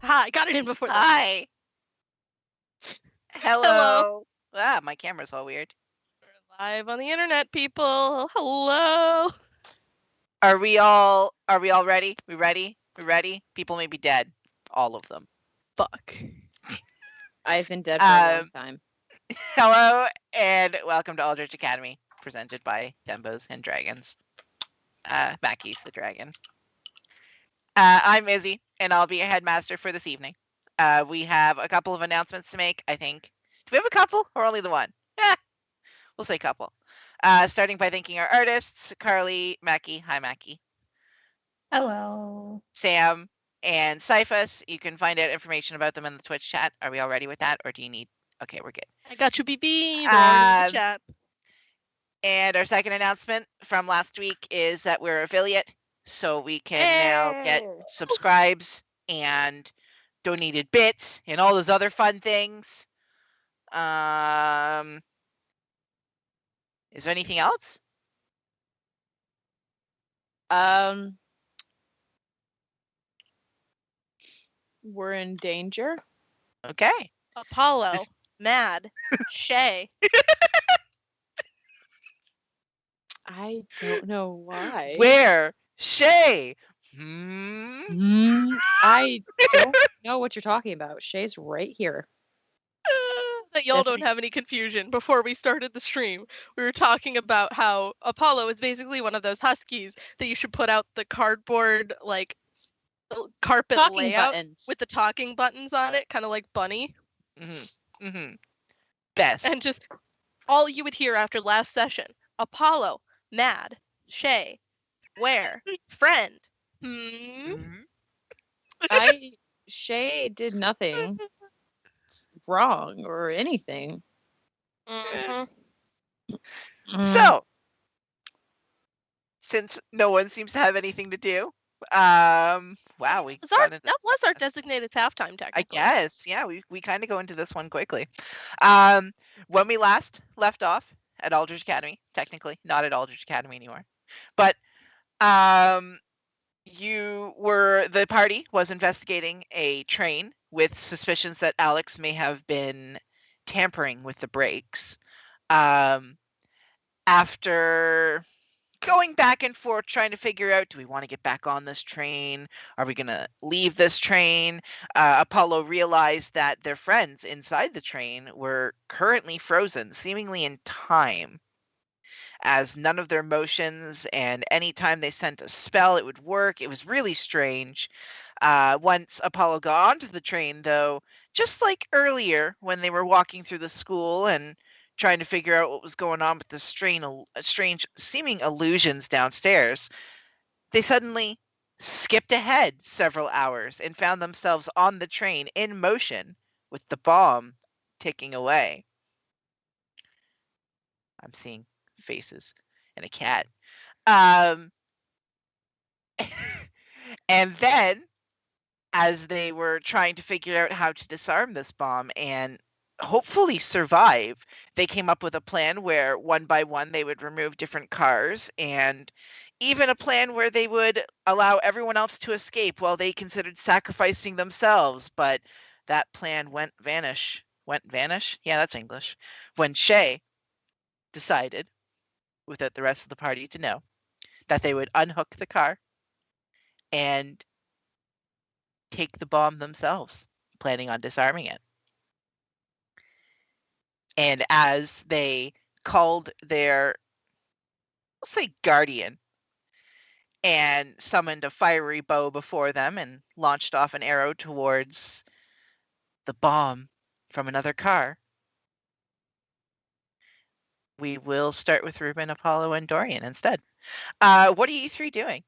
Hi, got it in before that. Hi. Hello. Hello. Ah, my camera's all weird. We're live on the internet, people. Hello. Are we all ready? We ready? We ready? People may be dead. All of them. Fuck. I've been dead for a long time. Hello and welcome to Aldrich Academy, presented by Dembos and Dragons. Mackie's the dragon. I'm Izzy, and I'll be your headmaster for this evening. We have a couple of announcements to make, I think. Do we have a couple or only the one? We'll say couple. Starting by thanking our artists, Carly, Mackie. Hi, Mackie. Hello. Sam, and Cyphus. You can find out information about them in the Twitch chat. Are we all ready with that, or do you need... Okay, we're good. I got you, BB. They're already in the chat. And our second announcement from last week is that we're affiliate, so we can now get subscribes and donated bits and all those other fun things. Is there anything else? We're in danger. Okay. Apollo, Mad, Shay. I don't know why. Where? Shay? I don't know what you're talking about. Shay's right here. That y'all don't have any confusion. Before we started the stream, we were talking about how Apollo is basically one of those huskies that you should put out the cardboard, like, carpet Talking layout buttons. with the talking buttons on it, kind of like Bunny. Best. And just all you would hear after last session: Apollo, Mad, Shay, Where, Friend. Shay did nothing wrong or anything. So, since no one seems to have anything to do, wow, that was our designated halftime, technically. I guess, yeah, we kind of go into this one quickly. When we last left off at Aldrich Academy, technically not at Aldrich Academy anymore, but the party was investigating a train with suspicions that Alex may have been tampering with the brakes. After going back and forth trying to figure out, do we want to get back on this train? Are we going to leave this train? Apollo realized that their friends inside the train were currently frozen, seemingly in time, as none of their motions, and anytime they sent a spell, it would work. It was really strange. Once Apollo got onto the train, though, just like earlier when they were walking through the school and trying to figure out what was going on with the strange seeming illusions downstairs, they suddenly skipped ahead several hours and found themselves on the train in motion with the bomb ticking away. I'm seeing faces and a cat. And then, as they were trying to figure out how to disarm this bomb and hopefully survive, they came up with a plan where one by one they would remove different cars, and even a plan where they would allow everyone else to escape while they considered sacrificing themselves. But that plan went vanish. Yeah, that's English. When Shay decided, without the rest of the party to know, that they would unhook the car and take the bomb themselves, planning on disarming it. And as they called their, let's say, guardian, and summoned a fiery bow before them and launched off an arrow towards the bomb from another car, we will start with Ruben, Apollo, and Dorian instead. What are you three doing?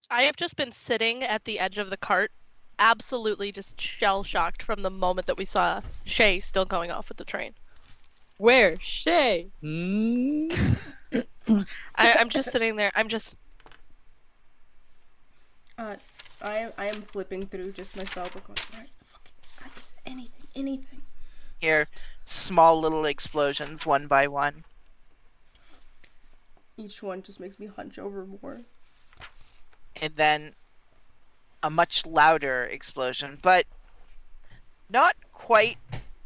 I have just been sitting at the edge of the cart, absolutely just shell-shocked from the moment that we saw Shay still going off with the train. Where? Shay? I'm just sitting there. I'm just... I am flipping through just my spellbook. Right, fucking, just anything. Here, small little explosions, one by one. Each one just makes me hunch over more. And then a much louder explosion, but not quite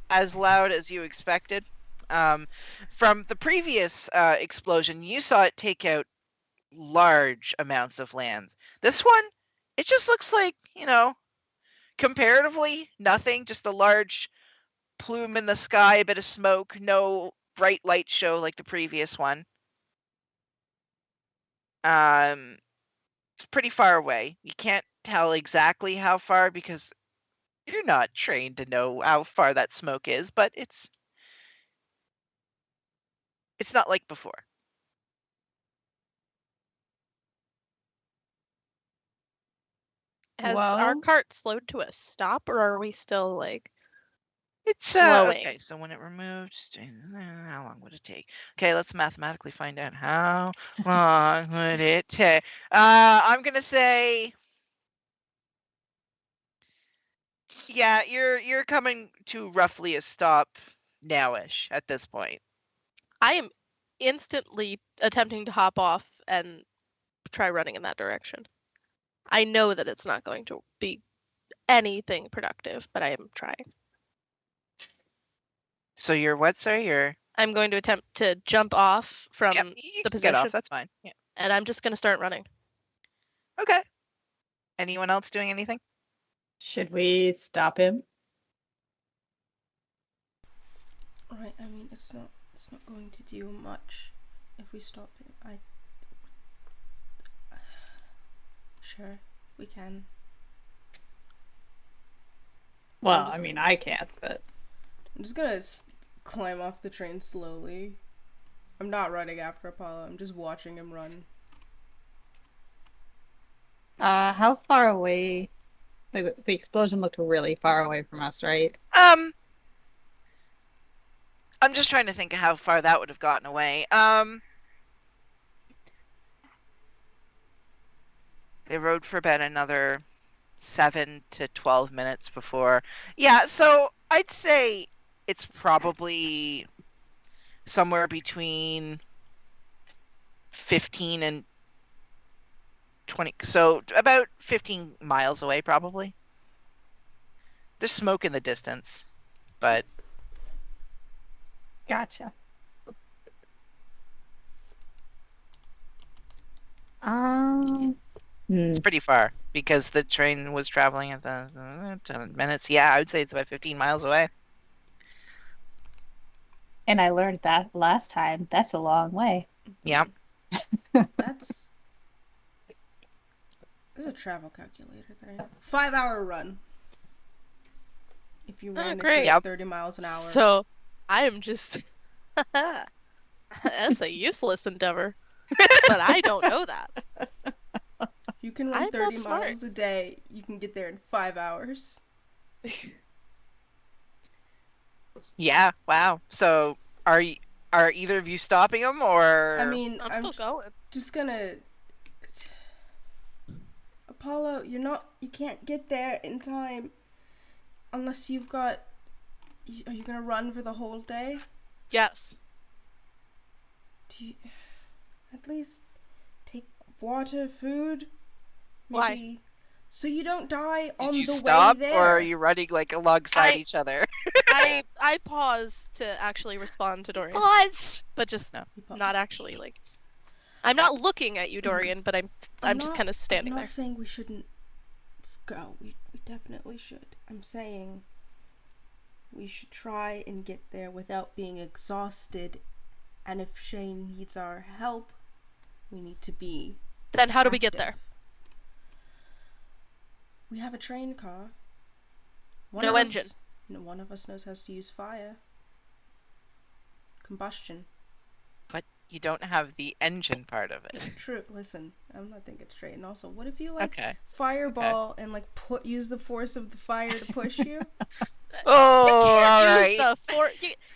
as loud as you expected. From the previous explosion, you saw it take out large amounts of land. This one, it just looks like, comparatively nothing, just a large plume in the sky, a bit of smoke, no bright light show like the previous one. It's pretty far away. You can't tell exactly how far because you're not trained to know how far that smoke is, but it's not like before. Has our Well- cart slowed to a stop, or are we still like It's slowing? okay, so when it removed, how long would it take? Okay, let's mathematically find out how long would it take. I'm gonna say, yeah, you're coming to roughly a stop nowish at this point. I am instantly attempting to hop off and try running in that direction. I know that it's not going to be anything productive, but I am trying. So you're what? Sorry, you're. I'm going to attempt to jump off from Yep, you the can get off. position, That's fine. Yeah. and I'm just going to start running. Okay. Anyone else doing anything? Should we stop him? Right, I mean, it's not going to do much if we stop it. Sure, we can. Well, just I mean, gonna- I can't, but I'm just gonna climb off the train slowly. I'm not running after Apollo, I'm just watching him run. how far away? The explosion looked really far away from us, right? I'm just trying to think of how far that would have gotten away. They rode for about another 7 to 12 minutes before. Yeah, so I'd say it's probably somewhere between 15 and 20, so about 15 miles away probably. There's smoke in the distance, but Gotcha. it's pretty far because the train was traveling at the 10 minutes. Yeah, I would say it's about 15 miles away. And I learned that last time. That's a long way. Yeah. There's a travel calculator there. 5-hour run. If you ran it great. at Yep. 30 miles an hour. So I am just. That's a useless endeavor. But I don't know that. You can I'm run not 30 smart. miles a day. You can get there in 5 hours. Yeah. Wow. So are either of you stopping them or? I mean, I'm still going. just gonna. Apollo, you can't get there in time unless you've got. Are you gonna run for the whole day? Yes. Do you at least take water, food? Why? Maybe so you don't die on Did you the stop, way there. or are you running like alongside each other? I pause to actually respond to Dorian, Pause. but just No. You pause. not actually like. I'm not looking at you, Dorian, but I'm just kind of standing I'm not there. saying we shouldn't go. We definitely should. I'm saying we should try and get there without being exhausted. And if Shane needs our help, we need to be. Then how do we get there? active. We have a train car. No engine. One of us knows how to use fire. Combustion. But you don't have the engine part of it. True. Listen, I'm not thinking straight. And also, what if you Okay. fireball and use the force of the fire to push you? Oh, all right.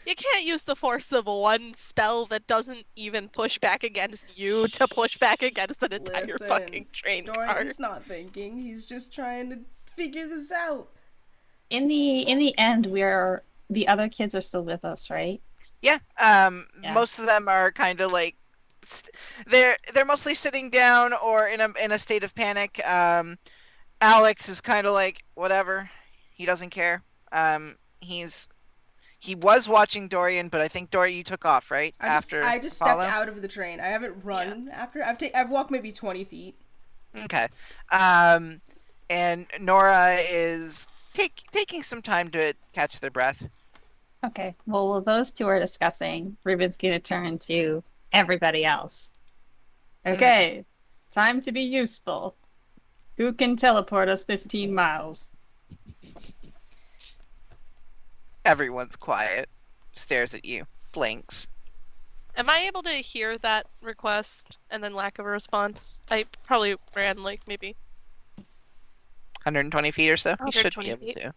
You can't use the force of one spell that doesn't even push back against you to push back against an entire Listen, fucking train car. Dorian's not thinking. He's just trying to figure this out. In the end, the other kids are still with us, right? Yeah. Yeah. Most of them are kind of like they're mostly sitting down or in a state of panic. Alex is kind of like, whatever. He doesn't care. He was watching Dorian, but I think Dorian, you took off, right? I just stepped Apollo? out of the train. I haven't run after. I've walked maybe 20 feet. Okay. And Nora is taking some time to catch their breath. Okay, well, while those two are discussing, Ruben's gonna turn to everybody else. Okay, time to be useful. Who can teleport us 15 miles? Everyone's quiet, stares at you, blinks. Am I able to hear that request and then lack of a response? I probably ran like maybe 120 feet or so? You should 120 be able feet. to.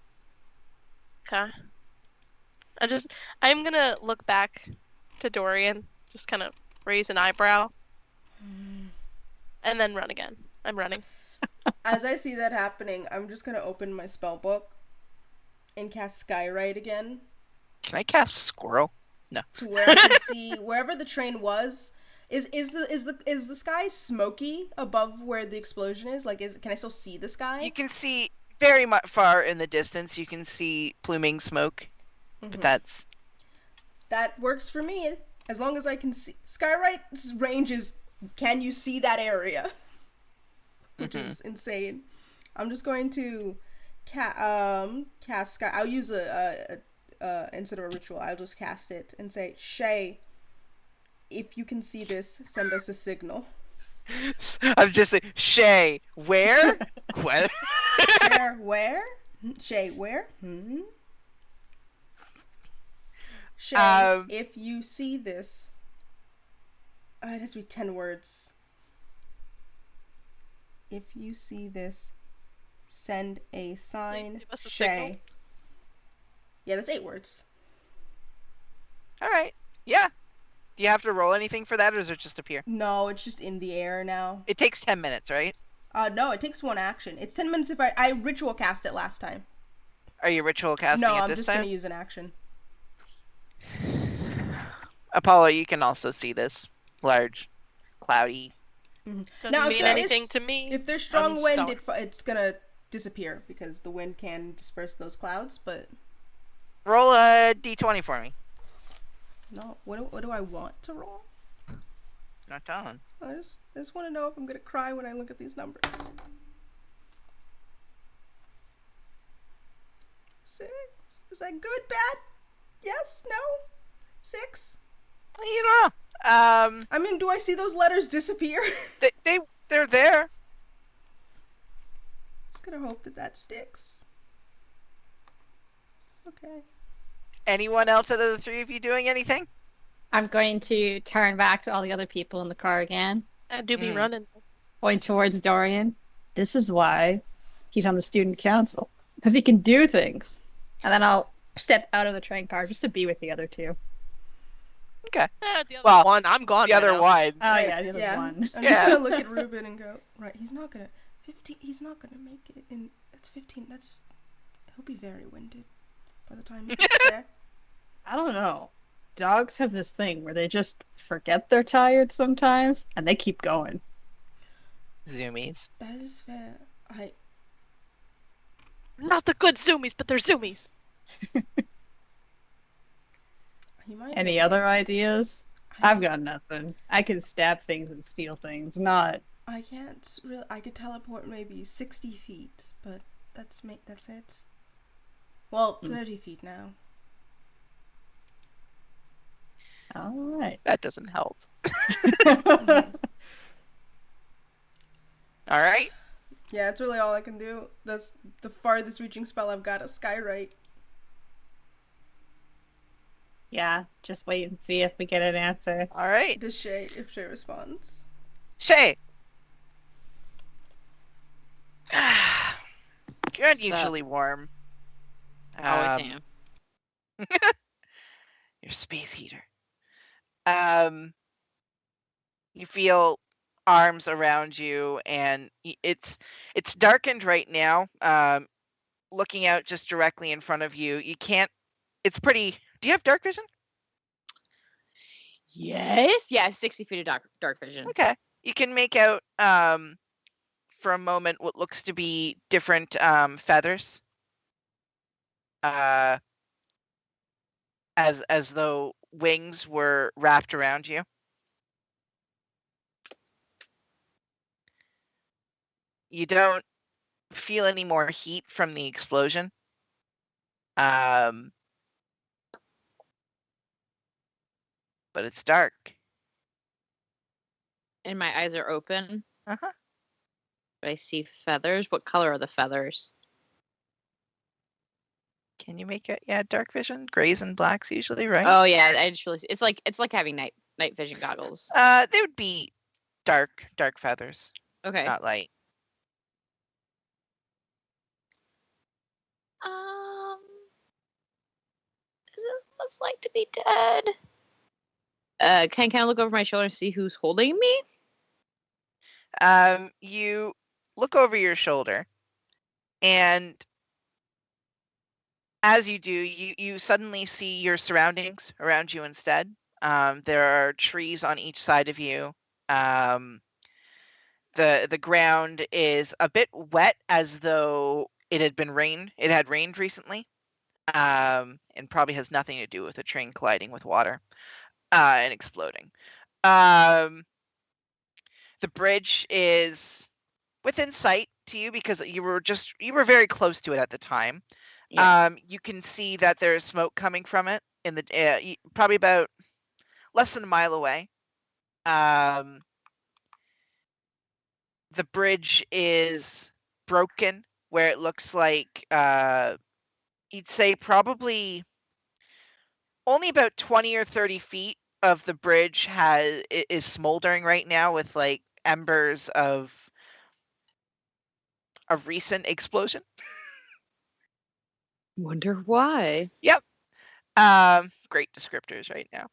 Okay. I'm gonna look back to Dorian, just kind of raise an eyebrow, and then run again. I'm running. As I see that happening, I'm just gonna open my spell book and cast Skywrite again Can I cast Squirrel? to where I can see wherever the train was. Is the sky smoky above where the explosion is? Like, can I still see the sky? You can see very much far in the distance. You can see pluming smoke, but that works for me as long as I can see. Skywrite's range is, can you see that area? Which is insane. I'm just going to cast Sky. I'll use a instead of a ritual, I'll just cast it and say, Shay, if you can see this, send us a signal. I'm just like, Shay, where? What? Where? Shay, where? Shay, if you see this, it has to be 10 words. If you see this, send a sign. Please give us a Shay. signal. Yeah, that's 8 words. All right. Yeah. Do you have to roll anything for that, or does it just appear? No, it's just in the air now. It takes 10 minutes, right? No, it takes 1 action. It's 10 minutes if I ritual cast it last time. Are you ritual casting No, it I'm this just time? gonna use an action. Apollo, you can also see this. Large, cloudy. Doesn't Now, if mean there is- anything to me. If there's strong I'm wind, star. it's gonna disappear because the wind can disperse those clouds. But Roll a d20 for me. no, what do I want to roll? Not telling. I just want to know if I'm gonna cry when I look at these numbers. 6. Is that good? Bad? Yes? No? 6? You don't know. I mean, do I see those letters disappear? They're there. Just gonna hope that sticks. Okay. Anyone else out of the three of you doing anything? I'm going to turn back to all the other people in the car again, I do be running. point towards Dorian. This is why he's on the student council, because he can do things. And then I'll step out of the train car just to be with the other two. Okay. The other Well, one, I'm gone. The by other now. one. Oh yeah, the other one. I'm Yeah. just gonna look at Ruben and go, right, he's not gonna 15 he's not gonna make it in that's 15, he'll be very winded by the time he gets there. I don't know. Dogs have this thing where they just forget they're tired sometimes, and they keep going. Zoomies. That is fair. Not the good zoomies, but they're zoomies. He might Any make other it. I I've got nothing. I can stab things and steal things, not... I can't really. I could teleport maybe 60 feet, but that's it. Well, 30 feet now. Alright. That doesn't help. All right. Yeah, that's really all I can do. That's the farthest reaching spell I've got. A Skywrite. Yeah, just wait and see if we get an answer. All right. Does Shay, if Shay responds. Shay. You're unusually warm. Always am. Your space heater. You feel arms around you, and it's darkened right now. Looking out just directly in front of you, you can't. It's pretty. Do you have dark vision? Yes. Yeah, 60 feet of dark vision. Okay, you can make out for a moment what looks to be different feathers. As though wings were wrapped around you. You don't feel any more heat from the explosion. But it's dark. And my eyes are open. Uh-huh. But I see feathers. What color are the feathers? Can you make it? Yeah, dark vision, grays and blacks usually, right? Oh yeah, I just really it's like having night vision goggles. They would be dark feathers, Okay. not light. This is what it's like to be dead. Can I look over my shoulder and see who's holding me? You look over your shoulder, and as you do, you suddenly see your surroundings around you instead. There are trees on each side of you. The ground is a bit wet, as though it had rained recently. And probably has nothing to do with a train colliding with water and exploding. The bridge is within sight to you because you were very close to it at the time. Yeah. You can see that there's smoke coming from it in the probably about less than a mile away. The bridge is broken, where it looks like you'd say probably only about 20 or 30 feet of the bridge is smoldering right now with like embers of a recent explosion. Wonder why. Yep. Great descriptors right now.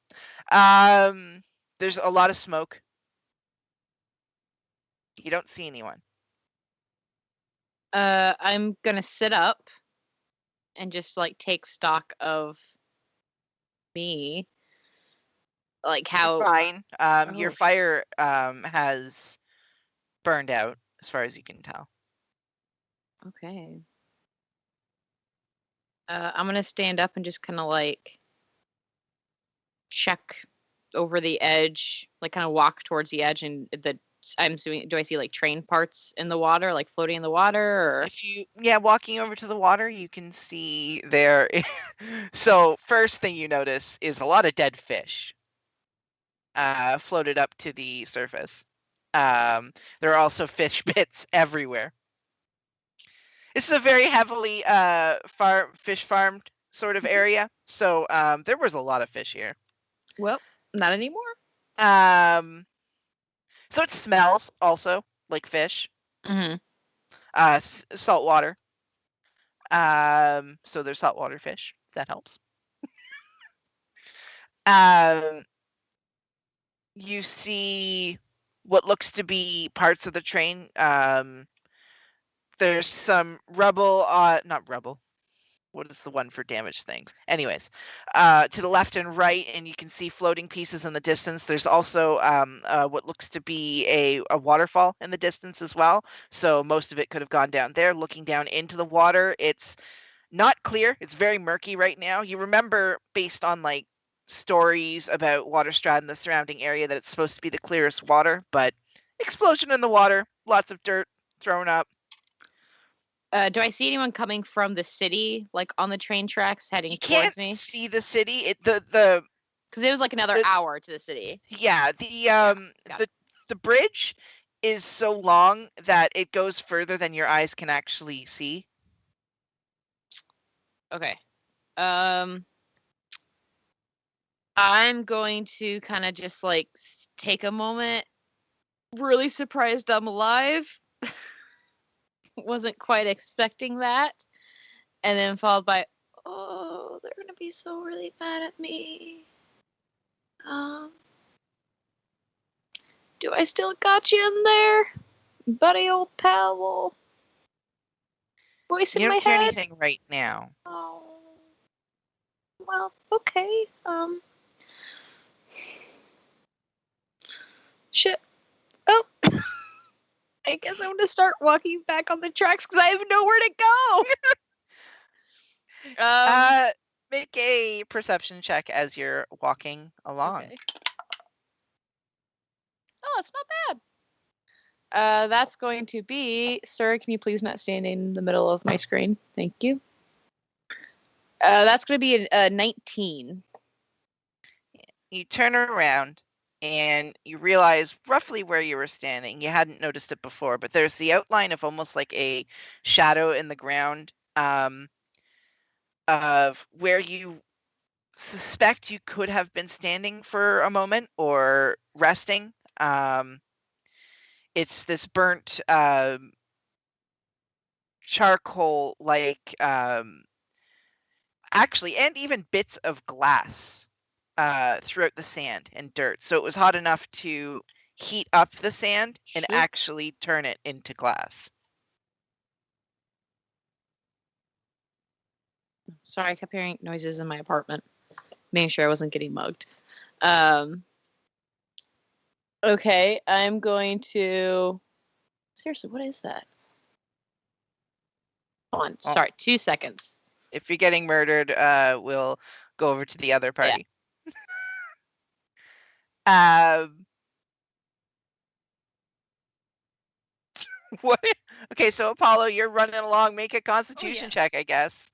There's a lot of smoke. You don't see anyone. I'm gonna sit up and just like take stock of me. Like how You're fine. Your Oh. fire has burned out, as far as you can tell. Okay. I'm gonna stand up and just kind of like check over the edge, like kind of walk towards the edge, and I'm assuming, do I see like train parts in the water, like floating in the water, or? Walking over to the water, you can see there. So first thing you notice is a lot of dead fish floated up to the surface. There are also fish bits everywhere. This is a very heavily fish farmed sort of area, so there was a lot of fish here. Well, not anymore. So it smells also like fish. Mm-hmm. Salt water. So there's saltwater fish. That helps. You see what looks to be parts of the train. There's some rubble. Not rubble. What is the one for damaged things? Anyways, to the left and right, and you can see floating pieces in the distance. There's also what looks to be a waterfall in the distance as well. So most of it could have gone down there. Looking down into the water, it's not clear. It's very murky right now. You remember, based on like stories about Waterstrad and the surrounding area, that it's supposed to be the clearest water, but explosion in the water, lots of dirt thrown up. Do I see anyone coming from the city, like on the train tracks, heading You towards can't me? see the city. Because it was like another hour to the city. Yeah, got the bridge is so long that it goes further than your eyes can actually see. Okay. I'm going to kind of just like take a moment. Really surprised I'm alive. Wasn't quite expecting that. And then followed by, oh, they're gonna be so really mad at me. Do I still got you in there, buddy, old pal? Voice in my head. You don't hear anything right now. Oh, well, okay. Shit. Oh. I guess I'm gonna start walking back on the tracks because I have nowhere to go. Make a perception check as you're walking along. Okay. Oh, it's not bad. That's going to be, sir, can you please not stand in the middle of my screen? Thank you. That's going to be a 19. You turn around and you realize roughly where you were standing. You hadn't noticed it before, but there's the outline of almost like a shadow in the ground of where you suspect you could have been standing for a moment or resting. It's this burnt charcoal like actually, and even bits of glass throughout the sand and dirt. So it was hot enough to heat up the sand and Shoot. actually turn it into glass. Sorry, I kept hearing noises in my apartment, making sure I wasn't getting mugged. Okay, I'm going to. Seriously, what is that? Hold on, sorry, 2 seconds. If you're getting murdered, we'll go over to the other party. What? Okay, so Apollo, you're running along. Make a Constitution check, I guess.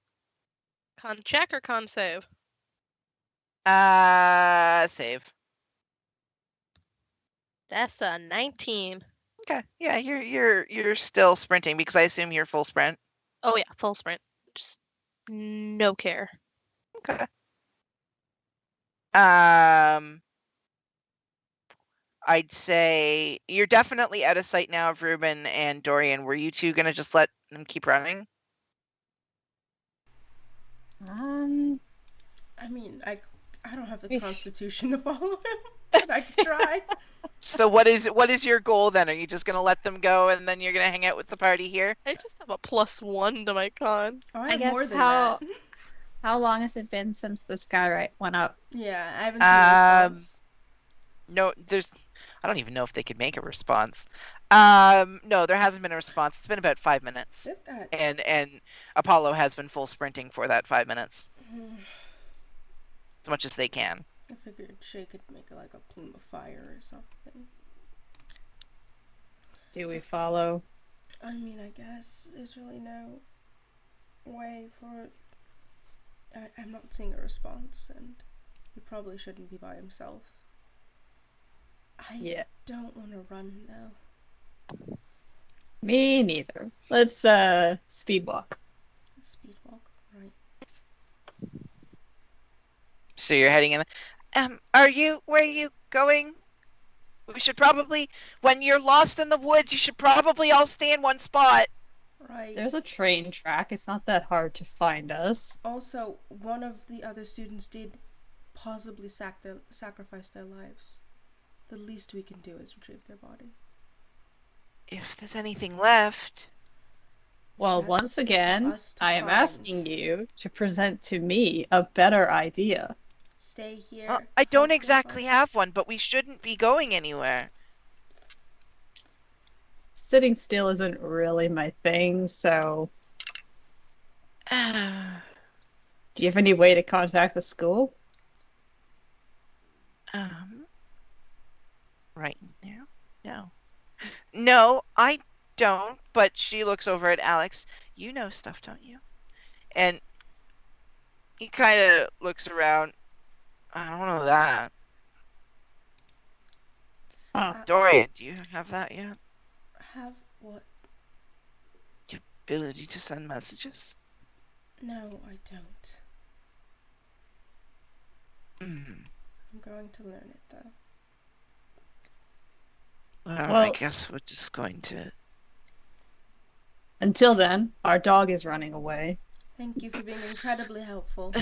Con check or con save? Save. That's a 19. Okay, yeah, you're still sprinting because I assume you're full sprint. Oh yeah, full sprint. Just no care. Okay. I'd say you're definitely out of sight now of Ruben and Dorian. Were you two gonna just let them keep running? I mean, I don't have the constitution to follow him, but I could try. So what is your goal then? Are you just gonna let them go and then you're gonna hang out with the party here? I just have a +1 to my con. Oh, I I have guess more than that. how long has it been since the sky went up? Yeah, I haven't seen a response. No, I don't even know if they could make a response. No, there hasn't been a response. It's been about 5 minutes. And Apollo has been full sprinting for that 5 minutes. As much as they can. I figured Shay could make like a plume of fire or something. Do we follow? I mean, I guess there's really no way for... I'm not seeing a response, and he probably shouldn't be by himself. I don't want to run now. Me neither. Let's speed walk. Speed walk, right. So you're heading in. Where are you going? We should probably, when you're lost in the woods, you should probably all stay in one spot. Right. There's a train track. It's not that hard to find us. Also, one of the other students did possibly sacrifice their lives. The least we can do is retrieve their body. If there's anything left. Well, That's once again, I am find. asking you to present to me a better idea. Stay here. I don't exactly have one, but we shouldn't be going anywhere. Sitting still isn't really my thing, so... Do you have any way to contact the school? Right now? No. No, I don't, but she looks over at Alex. You know stuff, don't you? And he kind of looks around. I don't know that. Dorian, do you have that yet? Have what? The ability to send messages? No, I don't. I'm going to learn it, though. Well, I guess we're just going to... Until then, our dog is running away. Thank you for being incredibly helpful.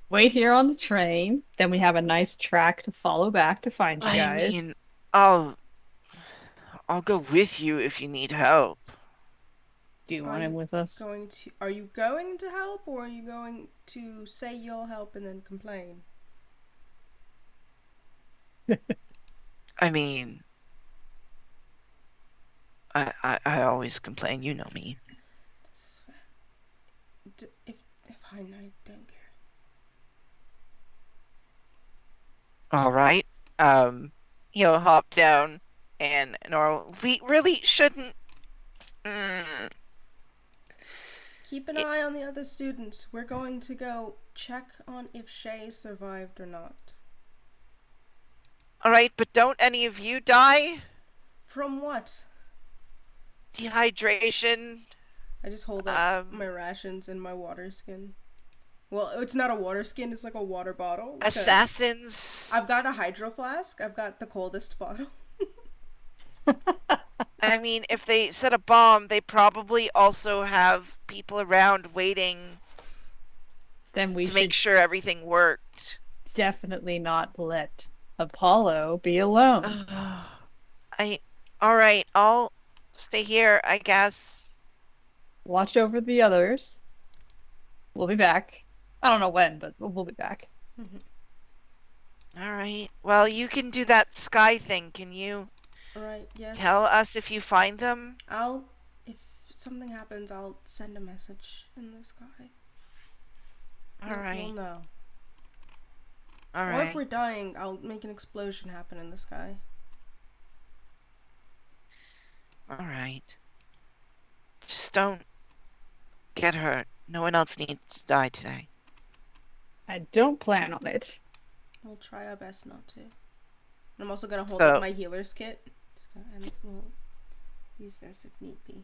Wait here on the train, then we have a nice track to follow back to find you guys. I mean, I'll go with you if you need help. Do you want him with us? Are you going to help, or are you going to say you'll help and then complain? I mean, I always complain. You know me. This is fair. If I don't care. All right. He'll hop down, and Nora, we really shouldn't. Mm. Keep an eye on the other students. We're going to go check on if Shay survived or not. All right, but don't any of you die? From what? Dehydration. I just hold up my rations and my water skin. Well, it's not a water skin, it's like a water bottle. Like Assassins. I've got a hydro flask. I've got the coldest bottle. I mean, if they set a bomb, they probably also have people around waiting Then we to should make sure everything worked. definitely not let Apollo be alone. All right, I'll stay here, I guess. Watch over the others. We'll be back. I don't know when, but we'll be back. All right. Well, you can do that sky thing. Can you Alright, yes. tell us if you find them? If something happens, I'll send a message in the sky. All right. You'll know. All Or right. if we're dying, I'll make an explosion happen in the sky. All right. Just don't get hurt. No one else needs to die today. I don't plan on it. We'll try our best not to. I'm also gonna hold So- up my healer's kit. And we'll use this if need be.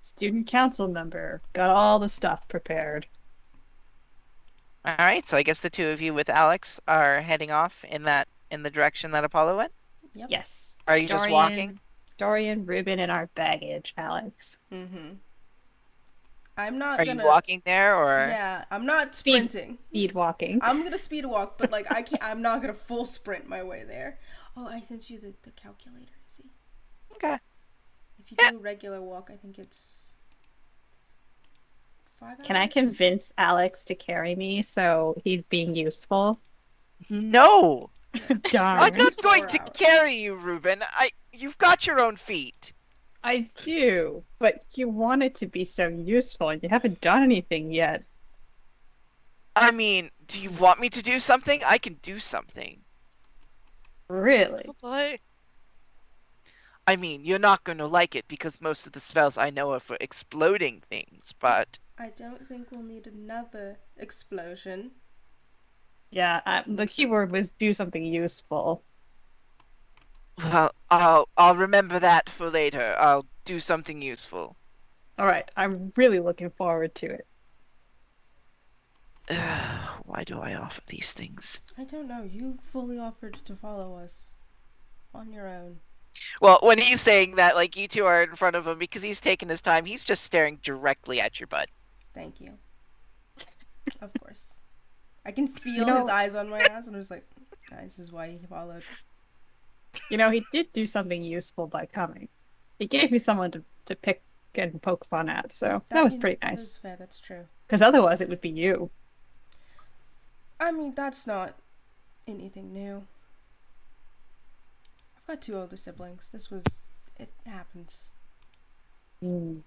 Student council member. Got all the stuff prepared. All right. So I guess the two of you with Alex are heading off in the direction that Apollo went. Yep. Yes. Are you just walking? Dorian, Ruben, and our baggage, Alex. I'm not Are gonna. you walking there or? Yeah, I'm not Speed. sprinting. Speed walking. I'm gonna speed walk, but like I can't. I'm not gonna full sprint my way there. Oh, I sent you the calculator. See, Okay. if you Yeah. do regular walk, I think it's 5 hours. Can I convince Alex to carry me so he's being useful? No. Darn. I'm not It's going 4 to hours. carry you, Ruben. You've got your own feet. I do, but you want it to be so useful and you haven't done anything yet. I mean, do you want me to do something? I can do something. Really? Oh boy. I mean, you're not going to like it because most of the spells I know are for exploding things, but I don't think we'll need another explosion. Yeah, the keyword was do something useful. well, I'll remember that for later. I'll do something useful. Alright, I'm really looking forward to it. Why do I offer these things? I don't know. You fully offered to follow us on your own. Well, when he's saying that, like, you two are in front of him because he's taking his time, he's just staring directly at your butt. Thank you. Of course. I can feel You know- his eyes on my ass, and I was like, this is why he followed. You know, he did do something useful by coming. He gave me someone to pick and poke fun at, so that was pretty That nice. is fair, that's true. Because otherwise it would be you. I mean, that's not anything new. I've got 2 older siblings. It happens. Hmm.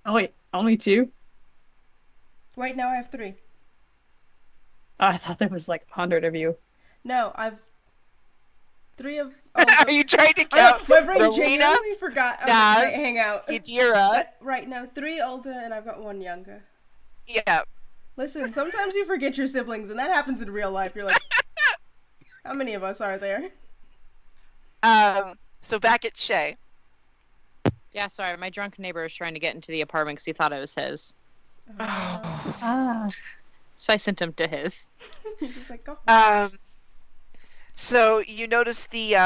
Oh wait, only 2? Right now I have 3. Oh, I thought there was like 100 of you. No, I've 3 of... Are you trying to I know, count my brain Rowena, genuinely forgot. I was Naz, like, hang out. Yadira? Right now, 3 older and I've got 1 younger. Yeah. Listen, sometimes you forget your siblings, and that happens in real life. You're like, how many of us are there? So back at Shay. Yeah, sorry, my drunk neighbor was trying to get into the apartment because he thought it was his. Ah. So I sent him to his. You're just like, go. So you notice the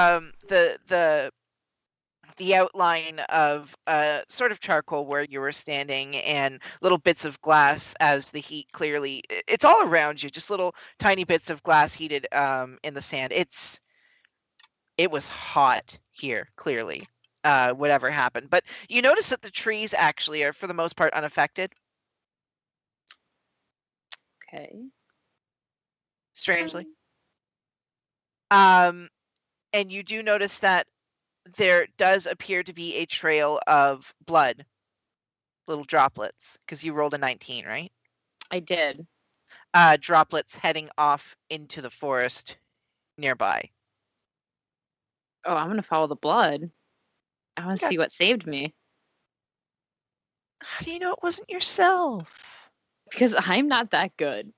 outline of sort of charcoal where you were standing and little bits of glass as the heat clearly it's all around you, just little tiny bits of glass heated in the sand. It was hot here, clearly. Whatever happened. But you notice that the trees actually are for the most part unaffected, Okay. strangely. And you do notice that there does appear to be a trail of blood, little droplets, because you rolled a 19, right? I did. Droplets heading off into the forest nearby. Oh, I'm gonna follow the blood. I want to Okay. see what saved me How do you know it wasn't yourself? because I'm not that good.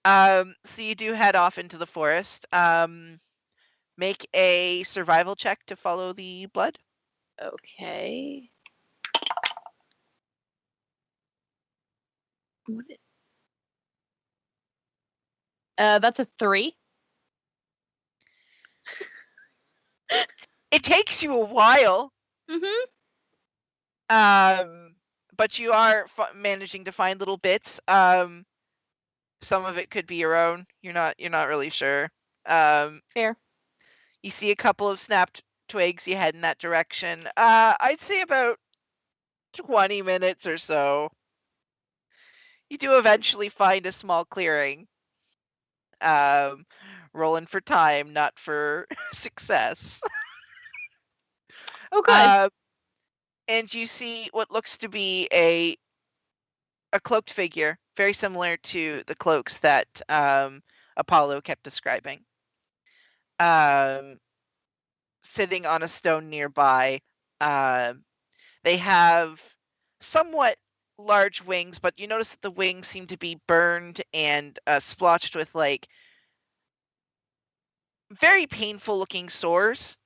So you do head off into the forest. Make a survival check to follow the blood. Okay. What that's a 3. It takes you a while, Mm-hmm. but you are managing to find little bits. Some of it could be your own. You're not really sure. Fair. You see a couple of snapped twigs. You head in that direction. I'd say about 20 minutes or so. You do eventually find a small clearing. Rolling for time, not for success. Oh, good. And you see what looks to be a cloaked figure, very similar to the cloaks that Apollo kept describing. Sitting on a stone nearby. They have somewhat large wings, but you notice that the wings seem to be burned and splotched with like very painful looking sores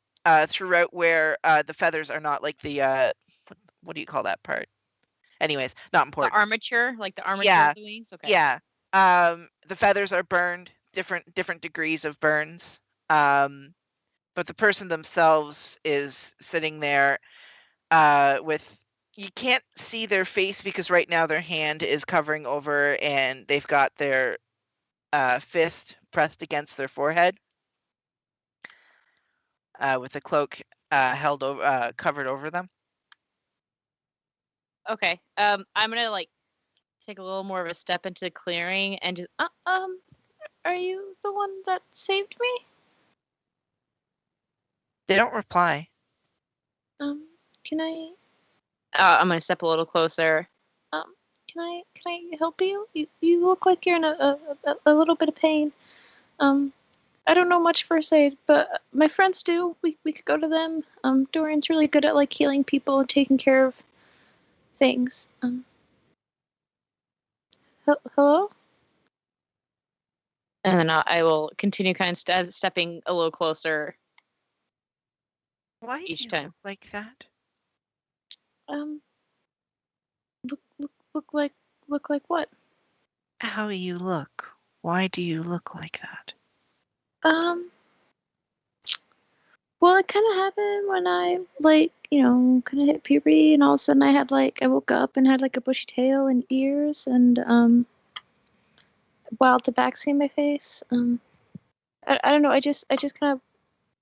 throughout where the feathers are not like the what do you call that part? Anyways, not The important. armature, like the armature Yeah. of the wings. Okay. Yeah. The feathers are burned, different degrees of burns. But the person themselves is sitting there with, you can't see their face because right now their hand is covering over and they've got their fist pressed against their forehead with a cloak held over, covered over them. Okay. I'm gonna like take a little more of a step into the clearing and just are you the one that saved me? They don't reply. Can I I'm gonna step a little closer. Can I help you? You look like you're in a little bit of pain. I don't know much first aid, but my friends do. We could go to them. Dorian's really good at like healing people and taking care of things. Hello? And then I will continue kind of stepping a little closer Why do each you time. look like that? Look like what? How you look. Why do you look like that? Well, it kind of happened when I kind of hit puberty, and all of a sudden I woke up and had like a bushy tail and ears and wild tabaxi in my face. I don't know. I just kind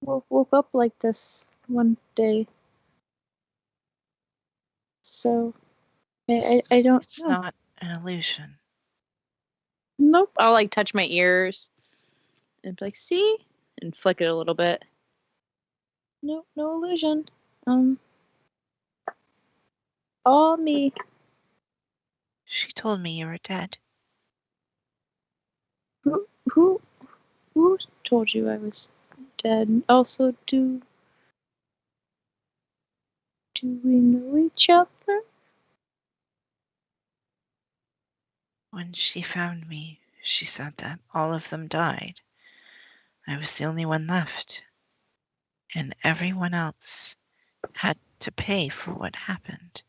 of woke up like this one day. So I don't It's know. not an illusion. Nope. I'll like touch my ears and be like, see, and flick it a little bit. No illusion. All me. She told me you were dead. Who told you I was dead? Also, do we know each other? When she found me, she said that all of them died. I was the only one left. And everyone else had to pay for what happened.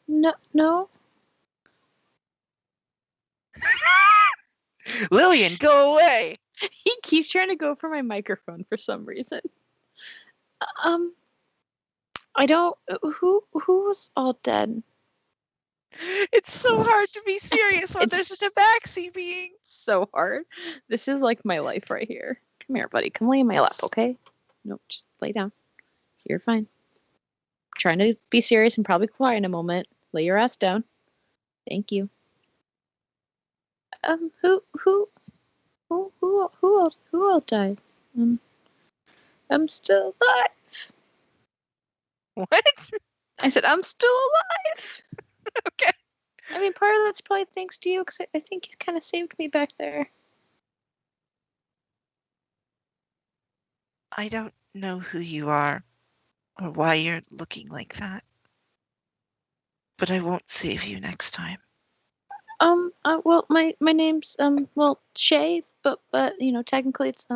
No. Lillian, go away! He keeps trying to go for my microphone for some reason. I don't. Who was all dead? It's so hard to be serious when there's a It's- tabaxi being. So hard. This is like my life right here. Come here, buddy. Come lay in my lap, okay? Nope, just lay down. You're fine. I'm trying to be serious and probably cry in a moment. Lay your ass down. Thank you. Who else died? I'm still alive. What? I said, I'm still alive. Okay. I mean, part of that's probably thanks to you, because I think you kind of saved me back there. I don't know who you are or why you're looking like that. But I won't save you next time. Well, my name's, Shay, but, technically it's,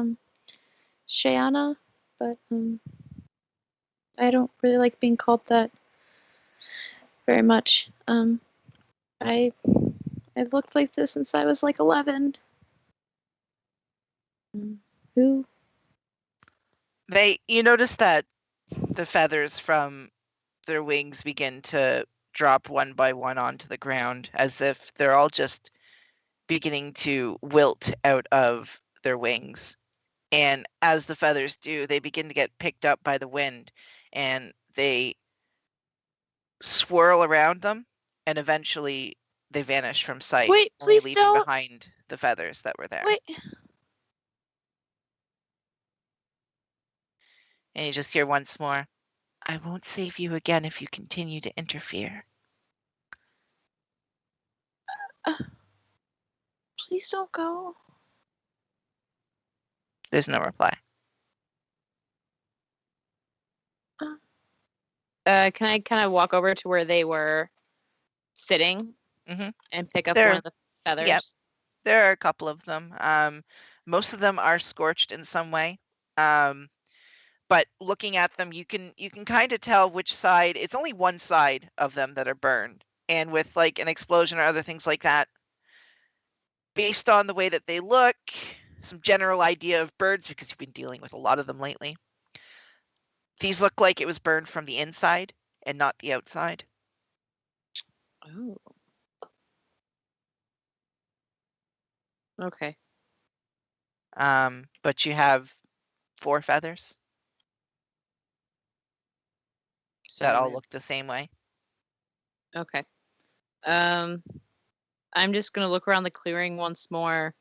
Shayana, but, I don't really like being called that very much. I've looked like this since I was like 11. Who? You notice that the feathers from their wings begin to drop one by one onto the ground, as if they're all just beginning to wilt out of their wings. And as the feathers do, they begin to get picked up by the wind, and they swirl around them, and eventually they vanish from sight, Wait, only please leaving don't. behind the feathers that were there. Wait. And you just hear once more, I won't save you again if you continue to interfere. Please don't go. There's no reply. Can I kind of walk over to where they were sitting and pick up one of the feathers? Yep. There are a couple of them. Most of them are scorched in some way. But looking at them, you can kind of tell which side. It's only one side of them that are burned, and with like an explosion or other things like that, based on the way that they look, some general idea of birds, because you've been dealing with a lot of them lately. These look like it was burned from the inside and not the outside. Oh. Okay. But you have 4 feathers that all look the same way. Okay. I'm just gonna look around the clearing once more.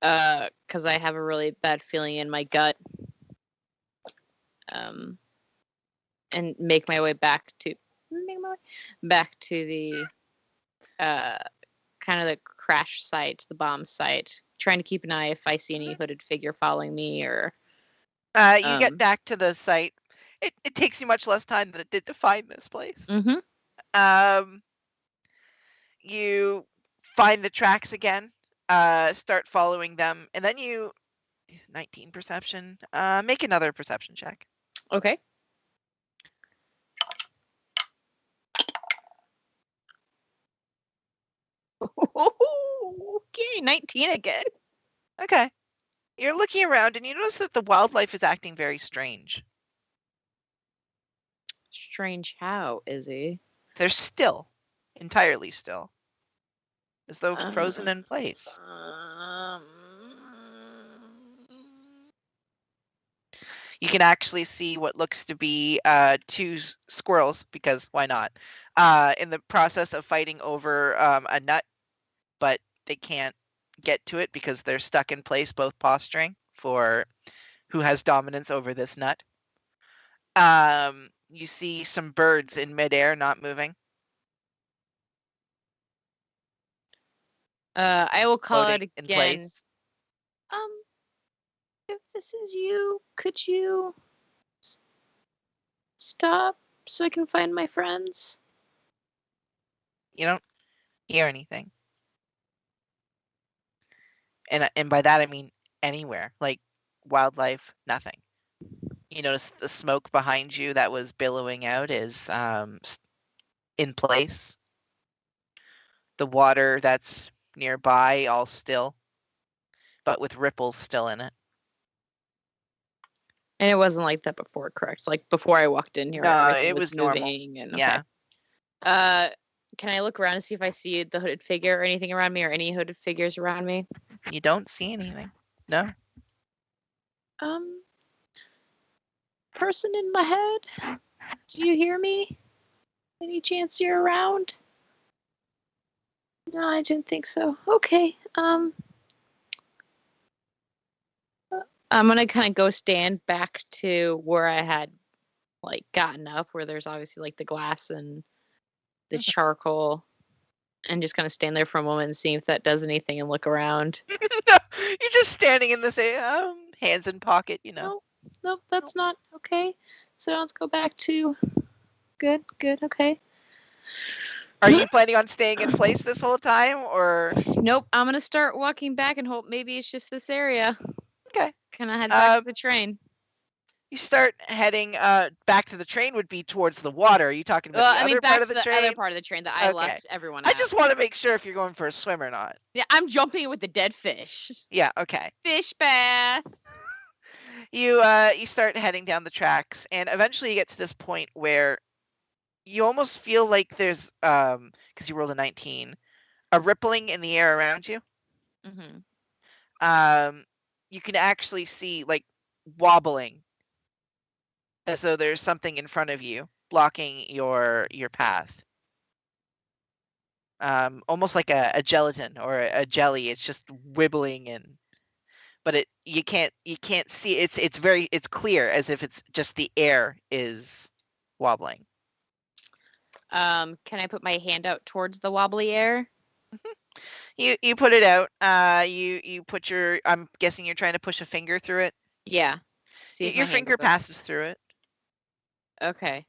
Because I have a really bad feeling in my gut. And make my way back to the kind of the crash site, the bomb site, trying to keep an eye if I see any hooded figure following me or You get back to the site. It takes you much less time than it did to find this place. You find the tracks again, start following them, and then you 19 perception. Make another perception check. Okay. Okay, 19 again. Okay. You're looking around and you notice that the wildlife is acting very strange. Strange how, Izzy? They're still, entirely still, as though frozen in place. You can actually see what looks to be 2 squirrels, because why not, in the process of fighting over a nut, but they can't get to it because they're stuck in place, both posturing for who has dominance over this nut. You see some birds in midair not moving. I will call it Floating in again. place. If this is you, could you stop so I can find my friends? You don't hear anything. And by that I mean anywhere, like wildlife, nothing. You notice the smoke behind you that was billowing out is in place. The water that's nearby all still, but with ripples still in it. And it wasn't like that before, correct? Like before I walked in here, No, everything it was moving normal. and Yeah. Okay. Can I look around and see if I see the hooded figure or anything around me, or any hooded figures around me? You don't see anything. No. Person in my head, do you hear me? Any chance you're around? No, I didn't think so. Okay. I'm gonna kind of go stand back to where I had like gotten up, where there's obviously like the glass and the charcoal, and just kind of stand there for a moment and see if that does anything and look around. No, you're just standing in this hands in pocket, you know. Nope, that's not okay. So let's go back to good, okay. Are you planning on staying in place this whole time, or? Nope, I'm gonna start walking back and hope maybe it's just this area. Okay. Can I head back to the train? You start heading back to the train. Would be towards the water. Are you talking about the other back part of to the the train? other part of the train that I Okay. left everyone I at. just want to make sure if you're going for a swim or not. Yeah, I'm jumping with the dead fish. Yeah. Okay. Fish bath. You start heading down the tracks, and eventually you get to this point where you almost feel like there's because you rolled a 19, a rippling in the air around you. Mm-hmm. You can actually see like wobbling, as though there's something in front of you blocking your path. Almost like a gelatin or a jelly. It's just wibbling but you can't see. It's clear, as if it's just the air is wobbling. Can I put my hand out towards the wobbly air? You put it out. You put your. I'm guessing you're trying to push a finger through it. Yeah. See if your my hand finger goes. passes through it. Okay.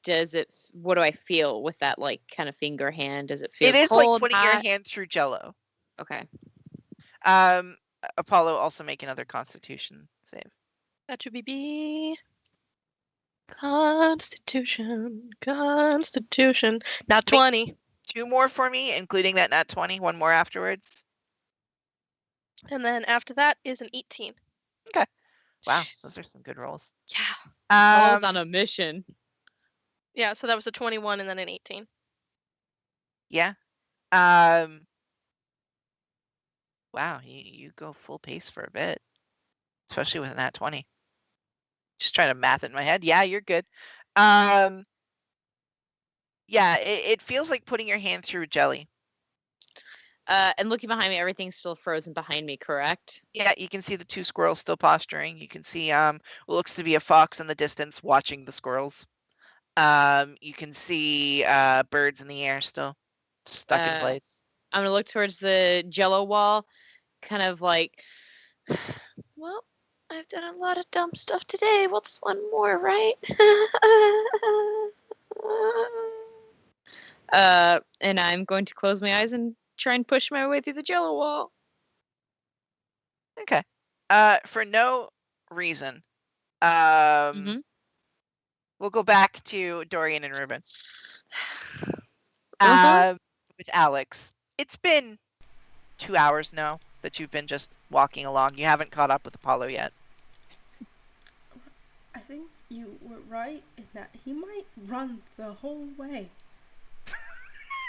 Does it? What do I feel with that, like, kind of finger hand? Does it feel? It is cold, like putting hot? your hand through Jello. Okay. Apollo, also make another Constitution save. That should be B. Constitution. Not 20. 2 more for me, including that nat 20. 1 more afterwards. And then after that is an 18. Okay. Wow, those are some good rolls. Yeah. I was on a mission. Yeah, so that was a 21 and then an 18. Yeah. Wow, you go full pace for a bit, especially with an nat 20. Just trying to math it in my head. Yeah, you're good. Yeah, it feels like putting your hand through a jelly. And looking behind me, everything's still frozen behind me, correct? Yeah, you can see the 2 squirrels still posturing. You can see what looks to be a fox in the distance watching the squirrels. You can see birds in the air still stuck in place. I'm gonna look towards the Jello wall, kind of like, well, I've done a lot of dumb stuff today. What's one more, right? And I'm going to close my eyes and try and push my way through the Jello wall. Okay. For no reason. We'll go back to Dorian and Ruben. With Alex. It's been 2 hours now that you've been just walking along. You haven't caught up with Apollo yet. I think you were right in that he might run the whole way.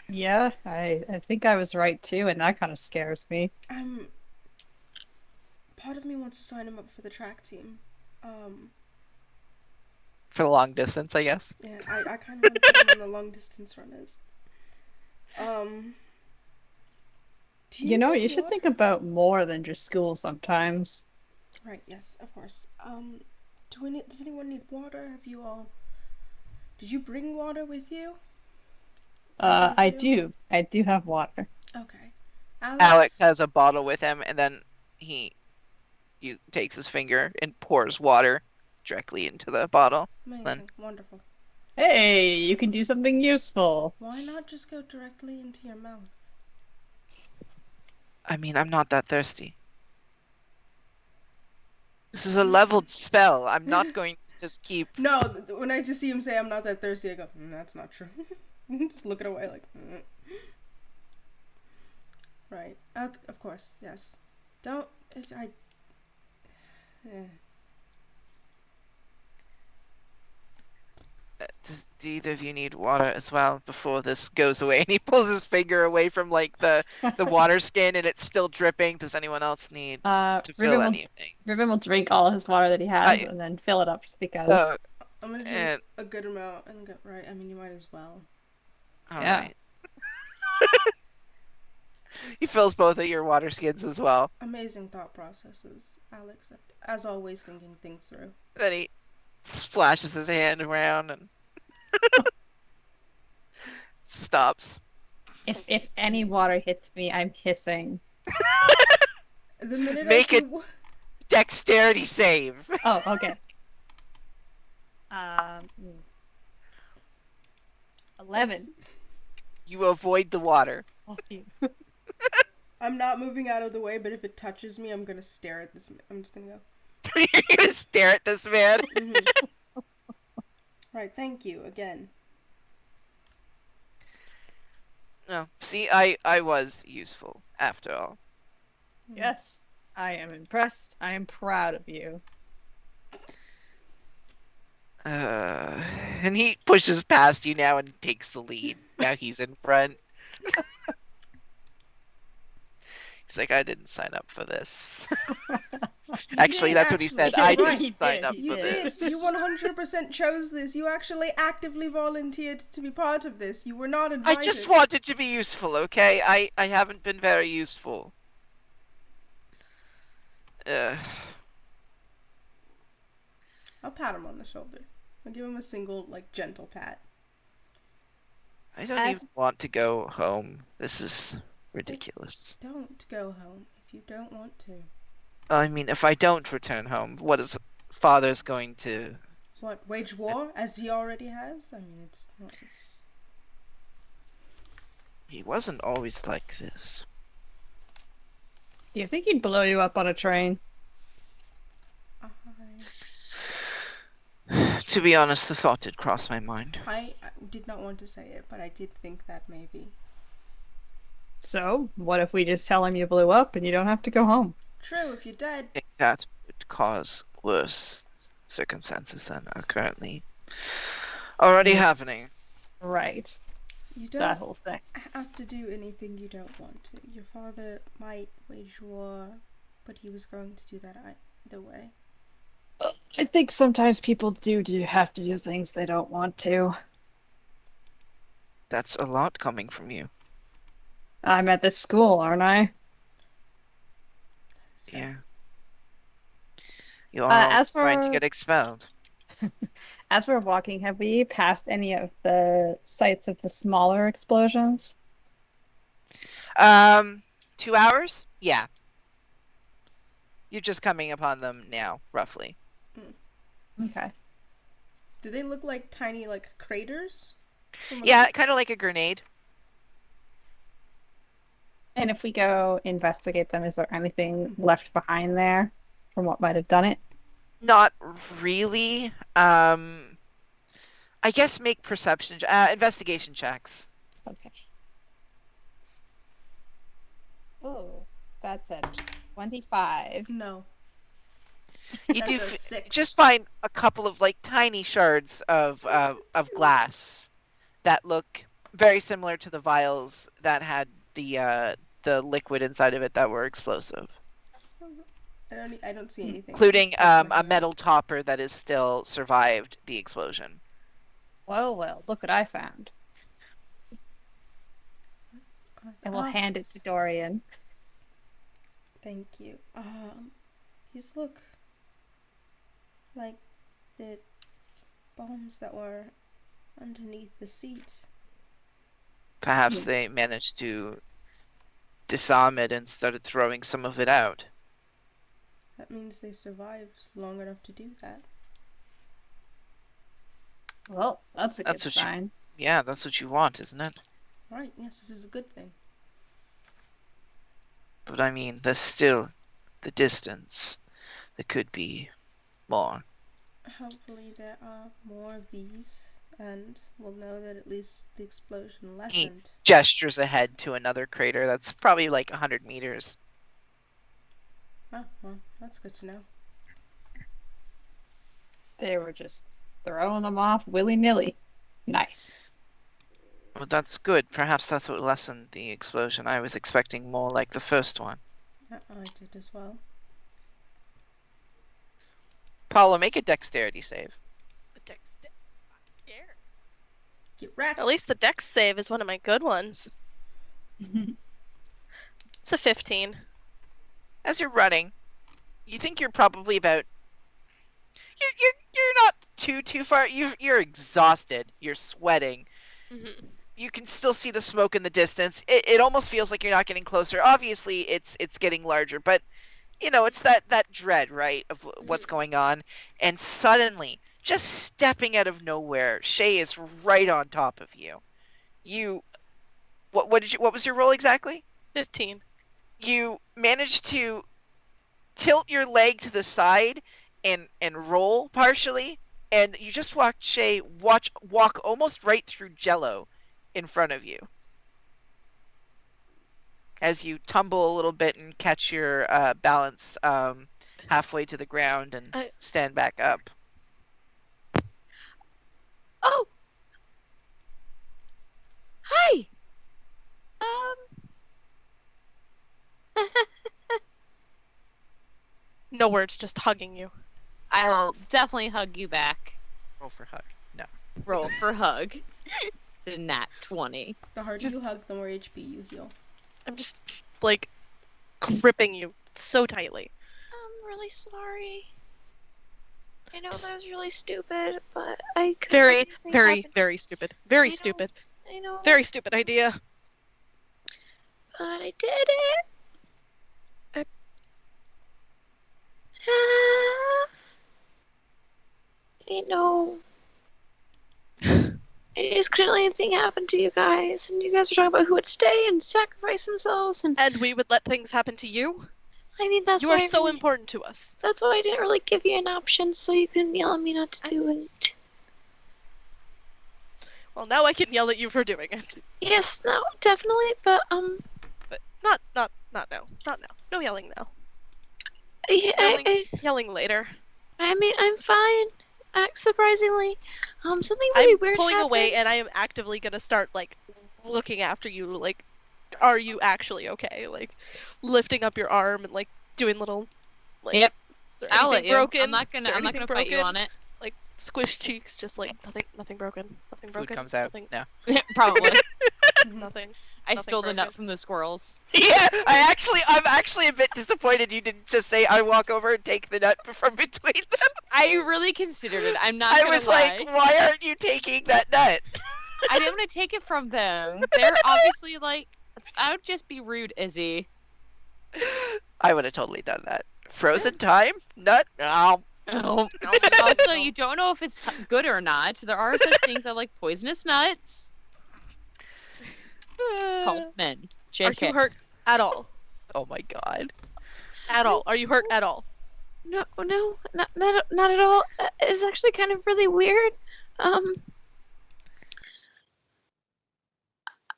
Yeah, I think I was right too, and that kind of scares me. Part of me wants to sign him up for the track team. For the long distance, I guess. Yeah, I kind of want to put him on the long distance runners. You should think about more than just school sometimes. Right, yes, of course. Does anyone need water? Did you bring water with you? I do have water. Okay. Alex has a bottle with him, and then he takes his finger and pours water directly into the bottle. Amazing. Wonderful. Hey, you can do something useful. Why not just go directly into your mouth? I mean, I'm not that thirsty. This is a leveled spell. I'm not going to just keep... No, when I just see him say I'm not that thirsty, I go, that's not true. Just look it away like... Right. Of course, yes. Don't... Do either of you need water as well before this goes away? And he pulls his finger away from like the water skin, and it's still dripping. Does anyone else need to fill anything? Ruben will drink all his water that he has and then fill it up just because. I'm gonna drink a good amount and go, right. I mean, you might as well. All right. He fills both of your water skins as well. Amazing thought processes, Alex. As always, thinking things through. Then he splashes his hand around and stops. If any water hits me, I'm hissing. The minute Make I it dexterity save. Oh, okay. 11. You avoid the water. Oh, phew. I'm not moving out of the way, but if it touches me, I'm gonna stare at this. I'm just gonna go. You're gonna stare at this man. Mm-hmm. Right, thank you again. No, see, I was useful after all. Yes, I am impressed. I am proud of you. And he pushes past you now and takes the lead. Now he's in front. He's like, I didn't sign up for this. Actually, that's what he said. I Right. didn't sign up You for did. this. You 100% chose this. You actually actively volunteered to be part of this. You were not invited. I just wanted to be useful, okay? I haven't been very useful. I'll pat him on the shoulder. I'll give him a single, gentle pat. I don't even want to go home. This is ridiculous. Don't go home if you don't want to. I mean, if I don't return home, what is father's going to... What, wage war, as he already has? I mean, it's not... He wasn't always like this. Do you think he'd blow you up on a train? To be honest, the thought did cross my mind. I did not want to say it, but I did think that maybe. So, what if we just tell him you blew up and you don't have to go home? True, if you're dead. I think that would cause worse circumstances than are currently already happening. Right. You don't That whole thing. have to do anything you don't want to. Your father might wage war, but he was going to do that either way. I think sometimes people do have to do things they don't want to. That's a lot coming from you. I'm at this school, aren't I? Yeah. You are as for- trying to get expelled. As we're walking, have we passed any of the sites of the smaller explosions? 2 hours? Yeah. You're just coming upon them now, roughly. Okay. Do they look like tiny, craters? Yeah, kind of like a grenade. And if we go investigate them, is there anything left behind there from what might have done it? Not really. I guess make perception, investigation checks. Okay. Oh, that's a 25. No. You That's do a 6. just find a couple of tiny shards of glass that look very similar to the vials that had the liquid inside of it that were explosive, I don't see anything. including a metal topper that is still survived the explosion. Well, look what I found. And we'll hand it to Dorian. Thank you. These look like the bombs that were underneath the seat. Perhaps they managed to disarm it and started throwing some of it out. That means they survived long enough to do that. Well, that's a good That's what sign. Yeah, that's what you want, isn't it? Right, yes, this is a good thing. But I mean, there's still the distance. There could be more. Hopefully there are more of these, and we'll know that at least the explosion He lessened. gestures ahead to another crater that's probably 100 meters. Oh, well, that's good to know. They were just throwing them off willy-nilly. Nice. Well, that's good. Perhaps that's what lessened the explosion. I was expecting more like the first one. I did as well. Paula, make a dexterity save. Get wrecked! At least the dex save is one of my good ones. It's a 15. As you're running, you think you're probably about. You're not too far. You're exhausted. You're sweating. Mm-hmm. You can still see the smoke in the distance. It almost feels like you're not getting closer. Obviously, it's getting larger, but it's that dread, right, of what's going on. And suddenly, just stepping out of nowhere, Shay is right on top of you. What was your roll exactly? 15. You managed to tilt your leg to the side and roll partially, and you just watch Shay walk almost right through Jello in front of you. As you tumble a little bit and catch your balance halfway to the ground and stand back up. Oh! Hi! No words, just hugging you. I'll definitely hug you back. Roll for hug. No. Roll for hug. Nat 20. The harder you hug, the more HP you heal. I'm just, like, gripping you so tightly. I'm really sorry. I know that was really stupid, but I couldn't Very, let anything very, happen to- very stupid. Very I know. stupid. I know. Very stupid idea. But I did it. I know. I just couldn't let anything happen to you guys, and you guys were talking about who would stay and sacrifice themselves, and And we would let things happen to you? I mean that's You why are I so really- important to us. That's why I didn't really give you an option, so you couldn't yell at me not to do it. Well, now I can yell at you for doing it. Yes, no, definitely, but But not now. Not now. No yelling now. yeah, Yelling later. I mean I'm fine. Surprisingly, something really I'm weird pulling away, happened. and I am actively gonna start like looking after you. Like, are you actually okay? Like, lifting up your arm and like doing little. Like, Yep. Is there I'll let anything you. broken? I'm not Is there gonna anything fight you broken? on it. Like squished cheeks, just like nothing broken. Nothing Food broken. comes out. Nothing. No. Probably. Nothing. I Nothing stole the nut broken. from the squirrels. Yeah, I'm actually a bit disappointed you didn't just say I walk over and take the nut from between them. I really considered it. I'm not I gonna was lie. like, why aren't you taking that nut? I didn't want to take it from them. They're obviously like, I would just be rude, Izzy. I would have totally done that. Frozen time? Nut? Oh. Also, you don't know if it's good or not. There are such things as like poisonous nuts. It's called men. Are JK. you hurt at all? Oh my god. At all? Are you hurt at all? No, not at all. It's actually kind of really weird.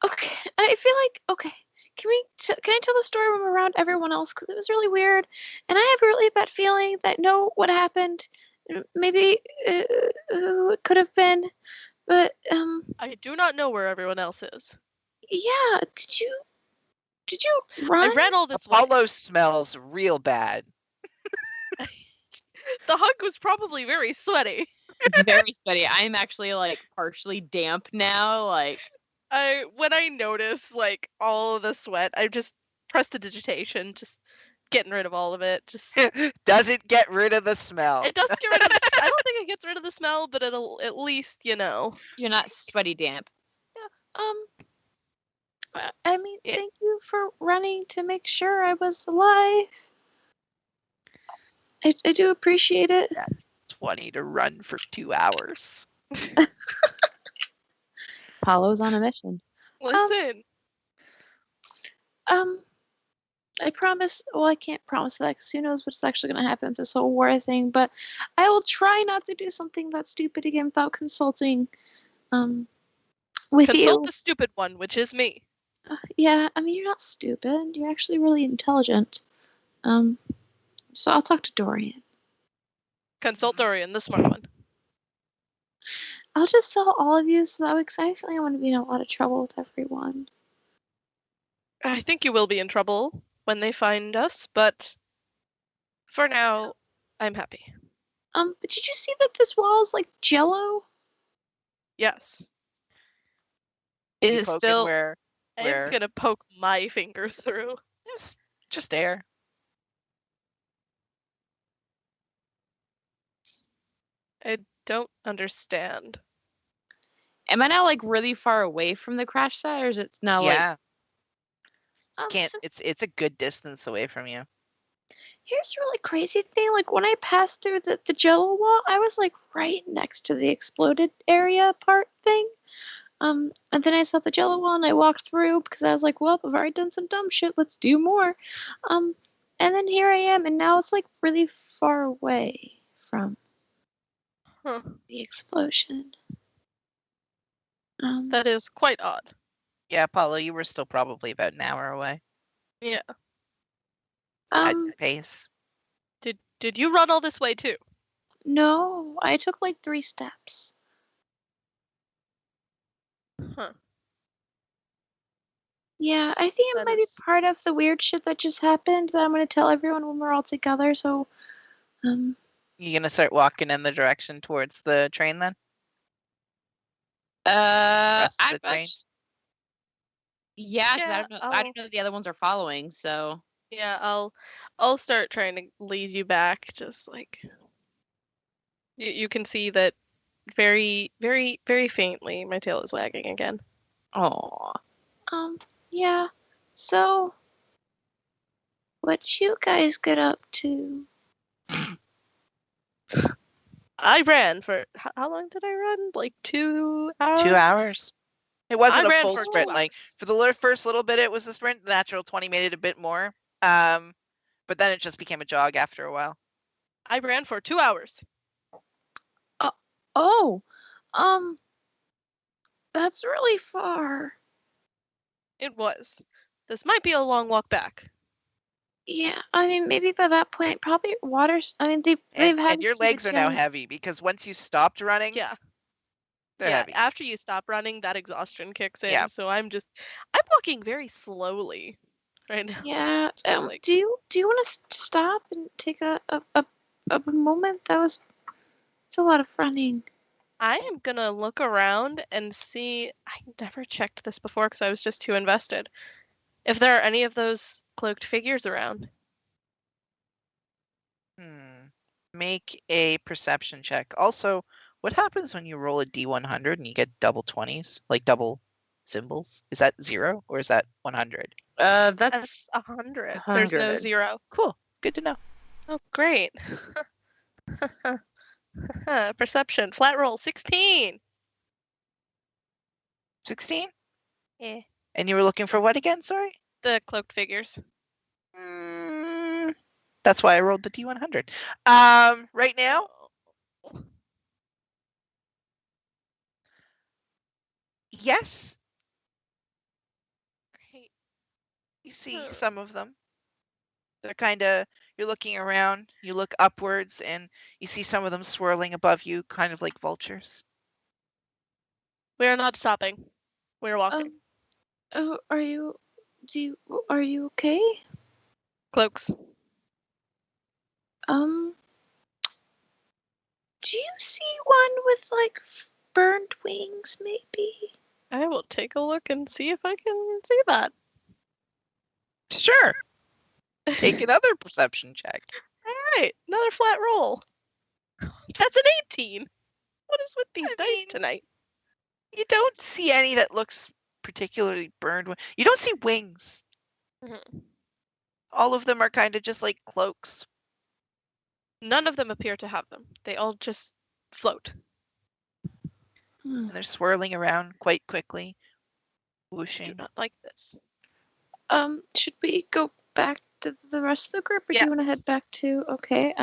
Okay, I feel like okay. Can I tell the story when we're around everyone else? Because it was really weird, and I have a really bad feeling that know what happened. Maybe it could have been, but I do not know where everyone else is. yeah. Did you run? I ran all this way. Apollo smells real bad. The hug was probably very sweaty. It's very sweaty. I'm actually like partially damp now. Like, When I notice like all of the sweat, I just press the digitation, just getting rid of all of it. Just Doesn't get rid of the smell. it does get rid of. I don't think it gets rid of the smell, but it'll at least you're not sweaty damp. I mean, thank you for running to make sure I was alive. I do appreciate it. 20 to run for 2 hours. Apollo's on a mission. Listen. I promise. Well, I can't promise that because who knows what's actually going to happen with this whole war thing. But I will try not to do something that stupid again without consulting, with Consult you. the stupid one, which is me. Yeah, I mean you're not stupid. You're actually really intelligent. So I'll talk to Dorian. Consult Dorian, the smart one. I'll just tell all of you so that way, because I feel like I want to be in a lot of trouble with everyone. I think you will be in trouble when they find us, but for now, I'm happy. But did you see that this wall is like Jello? Yes. It You is poking still. where I'm gonna poke my finger through. Just air. I don't understand. Am I now like really far away from the crash site, or is it now Yeah. like So It's a good distance away from you. here's a really crazy thing. Like when I passed through the Jello wall, I was like right next to the exploded area part thing. And then I saw the Jello wall and I walked through because I was like, well, I've already done some dumb shit. Let's do more. And then here I am, and now it's like really far away from Huh. the explosion. That is quite odd. Yeah, Apollo, you were still probably about an hour away Yeah. at Um, your pace. Did you run all this way too? no, I took like 3 steps. Huh. Yeah, I think it That might be is- part of the weird shit that just happened that I'm gonna tell everyone when we're all together. So, You gonna start walking in the direction towards the train then? Rest of the train? yeah, because Yeah, I don't know the other ones are following, so Yeah, I'll start trying to lead you back. Just like you can see that very, very, very faintly, my tail is wagging again. oh, yeah. So, what you guys get up to? I ran for how long did I run? Like 2 hours. 2 hours. It wasn't I a ran full for 2 sprint. Like hours. for the first little bit, it was a sprint. The natural 20 made it a bit more. But then it just became a jog after a while. I ran for 2 hours. Oh, that's really far. It was. This might be a long walk back. Yeah, I mean, maybe by that point, probably water's. I mean, they've And had your legs are now heavy because once you stopped running, Yeah. they're heavy. After you stop running, that exhaustion kicks in. Yeah. So I'm walking very slowly right now. Yeah. Just like- Do you want to stop and take a moment? It's a lot of running. I am gonna look around and see. I never checked this before because I was just too invested. If there are any of those cloaked figures around. Make a perception check. Also, what happens when you roll a D100 and you get double 20s, like double symbols? Is that 0 or is that 100? That's 100. There's no 100. 0. Cool. Good to know. Oh, great. Perception. Flat roll. 16. 16? Yeah. And you were looking for what again? Sorry? The cloaked figures. That's why I rolled the D100. Right now, yes, Great. you see some of them. They're kind of, you're looking around, you look upwards, and you see some of them swirling above you, kind of like vultures. We are not stopping. We are walking. Oh, are you okay? Cloaks. Do you see one with like burned wings, maybe? I will take a look and see if I can see that. Sure. Take another perception check. All right, another flat roll. That's an 18. What is with these dice tonight? You don't see any that looks particularly burned. You don't see wings. Mhm. All of them are kind of just like cloaks. None of them appear to have them. They all just float. And they're swirling around quite quickly, I whooshing. do not like this. Should we go back to the rest of the group, or do you want to Yes. head back to? Okay.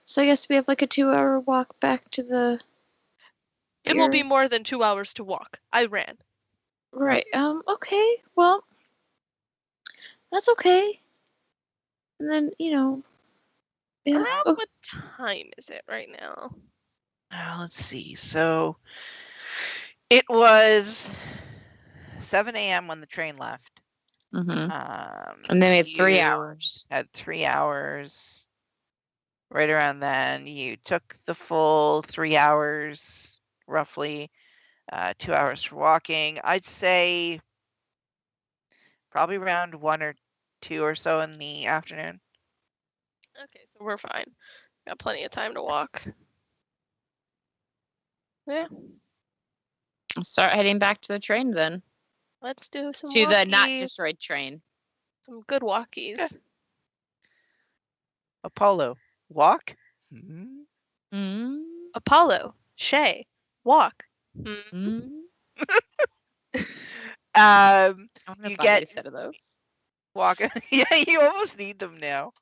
So I guess we have like a 2-hour walk back to the. It will be area. more than 2 hours to walk. I ran. Right. Okay. Well, that's okay. And then yeah. Around Oh, what time is it right now? Let's see. So it was 7 a.m. when the train left. Mm-hmm. And they made 3 you hours. Had 3 hours. Right around then, you took the full 3 hours, roughly 2 hours for walking. I'd say probably around 1 or 2 or so in the afternoon. Okay, so we're fine. Got plenty of time to walk. Yeah, I'll start heading back to the train then. let's do some To the not walkies. destroyed train. Some good walkies. Apollo, walk? Hmm? Mm. Apollo, Shay, walk. Mm. I want to You buy get- a set of those. walk. Yeah, you almost need them now.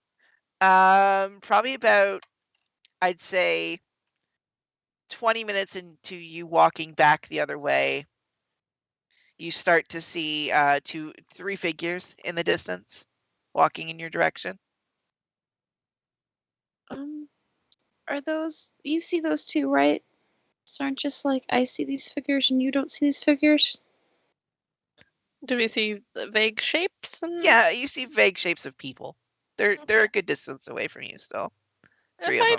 Probably about, I'd say, 20 minutes into you walking back the other way, you start to see 3 figures in the distance walking in your direction. Are those you see those two, right? Those aren't just like I see these figures and you don't see these figures. Do we see the vague shapes? Yeah, you see vague shapes of people. They're a good distance away from you still. 3 If of I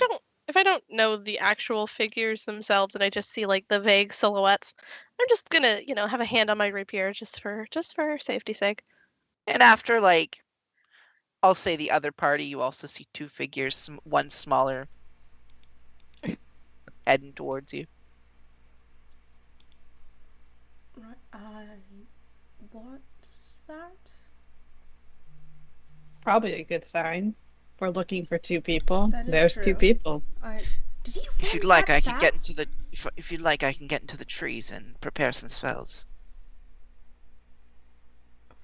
them. don't know the actual figures themselves and I just see like the vague silhouettes, I'm just gonna, have a hand on my rapier just for safety's sake. And after, like, I'll say the other party, you also see 2 figures, one smaller, heading towards you. Right. What's that? Probably a good sign. We're looking for 2 people. That is There's 2 true. people. Did he If run you'd like, that I can get into fast? the. If you'd like, I can get into the trees and prepare some spells.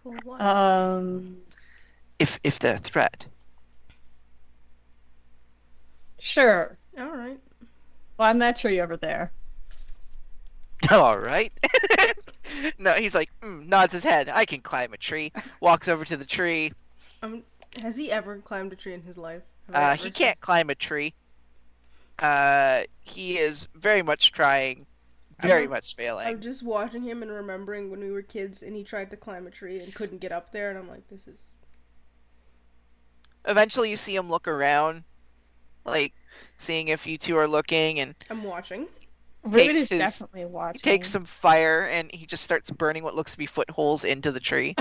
For what? If they're a threat. Sure. All right. Climb that tree over there. All right. No, he's like, nods his head. I can climb a tree. Walks over to the tree. Has he ever climbed a tree in his life? Have I ever He seen- can't climb a tree. He is very much trying, very much failing. I'm just watching him and remembering when we were kids and he tried to climb a tree and couldn't get up there, and I'm like, this is. Eventually, you see him look around, like seeing if you 2 are looking, and I'm watching. Ruben Takes is his- definitely watching. he takes some fire and he just starts burning what looks to be footholes into the tree.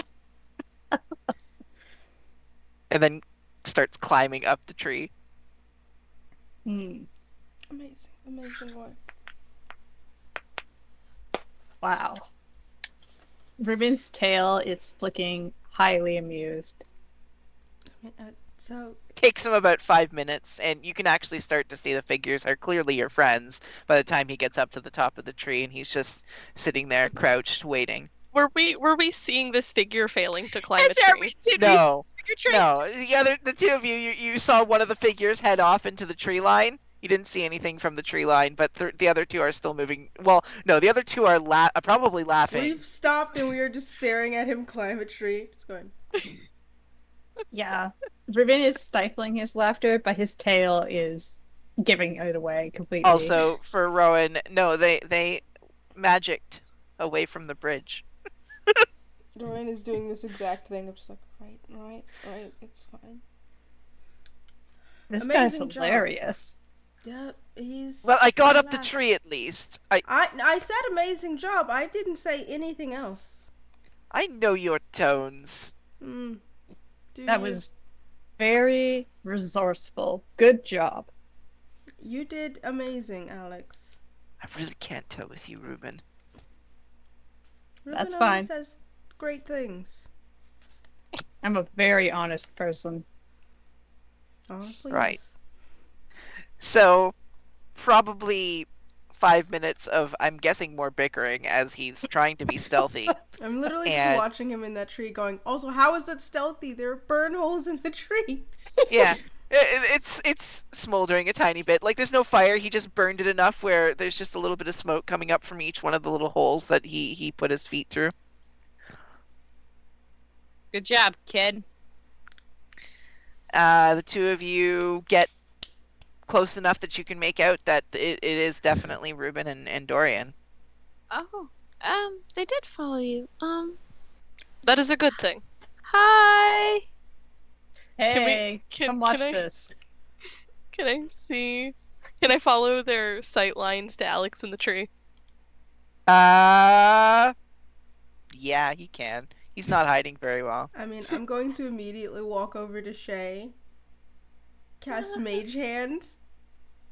And then starts climbing up the tree. Amazing work. Wow. Ruben's tail is flicking, highly amused. So Takes him about 5 minutes, and you can actually start to see the figures are clearly your friends by the time he gets up to the top of the tree, and he's just sitting there crouched, waiting. Were we seeing this figure failing to climb a Yes, tree? No, Figure train. no. The 2 of you saw one of the figures head off into the tree line. You didn't see anything from the tree line, but the other 2 are still moving. Well, no, the other 2 are probably laughing. we've stopped and we are just staring at him climb a tree. Just going. Yeah. Ruben is stifling his laughter, but his tail is giving it away completely. Also, for Rowan, no, they magicked away from the bridge. Dorian is doing this exact thing. I'm just like, right, it's fine. This guy's amazing job. hilarious. Yeah, he's. Well, I got up the laugh- tree at least. I said amazing job. I didn't say anything else. I know your tones. Do That you? was very resourceful. Good job. You did amazing, Alex. I really can't tell with you, Ruben. Ruben That's always fine. says great things. I'm a very honest person. Honestly, Right. yes. So, probably 5 minutes of, I'm guessing, more bickering as he's trying to be stealthy. I'm literally And- just watching him in that tree going, also, how is that stealthy? There are burn holes in the tree. Yeah, it's smoldering a tiny bit. Like, there's no fire. He just burned it enough where there's just a little bit of smoke coming up from each one of the little holes that he put his feet through. Good job, kid. The 2 of you get close enough that you can make out that it is definitely Ruben and Dorian. Oh, they did follow you. That is a good thing. Hi. Hey, come watch can I- this. Can I see? Can I follow their sight lines to Alex in the tree? Yeah, he can. He's not hiding very well. I mean, I'm going to immediately walk over to Shay, cast Mage Hand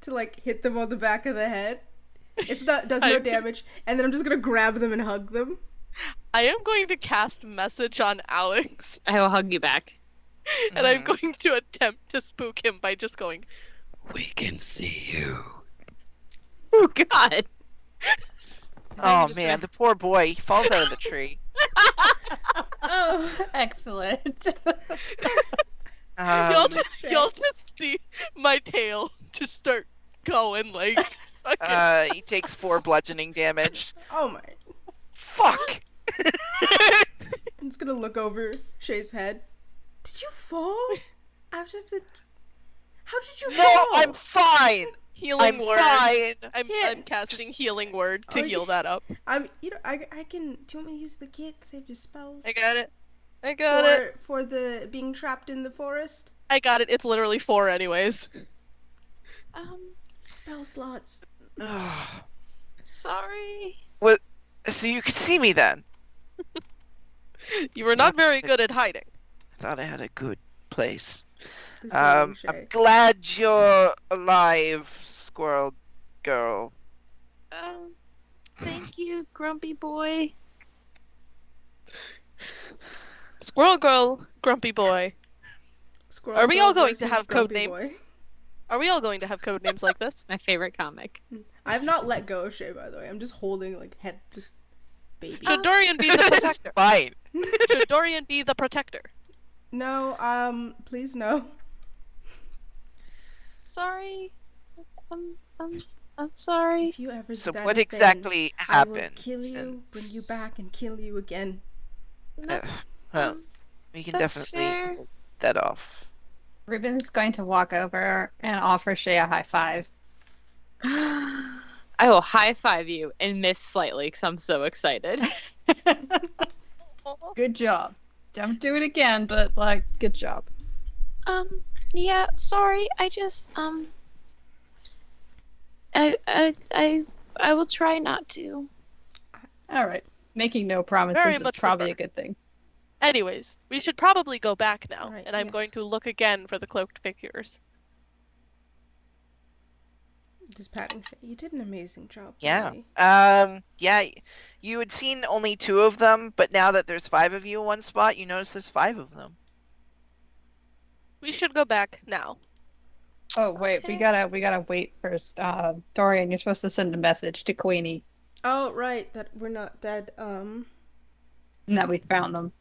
to like hit them on the back of the head. Does no damage, and then I'm just gonna grab them and hug them. I am going to cast Message on Alex, I will hug you back. and I'm going to attempt to spook him by just going, "We can see you." Oh God. Oh man, the poor boy. He falls out of the tree. Oh, Excellent. You'll just see my tail just start going like. Fucking... He takes 4 bludgeoning damage. oh my! Fuck! I'm just gonna look over Shay's head. Did you fall? Out of the? How did you fall? No, I'm fine. Healing I'm word. fine. I'm casting healing word to heal that up. I can. Do you want me to use the kit? Save your spells. I got it. For the being trapped in the forest. I got it. It's literally 4 anyways. Spell slots. Sorry. What? So you could see me then? You were not very good at hiding. I thought I had a good place. This morning, Shay. I'm glad you're alive, squirrel girl. Thank you, grumpy boy. Squirrel girl, grumpy boy. Squirrel Are we all Girl going to versus have code Grumpy names? Boy. Are we all going to have code names like this? My favorite comic. I've not let go of Shay, by the way. I'm just holding like head, just baby. Should Dorian be the protector? Fine. Should Dorian be the protector? No, please no. Sorry. I'm sorry. If you ever So do that what again, exactly I will happened? kill you, bring you back, and kill you again. Well, we can That's definitely fair. pull that off. Ruben's going to walk over and offer Shay a high five. I will high five you and miss slightly because I'm so excited. Good job. Don't do it again, but like, good job. Yeah, sorry. I just, I will try not to. All right. Making no promises Very is much probably prefer. a good thing. Anyways, we should probably go back now, Alright, and I'm yes. going to look again for the cloaked figures. Just patting Shay. You did an amazing job. Yeah. buddy. Yeah, you had seen only 2 of them, but now that there's 5 of you in one spot, you notice there's 5 of them. We should go back now. Oh wait, we Okay. gotta wait first. Dorian, you're supposed to send a message to Queenie Oh, right. That we're not dead. and that we found them.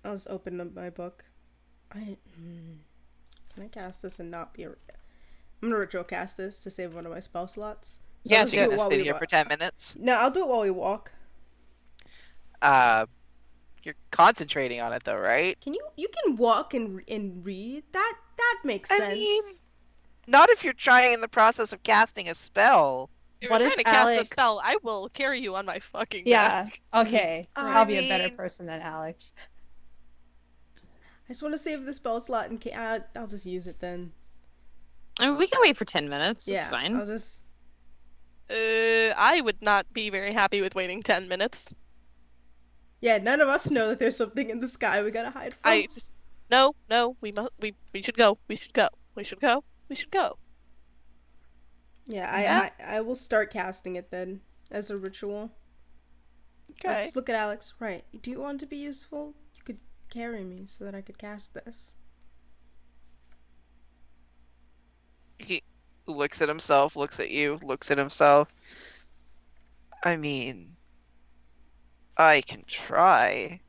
I'll just open up my book. Can I cast this and not be a... I'm gonna ritual cast this to save one of my spell slots. So Yeah, I'll just You're do it gonna while sit we here walk. for 10 minutes. No, I'll do it while we walk. You're concentrating on it though, right? You can walk and read? That makes I sense. mean, Not if you're trying in the process of casting a spell. If What you're if trying to cast a Alex- spell, I will carry you on my fucking Yeah. back. Okay. I I'll be a better mean- person than Alex. I just want to save the spell slot in case I'll just use it then. I mean, we can wait for 10 minutes. Yeah, It's fine. I'll just... I would not be very happy with waiting 10 minutes. Yeah, none of us know that there's something in the sky we gotta hide from. I just no, we should go. We should go. We should go. We should go. Yeah, Yeah. I will start casting it then as a ritual. I'll Okay. just look at Alex. Right. Do you want to be useful? You could carry me so that I could cast this. He looks at himself, looks at you, looks at himself. I mean, I can try.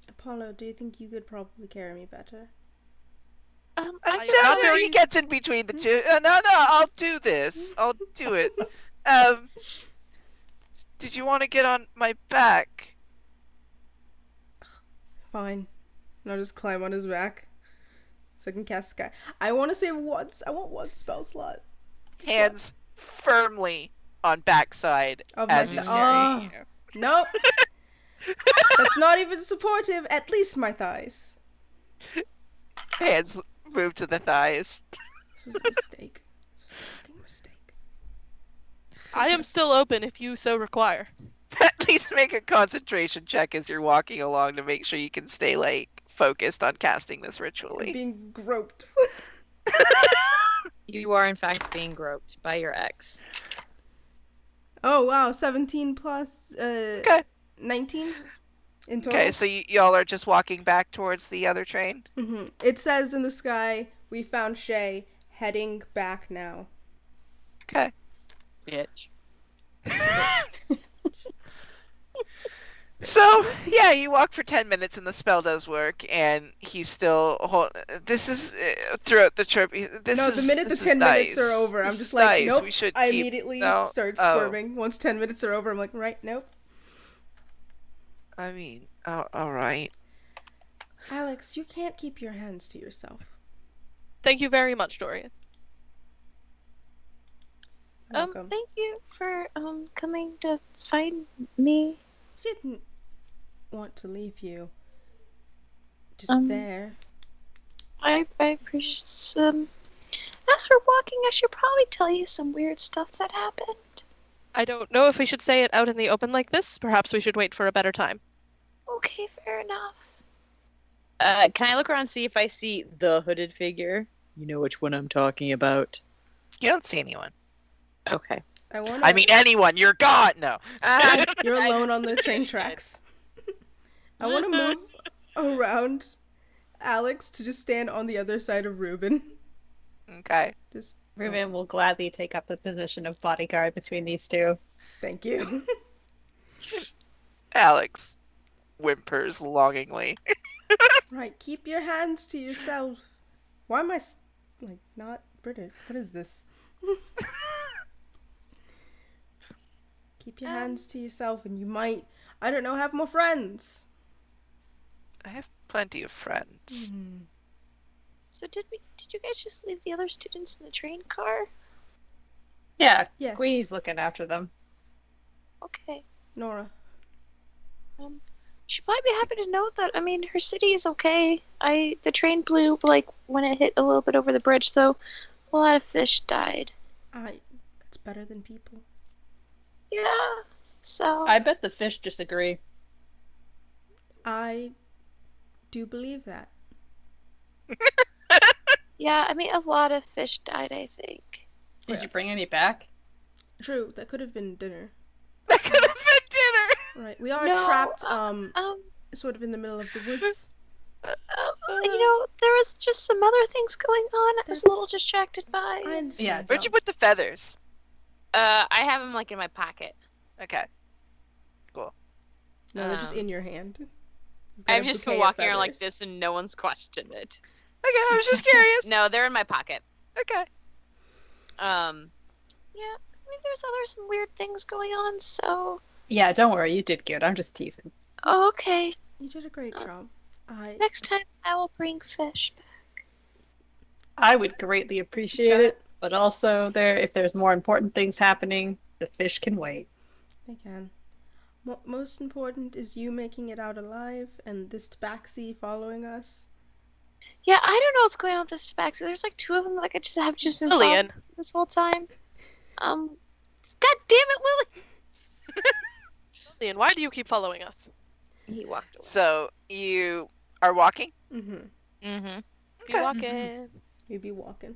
Apollo, do you think you could probably carry me better? No, not very- he gets in between the two. No, I'll do this. I'll do it. Did you want to get on my back? Fine. And I'll just climb on his back. So I can cast Sky. I want to save once. I want one spell slot. Just one. Hands firmly on backside Of my as he's back. carrying Oh. you. Nope. That's not even supportive. At least my thighs. Hands move to the thighs. This was a mistake. This was a fucking mistake. I am still open if you so require. Please make a concentration check as you're walking along to make sure you can stay like focused on casting this I'm ritually. being groped. You are in fact being groped by your ex. Oh wow, 17 plus Okay. 19 in total. Okay, so y'all are just walking back towards the other train? Mm-hmm. It says in the sky, "We found Shay, heading back now." Okay. Bitch. So, yeah, you walk for 10 minutes and the spell does work, and he's still this is throughout the trip. The minute the 10 minutes are over, I'm just like, nope. I immediately start squirming. Once 10 minutes are over, I'm like, right, nope. I mean, all right. Alex, you can't keep your hands to yourself. Thank you very much, Dorian. Welcome. Thank you for coming to find me. Didn't want to leave you just there. I appreciate as we're walking, I should probably tell you some weird stuff that happened. I don't know if we should say it out in the open like this. Perhaps we should wait for a better time. Okay, fair enough. Can I look around and see if I see the hooded figure? You know which one I'm talking about. You don't see anyone. Okay. I mean, anyone. You're gone. No. You're alone on the train tracks. I want to move around Alex to just stand on the other side of Ruben. Okay. Ruben will gladly take up the position of bodyguard between these two. Thank you. Alex whimpers longingly. Right, keep your hands to yourself. Why am I, not British? What is this? Keep your hands to yourself and you might, I don't know, have more friends. I have plenty of friends. So did you guys just leave the other students in the train car? Yeah, Yes. Queenie's looking after them. Okay. Nora. She'd probably be happy to know that. I mean, her city is okay. The train blew when it hit a little bit over the bridge, though. A lot of fish died. It's better than people. Yeah. So. I bet the fish disagree. I do believe that. Yeah, I mean, a lot of fish died, I think. Did you bring any back? True, that could have been dinner. That could have been dinner. Right, we are No, trapped, sort of in the middle of the woods. There was just some other things going on. I was a little distracted by. I understand. Yeah, Where'd you put the feathers? I have them in my pocket. Okay. Cool. No, they're just in your hand. You've got I've a just bouquet been of walking around like feathers. this and no one's questioned it. Okay, I was just curious. No, they're in my pocket. Okay. Yeah, I mean, there's some weird things going on, so. Yeah, don't worry, you did good. I'm just teasing. Oh, okay. You did a great job. Next time I will bring fish back. I would greatly appreciate it, but also if there's more important things happening, the fish can wait. They can. Most important is you making it out alive and this tabaxi following us. Yeah, I don't know what's going on with this tabaxi. There's like two of them that have just been Lillian. following this whole time. God damn it, Lily! Lillian, why do you keep following us? He walked away. So you are walking? Mm-hmm. Be walking. You'd be walking.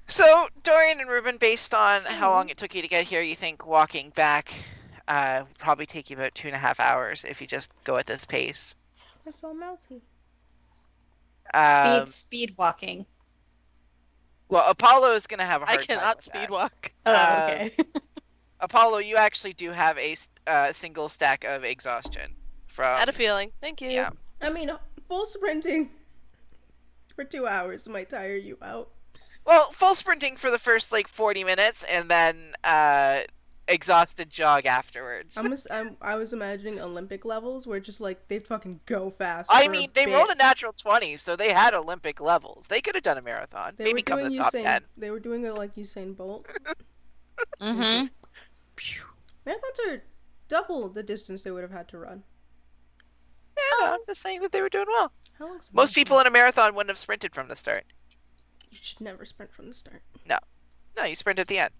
So Dorian and Ruben, based on how long it took you to get here, you think walking back will probably take you about 2.5 hours if you just go at this pace. That's all melty. Speed walking. Well, Apollo is going to have a hard I time cannot with speed that. walk. Oh, okay. Apollo, you actually do have a single stack of exhaustion. I had a feeling. Thank you. Yeah. I mean, full sprinting for 2 hours might tire you out. Well, full sprinting for the first 40 minutes, and then exhausted jog afterwards. I was imagining Olympic levels where just they'd fucking go fast. I mean, they rolled a natural 20, so they had Olympic levels. They could have done a marathon. They Maybe were come doing to the top 10. They were doing it like Usain Bolt. Mm-hmm. Marathons are double the distance they would have had to run. Yeah, no, I'm just saying that they were doing well. How long's a Most marathon? people in a marathon wouldn't have sprinted from the start. You should never sprint from the start. No, you sprint at the end.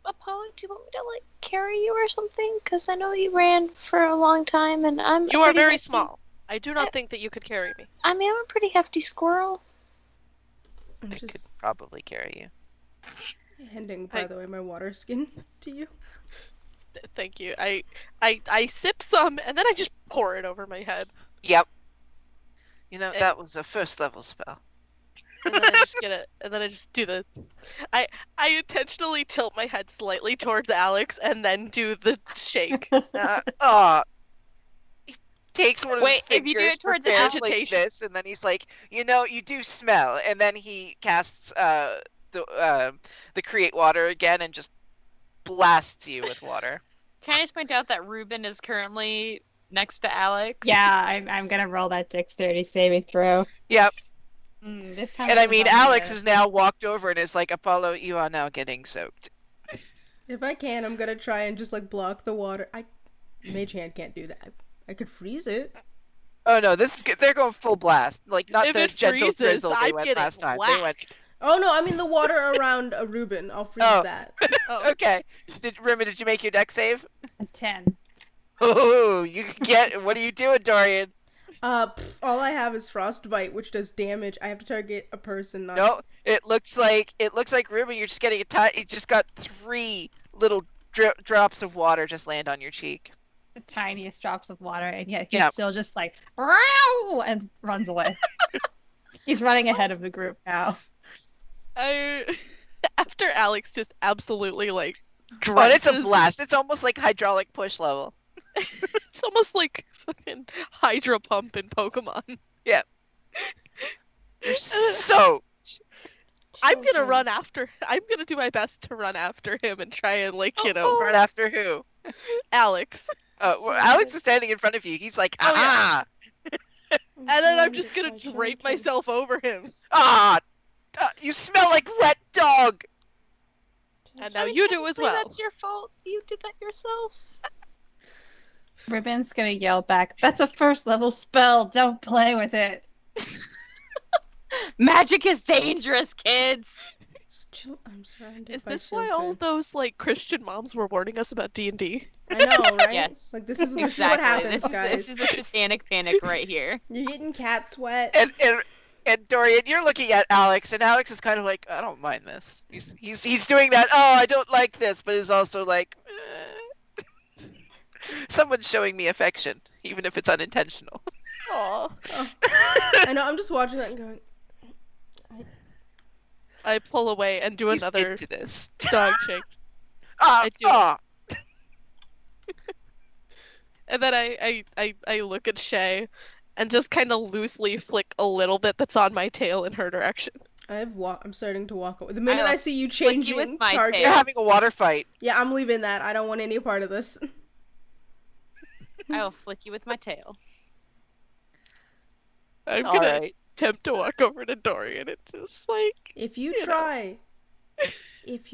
Apollo, do you want me to like carry you or something? Because I know you ran for a long time, and I'm. You are very small. I do not think that you could carry me. I mean, I'm a pretty hefty squirrel. I'm I could just probably carry you. handing, by the way, my water skin to you. Thank you. I sip some and then I just pour it over my head. Yep. You know, And- that was a first level spell. And then I just get it. And then I just do the. I intentionally tilt my head slightly towards Alex and then do the shake. He takes one of Wait, his if you do fingers, it towards prepares like agitation. this, and then he's like, you know, you do smell, and then he casts the create water again and just blasts you with water. Can I just point out that Ruben is currently next to Alex? Yeah, I'm gonna roll that dexterity saving throw. Yep. This time And I it was mean, on Alex the- has now walked over and is like, Apollo, you are now getting soaked. If I can, I'm gonna try and just like block the water. Mage hand can't do that. I could freeze it. Oh no, they're going full blast. Like, not If the it gentle freezes, drizzle they I'm went getting last time. They went, Oh no, I mean the water around a Reuben. I'll freeze Oh. that. Oh, okay. Rima, did you make your deck save? a 10. Oh, you can get. What are you doing, Dorian? All I have is frostbite, which does damage. I have to target a person. Not... No, it looks like Ruben. You're just getting you just got 3 little drops of water just land on your cheek. The tiniest drops of water, and yet he's Yeah. still just like, "Row!" and runs away. He's running ahead of the group now. After Alex just absolutely like Oh, and it's a drenches- blast. It's almost like hydraulic push level. It's almost like fucking Hydro Pump in Pokemon. You're so. I'm gonna run after. I'm gonna do my best to run after him and try and like Right after who? Alex. Well, Alex is standing in front of you. He's like, Oh, yeah. ah, And then I'm just gonna drape myself over him. ah. You smell like wet dog. And now you do as Technically, well. That's your fault. You did that yourself. Ribbon's gonna yell back, "That's a first level spell. Don't play with it." Magic is dangerous, kids. Just chill. I'm surrounded Is by this why all children. those like Christian moms were warning us about D&D? I know, right? Yes. Like this is what Exactly. happens, This guys. is a satanic panic right here. You're getting cat sweat. And Dorian, you're looking at Alex, and Alex is kind of like, I don't mind this. He's doing that. Oh, I don't like this, but is also like, someone's showing me affection, even if it's unintentional. Aw. I know. I'm just watching that and going. I pull away and do He's another into this. dog shake. Ah, I do. ah. And then I look at Shay and just kind of loosely flick a little bit that's on my tail in her direction. I'm starting to walk away. The minute I'll I see you flick you changing with my target, You're having a water fight. yeah, I'm leaving that. I don't want any part of this. I will flick you with my tail. I'm All gonna right. attempt to walk over to Dorian and just like If you You know. try, it's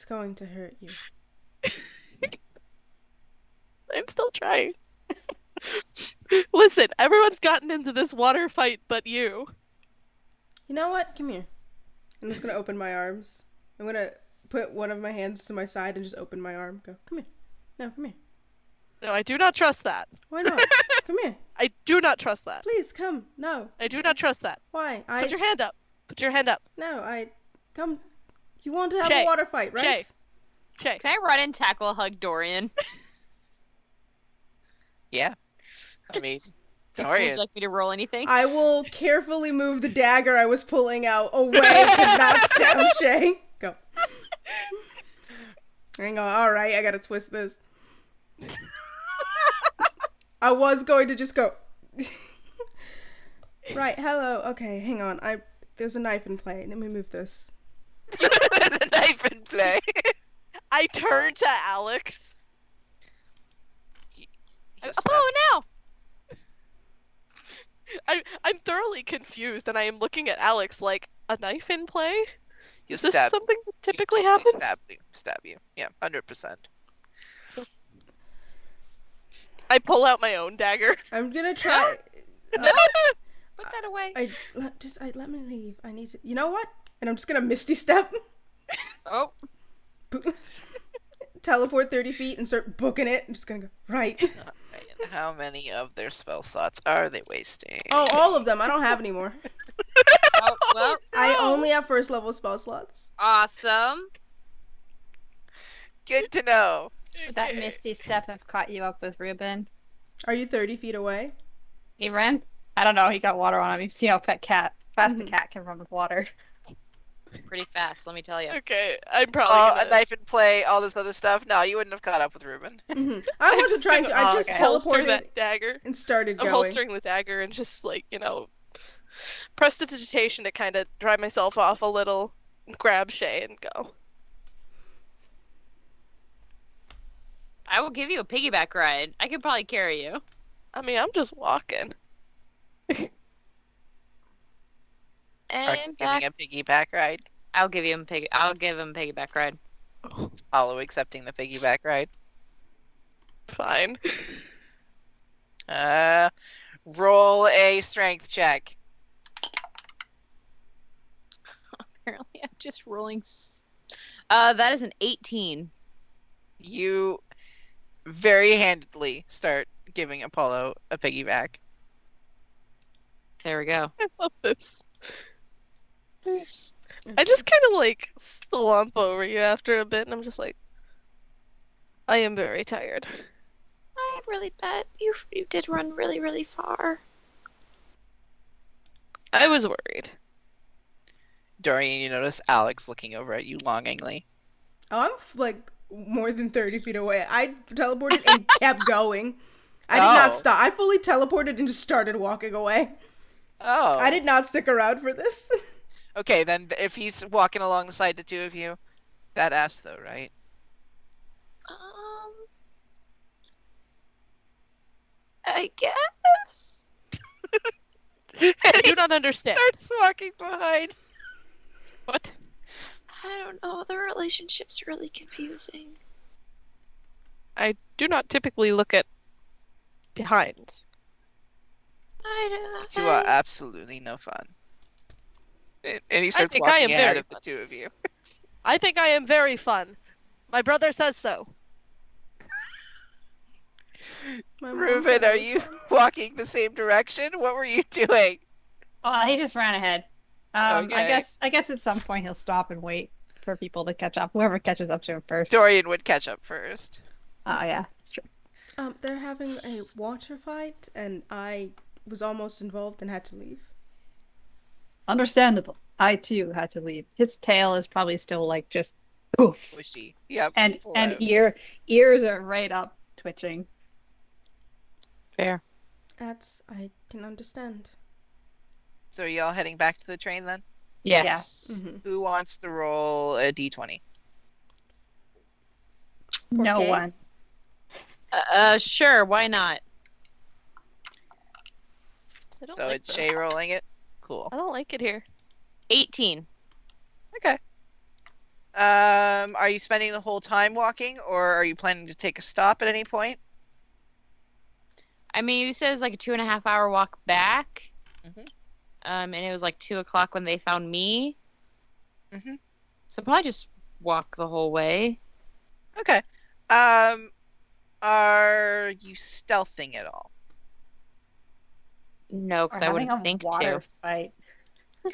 going to hurt you. I'm still trying. Listen, everyone's gotten into this water fight but you. You know what? Come here. I'm just gonna open my arms. I'm gonna put one of my hands to my side and just open my arm. Go. Come here. No, come here. No, I do not trust that. Why not? Come here. I do not trust that. Please come. No. I do not trust that. Why? Put your hand up. Put your hand up. Come. You want to have Shay. a water fight, right? Shay. Can I run and tackle hug Dorian? Yeah. I mean, Would Dorian. you like me to roll anything? I will carefully move the dagger I was pulling out away to not stab Shay. Go. Hang on. All right, I gotta twist this. I was going to just go. Right. Hello. Okay. Hang on. There's a knife in play. Let me move this. There's a knife in play. I turn to Alex. Apollo now! I'm thoroughly confused and I am looking at Alex like, a knife in play? You Is this stab. something that typically you totally happens? Stab you. Yeah, 100%. I pull out my own dagger. I'm gonna try. No! Put that away. Let me leave. I need to. You know what? And I'm just gonna misty step. Oh, Teleport 30 feet and start booking it. I'm just gonna go, right. Alright, how many of their spell slots are they wasting? Oh, all of them. I don't have any more. oh, well, I only have first level spell slots. awesome. Good to know. Would that misty step have caught you up with Ruben? Are you 30 feet away? He ran? I don't know. He got water on him. You see how fast a Mhm. cat can run with water. Pretty fast, let me tell you. Okay, I'm probably Oh, gonna a knife and play, all this other stuff. No, you wouldn't have caught up with Ruben. Mhm. I I'm wasn't just trying to. gonna- I just okay. holster teleported that dagger. and started I'm going. holstering the dagger and just like, prestidigitation to kind of dry myself off a little, grab Shay and go. I will give you a piggyback ride. I could probably carry you. I mean, I'm just walking. Starts And back. giving a piggyback ride. I'll give him a piggyback ride. Apollo accepting the piggyback ride. Fine. Roll a strength check. Apparently, I'm just rolling. That is an 18. You very handedly start giving Apollo a piggyback. There we go. I love this. I just kind of like slump over you after a bit, and I'm just like, I am very tired. I really bet you did run really, really far. I was worried. Dorian, you notice Alex looking over at you longingly. Oh, I'm like more than 30 feet away. I teleported and kept going. I did not Oh. stop. I fully teleported and just started walking away. Oh. I did not stick around for this. Okay, then if he's walking alongside the two of you, that ass though, right? I guess. I do not understand. Starts walking behind. What? I don't know. The relationship's really confusing. I do not typically look at behinds. You are absolutely no fun. And he starts think I am walking ahead very of the two of you. I think I am very fun. My brother says so. My mom Ruben, said I are was you fun. walking the same direction? What were you doing? Oh, he just ran ahead. Okay. I guess at some point he'll stop and wait for people to catch up. Whoever catches up to him first. Dorian would catch up first. Oh yeah, that's true. They're having a water fight, and I was almost involved and had to leave. Understandable. I too had to leave. His tail is probably still like just oof, Wishy. Yep. and full out. ears are right up twitching. Fair. I can understand. So are y'all heading back to the train then? Yes. Mhm. Who wants to roll a d20? No Okay. one. Sure. Why not? I don't So like it's this. Shay rolling it? Cool. I don't like it here. 18. Okay. Are you spending the whole time walking, or are you planning to take a stop at any point? I mean, you said it's like a 2.5 hour walk back. Mhm. And it was like 2 o'clock when they found me. Mhm. So probably just walk the whole way. Okay. Are you stealthing at all? No, We're because I having wouldn't a think water to. fight.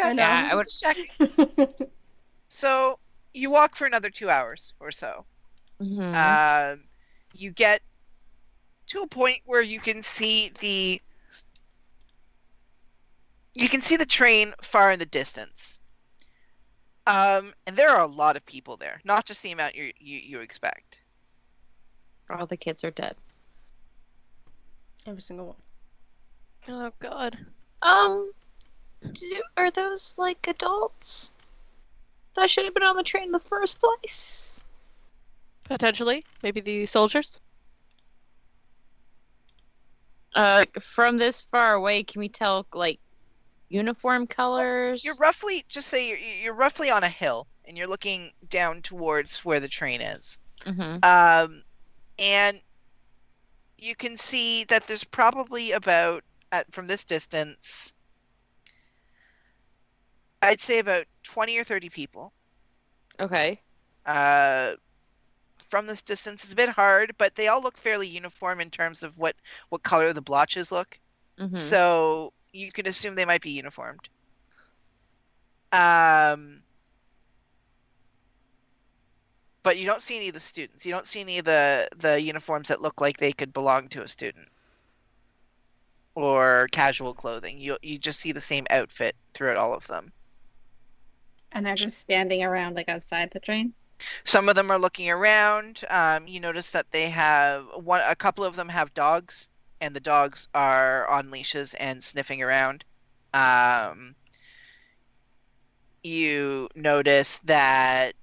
I know. Yeah, I would. Just checking. So you walk for another 2 hours or so. Mhm. You get to a point where you can see the train far in the distance. And there are a lot of people there, not just the amount you expect. All the kids are dead. Every single one. Oh god. Are those like adults? That should have been on the train in the first place. Potentially. Maybe the soldiers? From this far away, can we tell like uniform colors? You're roughly, just say you're roughly on a hill, and you're looking down towards where the train is. Mm-hmm. And you can see that there's probably about, from this distance, I'd say about 20 or 30 people. Okay. From this distance, it's a bit hard, but they all look fairly uniform in terms of what color the blotches look. Mm-hmm. So you can assume they might be uniformed. But you don't see any of the students. You don't see any of the uniforms that look like they could belong to a student or casual clothing. You just see the same outfit throughout all of them. And they're just standing around like outside the train. Some of them are looking around. You notice that they have a couple of them have dogs, and the dogs are on leashes and sniffing around. You notice that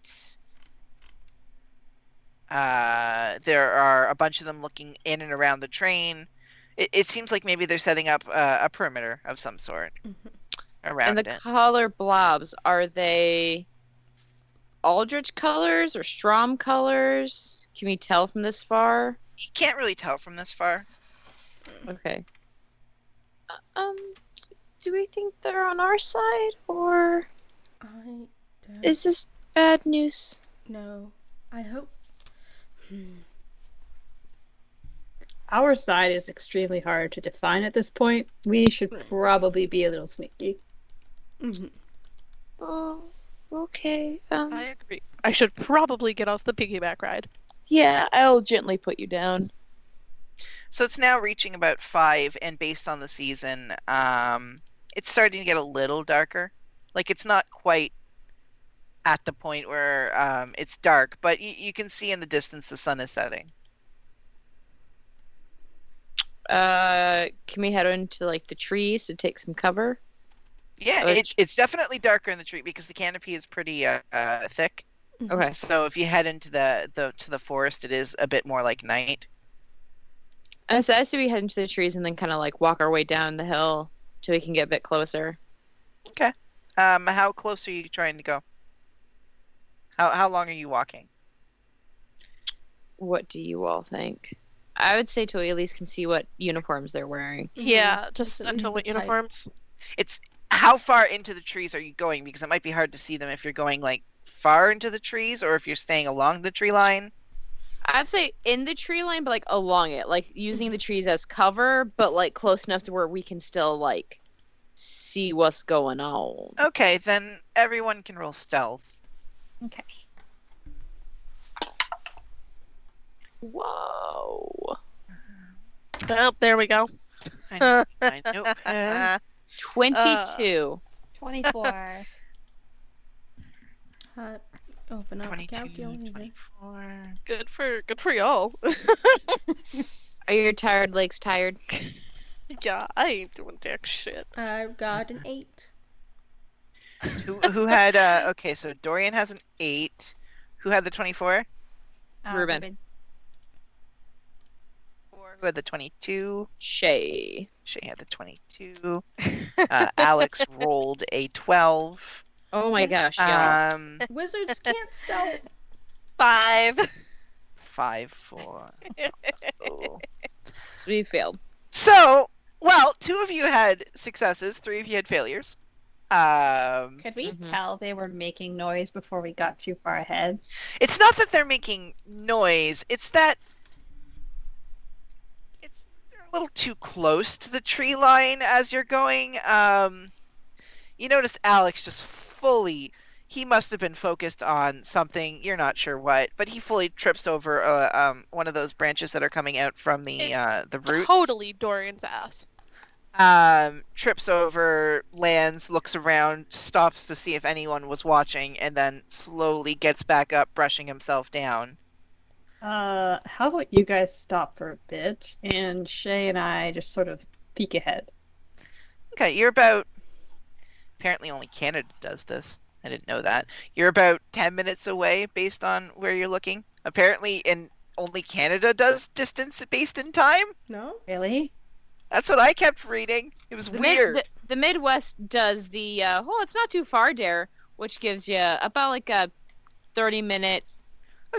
there are a bunch of them looking in and around the train. It seems like maybe they're setting up a perimeter of some sort around And it. the color blobs, are they Aldrich colors or Strom colors? Can we tell from this far? You can't really tell from this far. Okay. Do we think they're on our side, or I don't is this bad news? know. I hope. Our side is extremely hard to define at this point. We should probably be a little sneaky. Mhm. Oh, okay. I agree. I should probably get off the piggyback ride. Yeah, I'll gently put you down. So it's now reaching about 5, and based on the season, it's starting to get a little darker. Like, it's not quite at the point where it's dark, but you can see in the distance the sun is setting. Can we head into like the trees to take some cover? Yeah, Oh, it's definitely darker in the tree because the canopy is pretty thick. Okay. So if you head into the forest, it is a bit more like night. I say we head into the trees and then kind of like walk our way down the hill till we can get a bit closer. Okay. How close are you trying to go? How long are you walking? What do you all think? I would say till we at least can see what uniforms they're wearing. Yeah, just Just at least until the what type. uniforms. It's how far into the trees are you going? Because it might be hard to see them if you're going like far into the trees or if you're staying along the tree line. I'd say in the tree line, but like along it, like using the trees as cover, but like close enough to where we can still like see what's going on. Okay, then everyone can roll stealth. Okay. Whoa. Oh, there we go. I know my notepad. 22. 24. Open up the 22, calculator. 24. Good for y'all. Are your tired legs tired? Yeah, I ain't doing jack shit. I've got an 8. Who had okay, so Dorian has an 8. Who had the 24? Ruben. Who had the 22? Shay. Shay had the 22. Alex rolled a 12. Oh my gosh, y'all. Wizards can't stealth. 5. 5 4. Oh. So we failed. So, well, 2 of you had successes, 3 of you had failures. Could we Mhm. tell they were making noise before we got too far ahead? It's not that they're making noise, it's that they're a little too close to the tree line as you're going. You notice Alex just he must have been focused on something, you're not sure what, but he fully trips over one of those branches that are coming out from the roots. Totally Dorian's ass. Trips over, lands, looks around, stops to see if anyone was watching, and then slowly gets back up, brushing himself down. How about you guys stop for a bit, and Shay and I just sort of peek ahead. Okay, you're about... Apparently only Canada does this. I didn't know that. You're about 10 minutes away based on where you're looking. Apparently only Canada does distance based in time? No? Really? That's what I kept reading. It was weird. The Midwest does the, it's not too far there, which gives you about like a 30 minutes.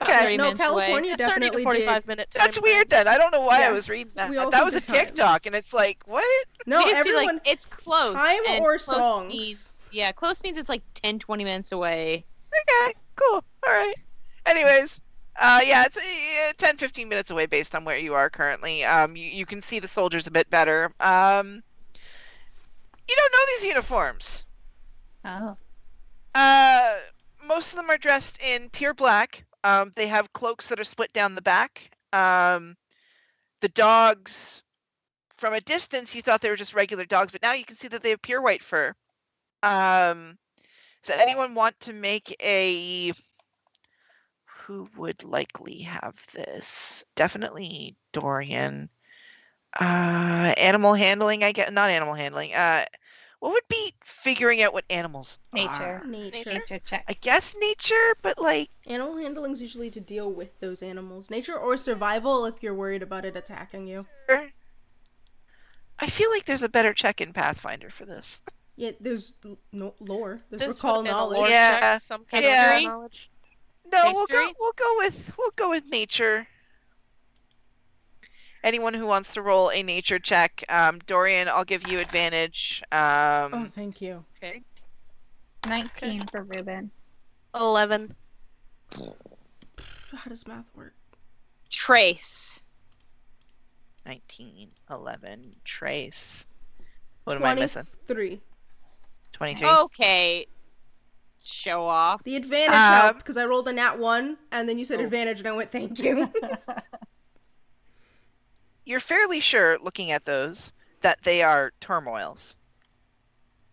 Okay. 30 No, minutes away. California 30 to definitely 45 did. minute time. That's weird then. I don't know why I Yeah, was reading that. we That also was a did time. TikTok, and it's like, what? No, you can see, everyone. like, it's close. time and or close songs. Means, yeah, close means it's like 10, 20 minutes away. Okay, Cool. All right. Anyways, yeah, it's 10, 15 minutes away based on where you are currently. You can see the soldiers a bit better. You don't know these uniforms. Oh. Most of them are dressed in pure black. They have cloaks that are split down the back. The dogs, from a distance, you thought they were just regular dogs, but now you can see that they have pure white fur. So anyone want to make a... Who would likely have this? Definitely Dorian. Animal handling, I get not animal handling. What would be figuring out what animals Nature. are? Nature check. I guess nature, but like Animal handling's usually to deal with those animals. Nature or survival if you're worried about it attacking you. I feel like there's a better check in Pathfinder for this. Yeah, there's no lore. There's This recall would've been a knowledge. lore Yeah, check, some kind of yeah. lore knowledge. No, History? we'll go with nature. Anyone who wants to roll a nature check, Dorian, I'll give you advantage. Oh, thank you. Okay. 19 for Ruben. 11. How does math work? Trace. 19, 11, trace. What am I missing? 23. 23. Okay. Show off. The advantage helped because I rolled a nat 1 and then you said advantage and I went thank you. You're fairly sure, looking at those, that they are turmoils.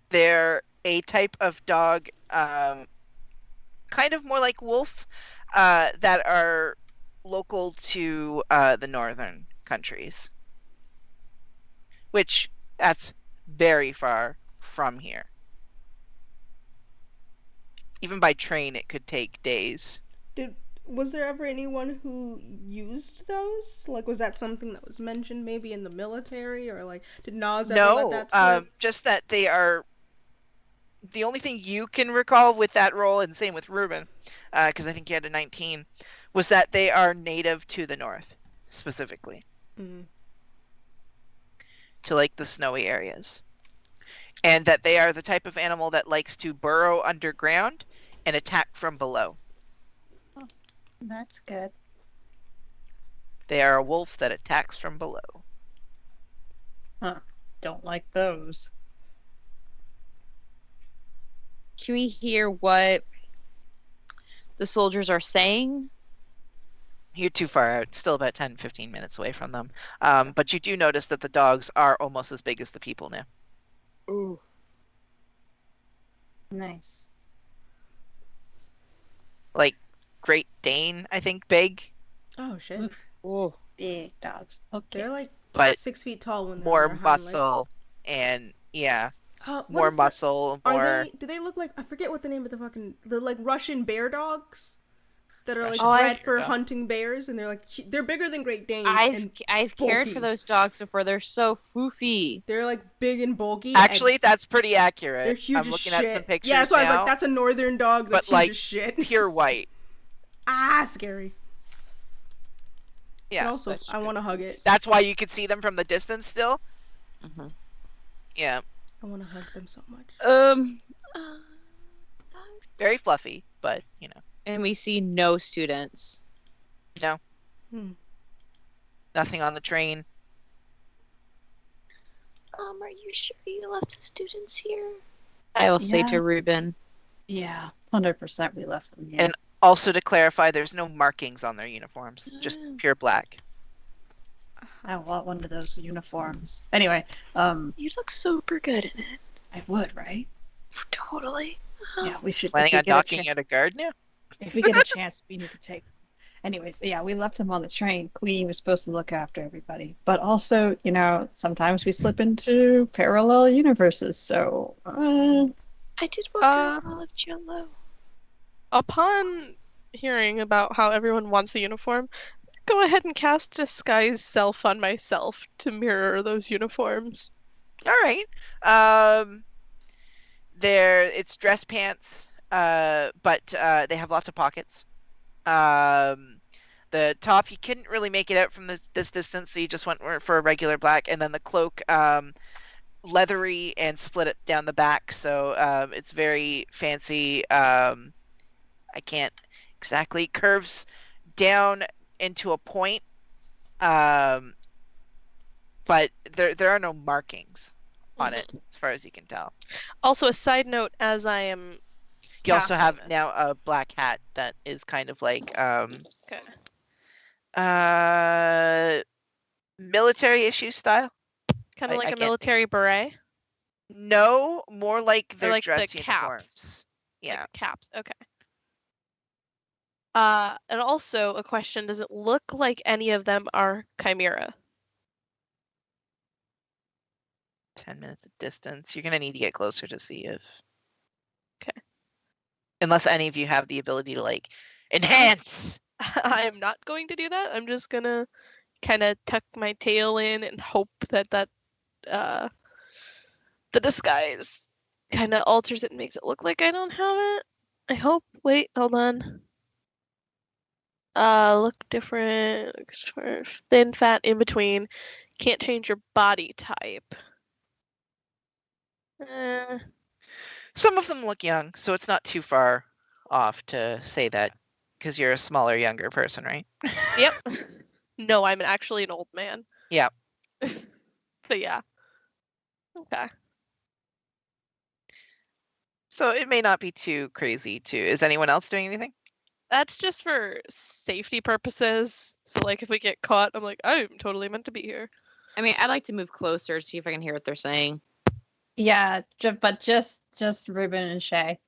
They're a type of dog, kind of more like wolf, that are local to the northern countries. Which, that's very far from here. Even by train, it could take days. Was there ever anyone who used those? Like, was that something that was mentioned maybe in the military? Or, like, did Nas ever let that slip? Just that they are... The only thing you can recall with that role, and same with Ruben, because I think you had a 19, was that they are native to the north, specifically. Mm. To, like, the snowy areas. And that they are the type of animal that likes to burrow underground and attack from below. That's good. They are a wolf that attacks from below. Huh. Don't like those. Can we hear what the soldiers are saying? You're too far out. Still about 10, 15 minutes away from them. But you do notice that the dogs are almost as big as the people now. Ooh. Nice. Like Great Dane, I think, big. Oh, shit. Ooh. Big dogs. Okay. They're like But 6 feet tall when they're more on their hind muscle legs. and, yeah, What more is that? muscle, more... Do they look like, I forget what the name of the like Russian bear dogs that are like Russian bred bear for dog. hunting bears, and they're bigger than Great Danes. and I've cared for bulky. those dogs before. They're so foofy. They're like big and bulky. Actually, that's pretty and accurate. they're huge I'm as looking shit. at some pictures yeah, that's why I was now, like, that's a northern dog that's but, huge like, as shit. pure white. Scary. Yeah, Also, Such I good want to hug it. that's why you could see them from the distance still. Mhm. Yeah, I want to hug them so much. very fluffy, but, you know, And we see no students. no. Hmm. Nothing on the train. Are you sure you left the students here? I will say Yeah. to Ruben. Yeah, 100% we left them here. And also to clarify, there's no markings on their uniforms, just pure black. I want one of those uniforms. Anyway, You look super good in it. I would, right? Totally. Yeah, we should. Planning if we on get a docking chance- at a guard now? If we get a chance, we need to take them. Anyways, yeah, we left them on the train. Queen was supposed to look after everybody. But also, sometimes we slip into parallel universes, so... I did walk through a wall of jello. Upon hearing about how everyone wants a uniform, go ahead and cast Disguise Self on myself to mirror those uniforms. All right. It's dress pants, but they have lots of pockets. The top, you couldn't really make it out from this distance, so you just went for a regular black, and then the cloak, leathery and split it down the back, so it's very fancy. I can't exactly, curves down into a point, but there are no markings on it as far as you can tell. Also, a side note, as I am You also casting have this- now a black hat that is kind of like Okay. military issue style. Kind of I like a can't think. military beret. No, more like Or their like dress the uniforms. caps. Yeah. Like the caps. Okay. And also a question: does it look like any of them are chimera? 10 minutes of distance. You're gonna need to get closer to see if. Okay. Unless any of you have the ability to like enhance. I am not going to do that. I'm just gonna kind of tuck my tail in and hope that the disguise kind of alters it and makes it look like I don't have it. I hope. Wait, hold on. Look different, thin, fat, in between. Can't change your body type. Some of them look young, so it's not too far off to say that because you're a smaller, younger person, right? Yep. No, I'm actually an old man. Yeah. But yeah. Okay. So it may not be too crazy too. Is anyone else doing anything? That's just for safety purposes. So like if we get caught, I'm like, I'm totally meant to be here. I mean, I'd like to move closer to see if I can hear what they're saying. Yeah, but just Ruben and Shay.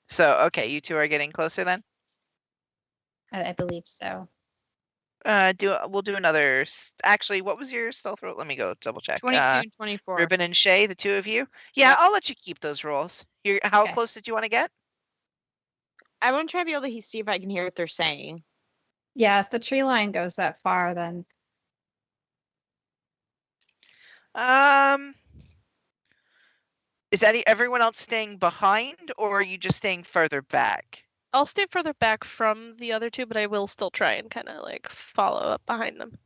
So okay, you two are getting closer then. I believe so. We'll do another. Actually, what was your stealth roll? Let me go double check. 22 and 24. Ruben and Shay, the two of you. Yeah, Yep. I'll let you keep those rolls. How Okay. close did you want to get? I want to try to be able to see if I can hear what they're saying. Yeah, if the tree line goes that far, then Is everyone else staying behind, or are you just staying further back? I'll stay further back from the other two, but I will still try and kind of like follow up behind them.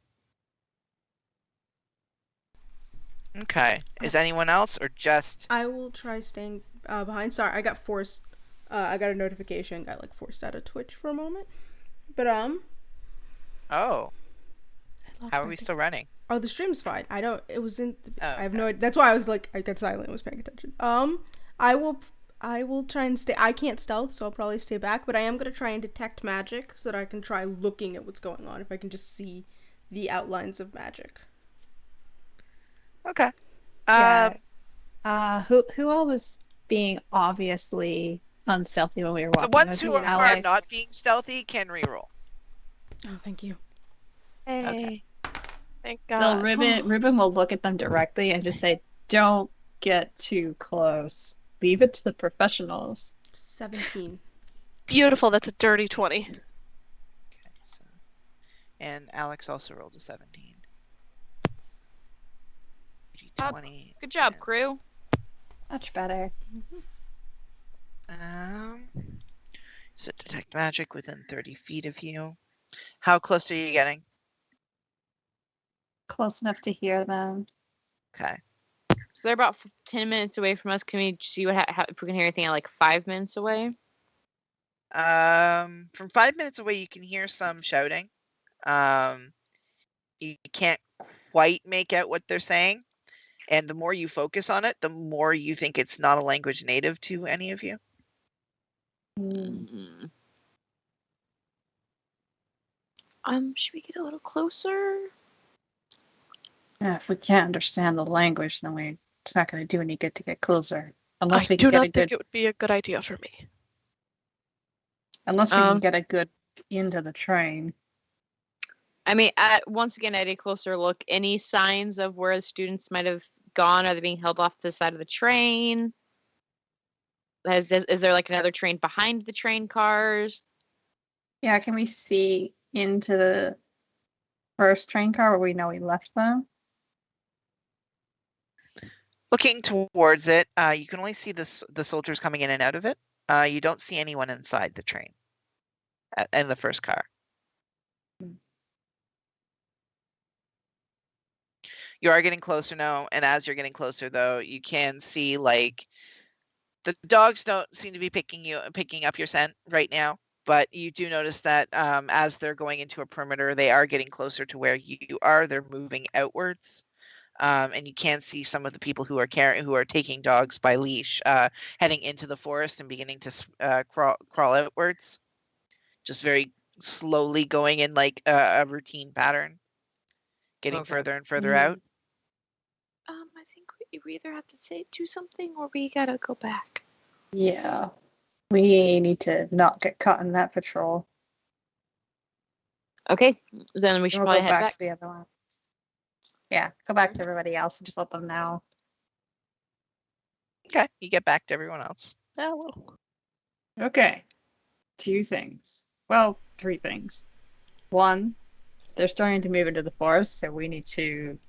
Okay. Is anyone else, or just? I will try staying behind. Sorry, I got forced. I got a notification. Got like forced out of Twitch for a moment. But Oh. I love How are that we thing. still running? Oh, the stream's fine. I don't. It was in. Oh, I have okay. no. That's why I was like, I got silent and was paying attention. I will try and stay. I can't stealth, so I'll probably stay back. But I am gonna try and detect magic so that I can try looking at what's going on. If I can just see the outlines of magic. Okay. yeah. Who all was being obviously unstealthy when we were The walking? ones Was who it are Alex? not being stealthy can reroll. Oh, thank you. Hey. Thank Well, God. Ruben will look at them directly and just say, "Don't get too close. Leave it to the professionals." 17. Beautiful. That's a dirty 20. Okay. So, and Alex also rolled a 17. 20. Good job, and, crew. Much better. So detect magic within 30 feet of you. How close are you getting? Close enough to hear them. Okay. So they're about 10 minutes away from us. Can we see if we can hear anything at like 5 minutes away? From 5 minutes away, you can hear some shouting. You can't quite make out what they're saying. And the more you focus on it, the more you think it's not a language native to any of you. Mm. Should we get a little closer? Yeah, if we can't understand the language, then it's not going to do any good to get closer. Unless I we do can get not a think good, it would be a good idea for me. unless we can get a good into the train. I mean, once again, I did a closer look. Any signs of where the students might have gone? Are they being held off to the side of the train? Is there like another train behind the train cars? Yeah, can we see into the first train car where we know we left them? Looking towards it, you can only see the soldiers coming in and out of it. You don't see anyone inside the train in the first car. You are getting closer now, and as you're getting closer, though, you can see like The dogs don't seem to be picking up your scent right now, but you do notice that as they're going into a perimeter, they are getting closer to where you are. They're moving outwards, and you can see some of the people who are taking dogs by leash, heading into the forest and beginning to crawl outwards, just very slowly going in like a routine pattern, getting Okay. further and further out. I think we either have to do something or we gotta go back. Yeah. We need to not get caught in that patrol. Okay, then we should We'll probably go head back back. to the other one. Yeah, go back to everybody else and just let them know. Okay, you get back to everyone else. Oh, well. Okay. 2 things. Well, 3 things. 1, they're starting to move into the forest, so we need to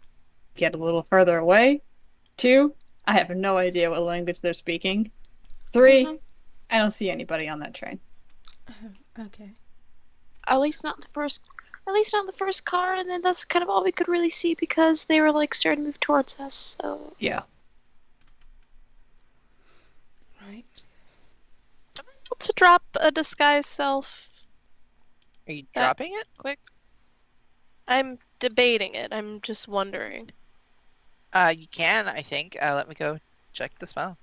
get a little further away. 2, I have no idea what language they're speaking. 3, I don't see anybody on that train. Okay. At least not the first car, and then that's kind of all we could really see because they were like starting to move towards us. So Yeah. Right. To drop a disguise self Are you That- dropping it? quick. I'm debating it. I'm just wondering. You can, I think. Let me go check the spell.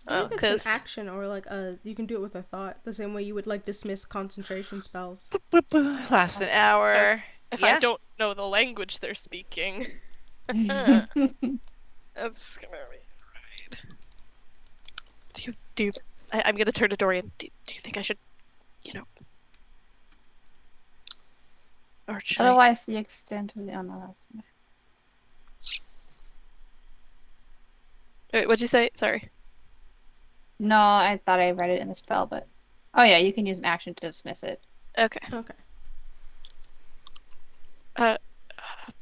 I Oh, think it's 'cause an action or like you can do it with a thought, the same way you would like dismiss concentration spells. Last an hour. if Yeah. I don't know the language they're speaking, that's gonna be right. I'm gonna turn to Dorian. Do you think I should, or should I? Otherwise, the extent of the Wait, what'd you say? Sorry. No, I thought I read it in the spell, but oh yeah, you can use an action to dismiss it. Okay. Okay.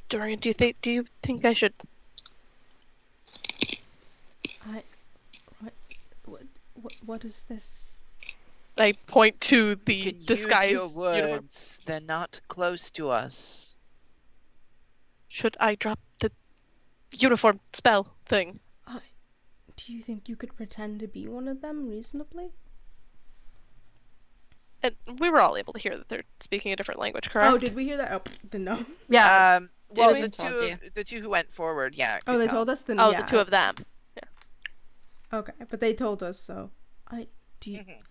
Dorian, do you think I should? What is this? I point to the You can disguise use your uniform. words. They're not close to us. Should I drop the uniform spell thing? Do you think you could pretend to be one of them reasonably? And we were all able to hear that they're speaking a different language, correct? Oh, did we hear that? Oh, then no. Yeah. Well, we? the two who went forward, yeah. Oh, they told us. Then Oh, yeah. the two of them. Okay, but they told us so. Mhm.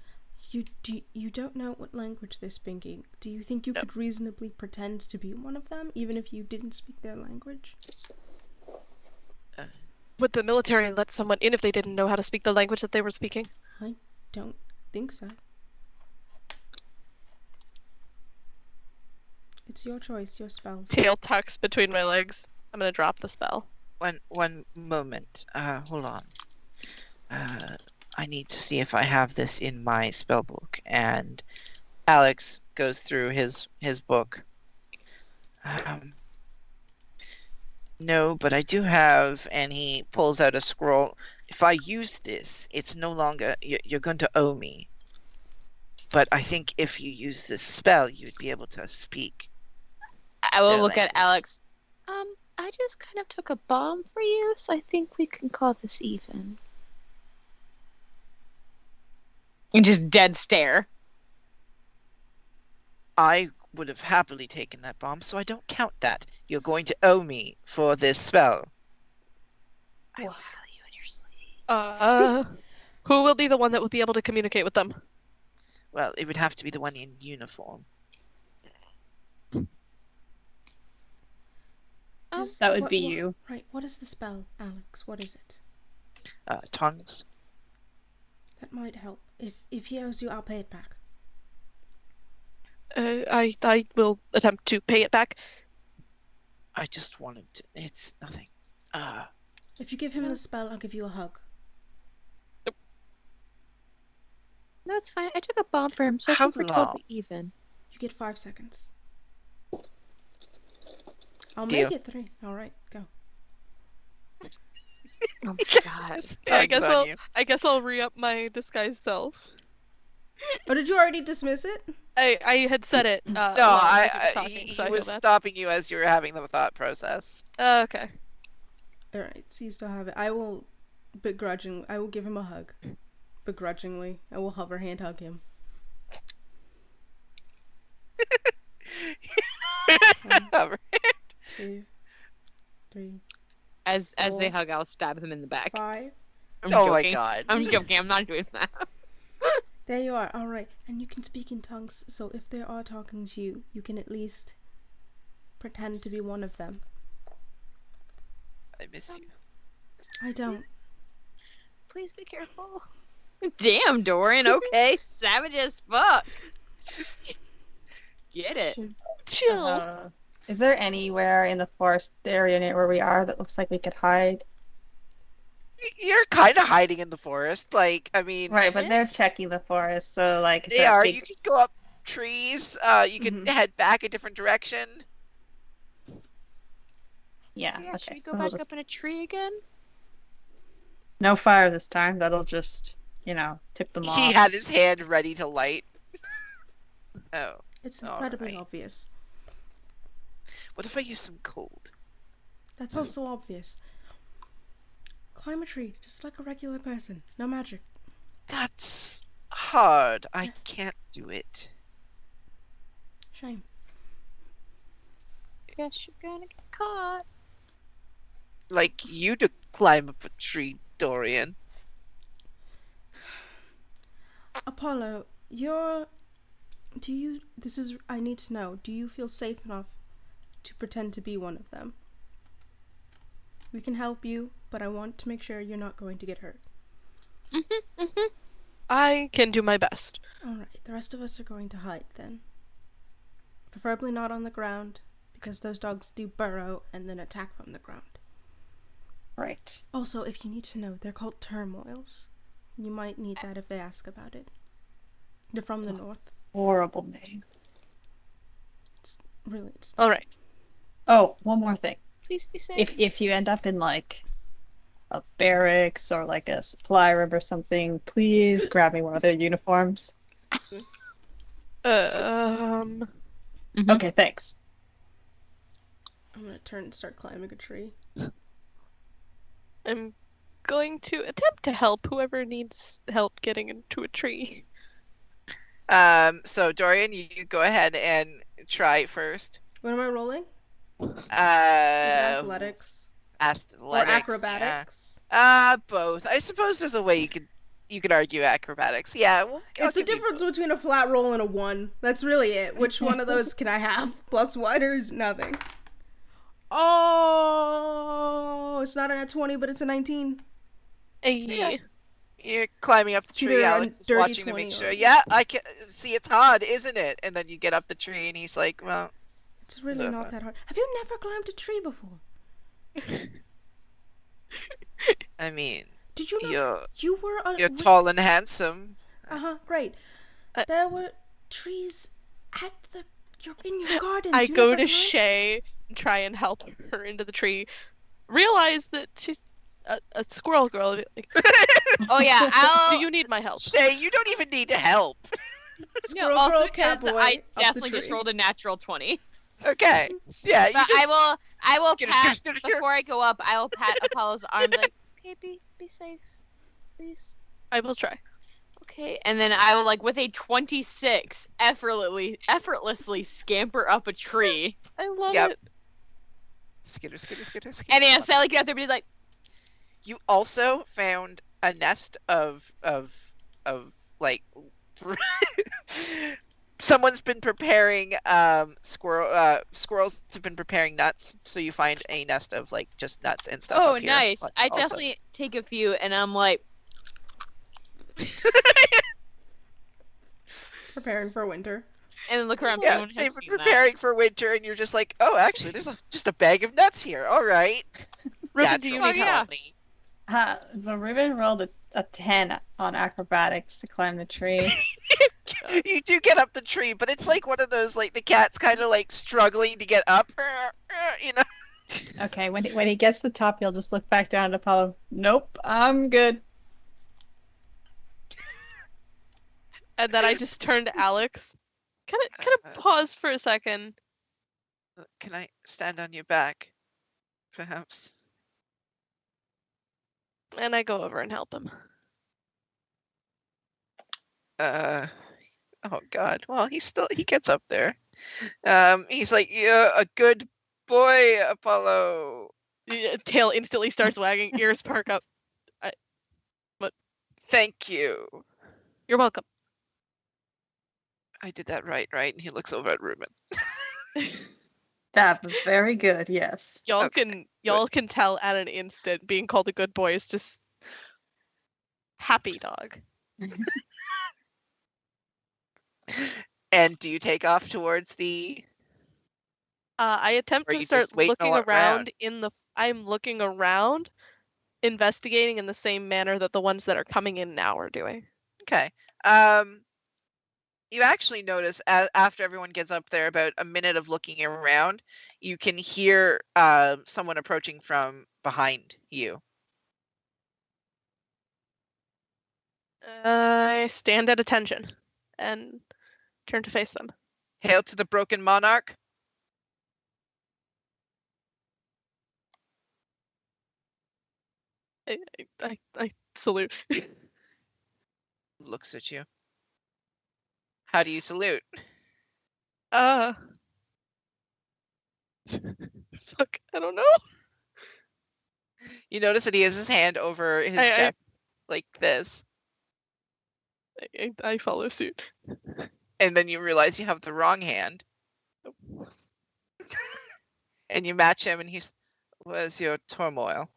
You don't know what language they're speaking. Do you think you No. could reasonably pretend to be one of them, even if you didn't speak their language? Would the military let someone in if they didn't know how to speak the language that they were speaking? I don't think so. It's your choice, your spells. Tail tucks between my legs. I'm gonna drop the spell. One moment. Hold on. I need to see if I have this in my spell book. And Alex goes through his book. No, but I do have, and he pulls out a scroll. If I use this, it's no longer, you're going to owe me. But I think if you use this spell, you'd be able to speak. I will their look at language. Alex. I just kind of took a bomb for you, so I think we can call this even. And just dead stare. I would have happily taken that bomb, so I don't count that. You're going to owe me for this spell. I will kill you in your sleep. Who will be the one that will be able to communicate with them? Well, it would have to be the one in uniform. That would be you. Right, what is the spell, Alex? What is it? Tongues. That might help. If he owes you, I'll pay it back. I will attempt to pay it back. I just wanted to. It's nothing. If you give him the spell, I'll give you a hug. No, it's fine. I took a bomb for him, so I How think we're long? totally even. You get 5 seconds. I'll Deal. make it 3. All right, go. Oh my god. I guess I'll re-up my disguise self. Oh, did you already dismiss it? I had said it. No, as you were talking, he so I was feel bad. stopping you as you were having the thought process. Okay. All right, so you still have it. I will begrudgingly. I will give him a hug. Begrudgingly. I will hover hand hug him. 1, 2, 3, As they 4, hug, I'll stab him in the back. 5. I'm Oh joking. my god. I'm joking. I'm not doing that. There you are. All right. And you can speak in tongues, so if they are talking to you, you can at least pretend to be one of them. I miss you. I don't. Please be careful. Damn, Dorian. Okay, savage as fuck. Get it. Chill. Is there anywhere in the forest area near where we are that looks like we could hide? You're kind of hiding in the forest. Like, I mean, Right, but they're checking the forest, so like is they there a are. big- You can go up trees. You can head back a different direction. Yeah. Yeah, Okay. should we go So we'll back just... up in a tree again? No fire this time. That'll just, tip them off. He had his hand ready to light. Oh. It's incredibly Alright. obvious. What if I use some cold? That's also obvious. Climb a tree, just like a regular person. No magic. That's hard. I can't do it. Shame. Guess you're gonna get caught. Like you to climb up a tree, Dorian. Apollo, I need to know, do you feel safe enough to pretend to be one of them? We can help you, but I want to make sure you're not going to get hurt. I can do my best. Alright, the rest of us are going to hide then. Preferably not on the ground, because those dogs do burrow and then attack from the ground. Right. Also, if you need to know, they're called turmoils. You might need that if they ask about it. They're from the north. Horrible name. It's All right. Oh, one more thing. Please be safe. If you end up in like a barracks or like a supply room or something, please grab me one of their uniforms. Um. Okay, thanks. I'm gonna turn and start climbing a tree. I'm going to attempt to help whoever needs help getting into a tree. So Dorian, you go ahead and try first. What am I rolling? Is it athletics? Athletics. Or acrobatics? Yeah. Both. I suppose there's a way you could argue acrobatics. Yeah. Well, It's the difference between a flat roll and a 1. That's really it. Which one of those can I have? Plus 1 or is nothing? Oh, it's not a 20, but it's a 19. Yeah. You're climbing up the It's either tree. a Alex is dirty watching to 20 make or- sure. Yeah, I can see it's hard, isn't it? And then you get up the tree, and he's like, "Well, It's really not that hard. Have you never climbed a tree before? I mean, Did you not? you're You were a... tall and handsome." Great. There were trees at in your gardens. I You go never to climbed? Shay and try and help her into the tree. Realize that she's a squirrel girl. Like, Oh yeah, do you need my help? Shay, you don't even need to help. Squirrel also girl because cowboy I up the definitely just tree. rolled a natural 20. Okay. Yeah, you But just I will Get pat it. before I go up. I will pat Apollo's arm like, Okay, be safe. Please. I will try. Okay. and then I will like with a 26 effortlessly scamper up a tree. I love Yep. it. skitter. And then I silently get out there and be like, You also found a nest of like someone's been preparing squirrels have been preparing nuts, so you find a nest of like just nuts and stuff. oh up here, nice. but I also- definitely take a few and I'm like, Preparing for winter. and then look around. Yeah, Anyone has they've been seen that. preparing for winter, and you're just like, oh, actually, there's just a bag of nuts here. All right. Ruben, do you Natural need yeah. help? colony. So Ruben rolled a 10 on acrobatics to climb the tree. You do get up the tree, but it's like one of those, like the cat's kind of like struggling to get up. You know. Okay, when he gets to the top, he'll just look back down at Apollo. Nope, I'm good. And then I just turn to Alex. Kind of pause for a second. Can I stand on your back? Perhaps. And I go over and help him. Oh God. Well, he gets up there. He's like, "You're a good boy, Apollo." Tail instantly starts wagging, ears perk up. Thank you. You're welcome. I did that right? And he looks over at Ruben. That was very good, yes. Y'all Okay, can tell at an instant being called a good boy is just happy dog. And do you take off towards the? I attempt Or to you start just wait looking around? around I'm looking around, investigating in the same manner that the ones that are coming in now are doing. Okay. You actually notice after everyone gets up there, about a minute of looking around, you can hear someone approaching from behind you. I stand at attention and turn to face them. Hail to the broken monarch. I salute. Looks at you. How do you salute? Fuck, I don't know. You notice that he has his hand over his I- chest, like this. I follow suit. And then you realize you have the wrong hand. And you match him, and he's, "Where's your turmoil?"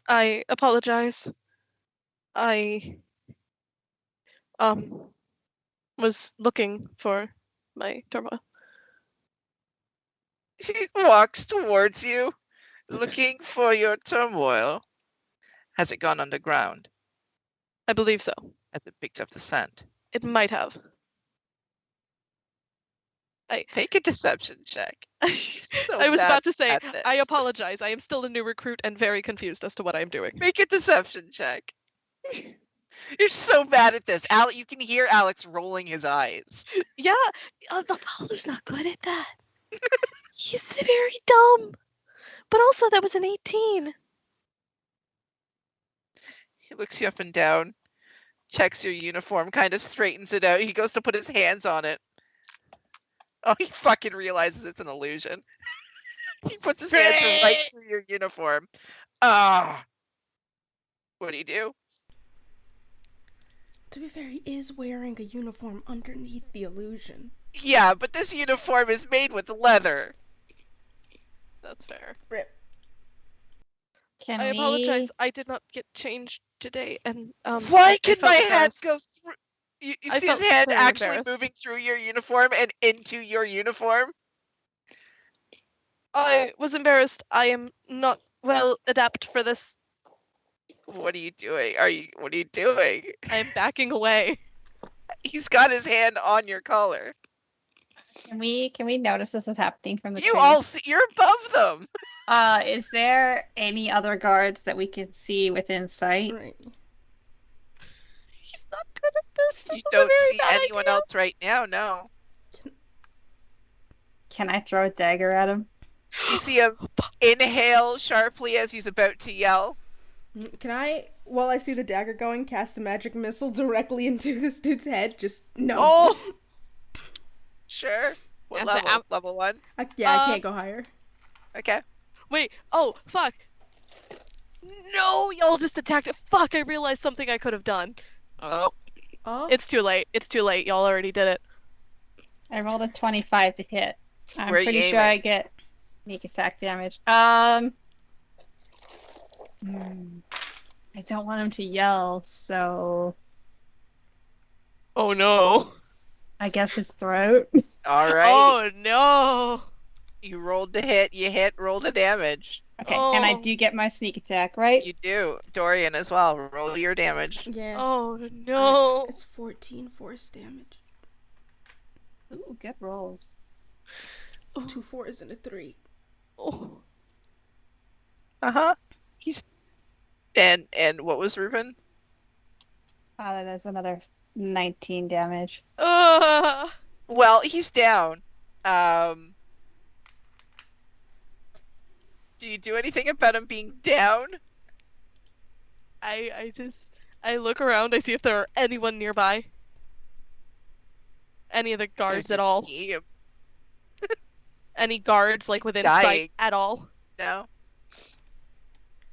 I apologize. I was looking for my turmoil. He walks towards you, looking for your turmoil. Has it gone underground? I believe so. Has it picked up the scent? It might have. Make a deception check. So I was bad about to say, at this. I apologize. I am still a new recruit and very confused as to what I'm doing. Make a deception check. You're so bad at this. You can hear Alex rolling his eyes. Yeah, Apollo's not good at that. He's very dumb. But also, that was an 18. He looks you up and down, checks your uniform, kind of straightens it out. He goes to put his hands on it. Oh, he fucking realizes it's an illusion. He puts his hands right through your uniform. What do you do? To be fair, he is wearing a uniform underneath the illusion. Yeah, but this uniform is made with leather. That's fair. Rip. Can I we... apologize. I did not get changed today, and Why I can felt my hand embarrassed. go through? You I see his felt hand very actually embarrassed. moving through your uniform and into your uniform? I was embarrassed. I am not well adept for this. What are you doing? What are you doing? I am backing away. He's got his hand on your collar. Can we notice this is happening from the You tree? all see, you're above them. Is there any other guards that we can see within sight? Right. He's not good at this. This You is a don't very see bad anyone idea. else right now, no. Can I throw a dagger at him? You see him inhale sharply as he's about to yell. Can I, while I see the dagger going, cast a magic missile directly into this dude's head? Just no. Oh! Sure. What Yes, level? Level 1? I can't go higher. Okay. Wait. Oh, fuck. No, y'all just attacked it. Fuck, I realized something I could have done. Oh. Oh, It's too late. It's too late. Y'all already did it. I rolled a 25 to hit. I'm Where are you pretty sure aiming? I get sneak attack damage. I don't want him to yell, so Oh no. I guess his throat. All right. Oh no. You rolled the hit. You hit. Roll the damage. Okay, and I Oh. do get my sneak attack, right? You do. Dorian as well. Roll your damage. yeah. Oh no. It's 14 force damage. Ooh, good rolls. 2 4s and a 3. Oh. Uh-huh. He's and what was Ruben? That's another 19 damage. Well, he's down. Do you do anything about him being down? I look around, I see if there are anyone nearby. Any of the guards There's at your all. team. Any guards like He's within dying. sight at all. No.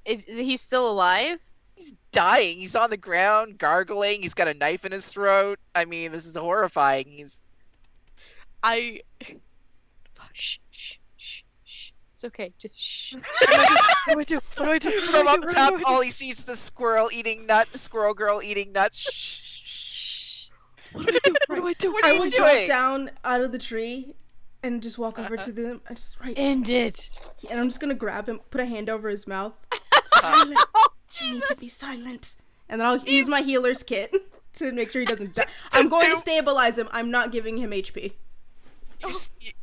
Is he still alive? He's dying. He's on the ground, gargling. He's got a knife in his throat. I mean, this is horrifying. He's I Shh, shh, shh, shh. It's okay. Just shh. what do I do? from up top. All he sees is the squirrel eating nuts. Squirrel girl eating nuts. Shh. What do I do? What do I do? What I are you would doing? drop down out of the tree and just walk over to them. I just End it. and I'm just gonna grab him, put a hand over his mouth. Silent. You need to be silent. And then I'll use my healer's kit to make sure he doesn't die. I'm going to stabilize him. I'm not giving him HP.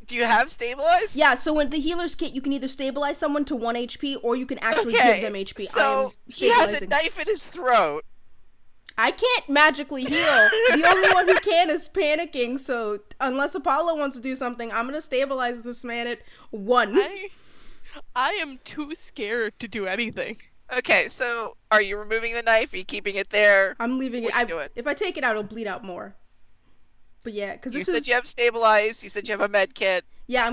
Do you have stabilize? Yeah, so when the healer's kit, you can either stabilize someone to 1 HP or you can actually Okay, give them HP. I so am he has a stabilizing. knife in his throat. I can't magically heal. The only one who can is panicking, so unless Apollo wants to do something, I'm gonna stabilize this man at 1. I am too scared to do anything. Okay, so are you removing the knife? Are you keeping it there? I'm leaving What it. are you doing? If I take it out, it'll bleed out more. But yeah, because You this said is you have stabilized. You said you have a med kit. yeah.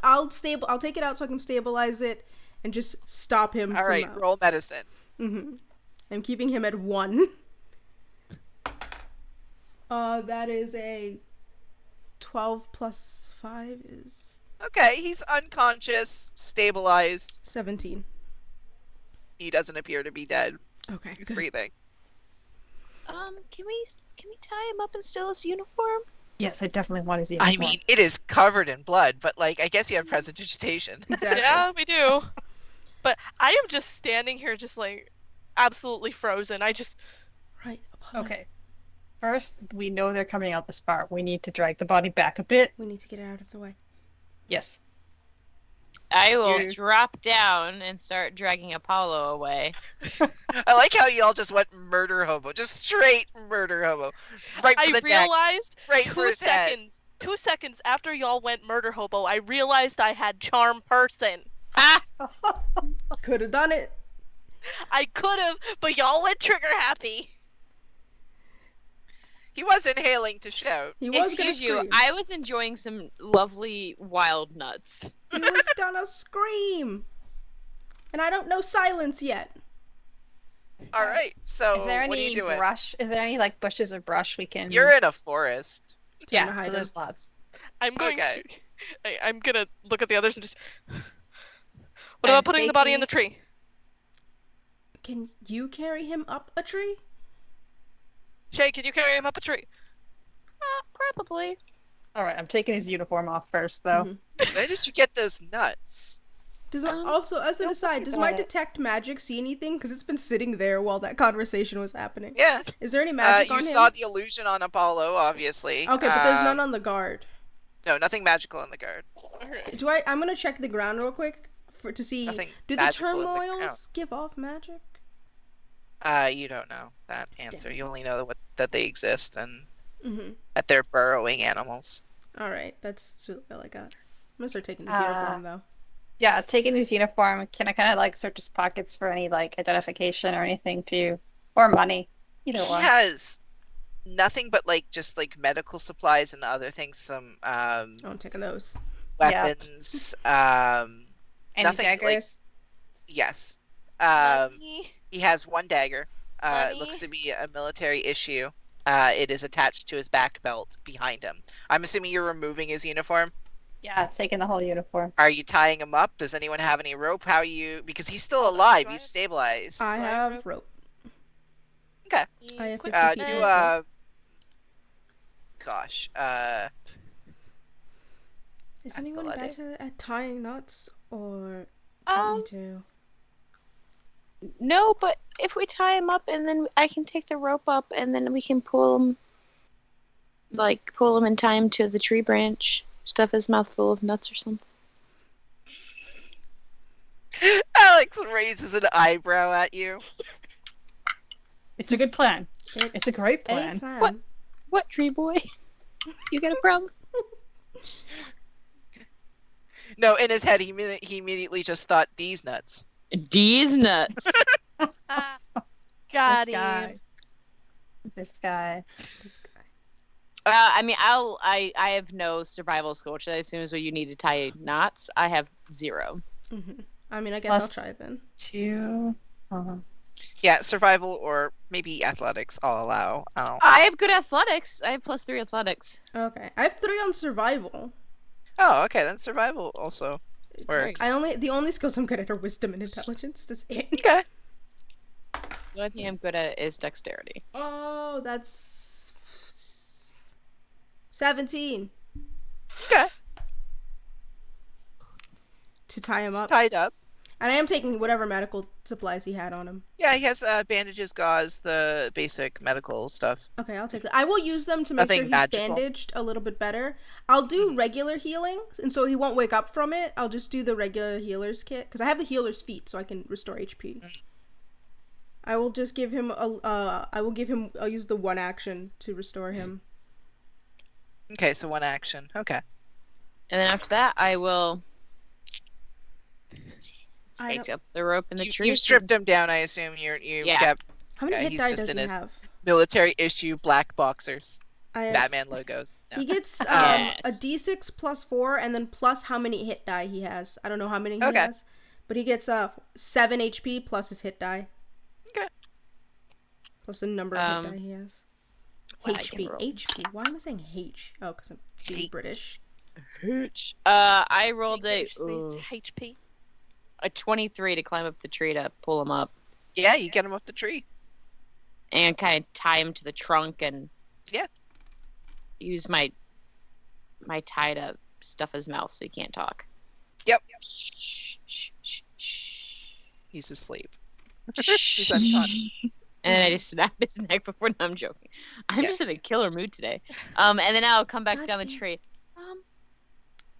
I'll take it out so I can stabilize it and just stop him. All right, roll medicine. I'm keeping him at 1. That is a 12 plus 5 is Okay, he's unconscious, stabilized. 17. He doesn't appear to be dead. Okay, He's good. breathing. Can we tie him up and steal his uniform? Yes, I definitely want his uniform. I mean, it is covered in blood, but like, I guess you have prestidigitation. Exactly. Yeah, we do. But I am just standing here, just like absolutely frozen. I just Right. Apollo, Okay. First, we know they're coming out this far. We need to drag the body back a bit. we need to get it out of the way. Yes. I will You- drop down and start dragging Apollo away. I like how you all just went murder hobo, just straight murder hobo, right for I the neck, realized right for 2 his head. seconds. 2 seconds after y'all went murder hobo, I realized I had charm person. Could have done it. I could have, but y'all went trigger happy. He was inhaling to shout. He was Excuse gonna you, scream. I was enjoying some lovely wild nuts. He was gonna scream. And I don't know silence yet. All right, so Is there what are any you doing? brush? Is there any like bushes or brush we can? You're in a forest. Trying to yeah. hide So him. there's lots. I'm going Okay. to. I'm gonna look at the others and just. What And about putting the take body in the- the tree? Can you carry him up a tree? Shay, can you carry him up a tree? Probably. All right. I'm taking his uniform off first, though. Mhm. Where did you get those nuts? Does also, as an don't aside, worry does my about it. detect magic see anything? Because it's been sitting there while that conversation was happening. Yeah, Is there any magic you on him? saw the illusion on Apollo, obviously. Okay, but there's none on the guard. No, nothing magical in the guard. Alright. I'm gonna check the ground real quick to see. Nothing Do the magical in the turmoils ground. give off magic? You don't know that answer. You only know that they exist and Mm-hmm. that they're burrowing animals. All right, that's all I got. I'm gonna start taking this uniform though. Yeah. Taking his uniform. Can I kind of like search his pockets for any like identification or anything too, or money? Either He one. has nothing but like just like medical supplies and other things, some Oh, I'm taking those. Yeah. weapons, Any nothing, like- daggers? yes. Money. He has one dagger. It looks Money. to be a military issue. It is attached to his back belt behind him. I'm assuming you're removing his uniform. Yeah. Taking the whole uniform. Are you tying him up? Does anyone have any rope? How you? Because he's still Oh, that's alive. right. He's stabilized. I Right, have rope. rope. Okay. I have Quick 50 feet. Do rope. gosh. Is anyone athletic. better at tying knots, or do you Um, want me to? No, but if we tie him up and then I can take the rope up and then we can pull him and tie him to the tree branch. Stuff his mouth full of nuts or something. Alex raises an eyebrow at you. It's a good plan. It's a great plan. What? What, tree boy? You got a problem? No, in his head, he immediately just thought these nuts. D's nuts. Got This him. guy. This guy. This guy. I mean, I have no survival skill, which I assume is what you need to tie knots. I have 0. I mean, I guess I'll Plus- try it then. 2. Yeah, survival or maybe athletics. I'll allow. I have good athletics. I have +3 athletics. Okay, I have 3 on survival. Oh, okay. Then survival also works. The only skills I'm good at are wisdom and intelligence. That's it. Okay. The only thing I'm good at is dexterity. Oh, that's 17 Okay. to tie him It's up. tied up. And I am taking whatever medical supplies he had on him. Yeah, he has bandages, gauze, the basic medical stuff. Okay, I'll take that. I will use them to make Nothing sure he's magical. bandaged a little bit better. I'll do regular healing, and so he won't wake up from it. I'll just do the regular healer's kit because I have the healer's feet, so I can restore HP. I will just give him I'll use the one action to restore him. Okay, so one action. Okay. And then after that, I will I take don't- up the rope in the tree. You stripped him down. I assume you Yeah. kept How many Yeah, hit he's die just does in he his- have? military issue black boxers, I, Batman logos. No. He gets Yes. a d6 plus 4 and then plus how many hit die he has. I don't know how many he Okay. has, but he gets 7 HP plus his hit die. Okay. Plus the number of hit Um, die he has. well, I can HP. roll. HP. Why am I saying H? Oh, because I'm being H. British. I rolled a It's HP. 23 to climb up the tree to pull him up Yeah, you get him up the tree. and kind of tie him to the trunk and Yeah. use my tie to stuff his mouth so he can't talk. Yep. He's asleep. He's unconscious. And then I just snap his neck before. No, I'm joking. I'm Yeah. just in a killer mood today. And then I'll come back God down the damn. tree.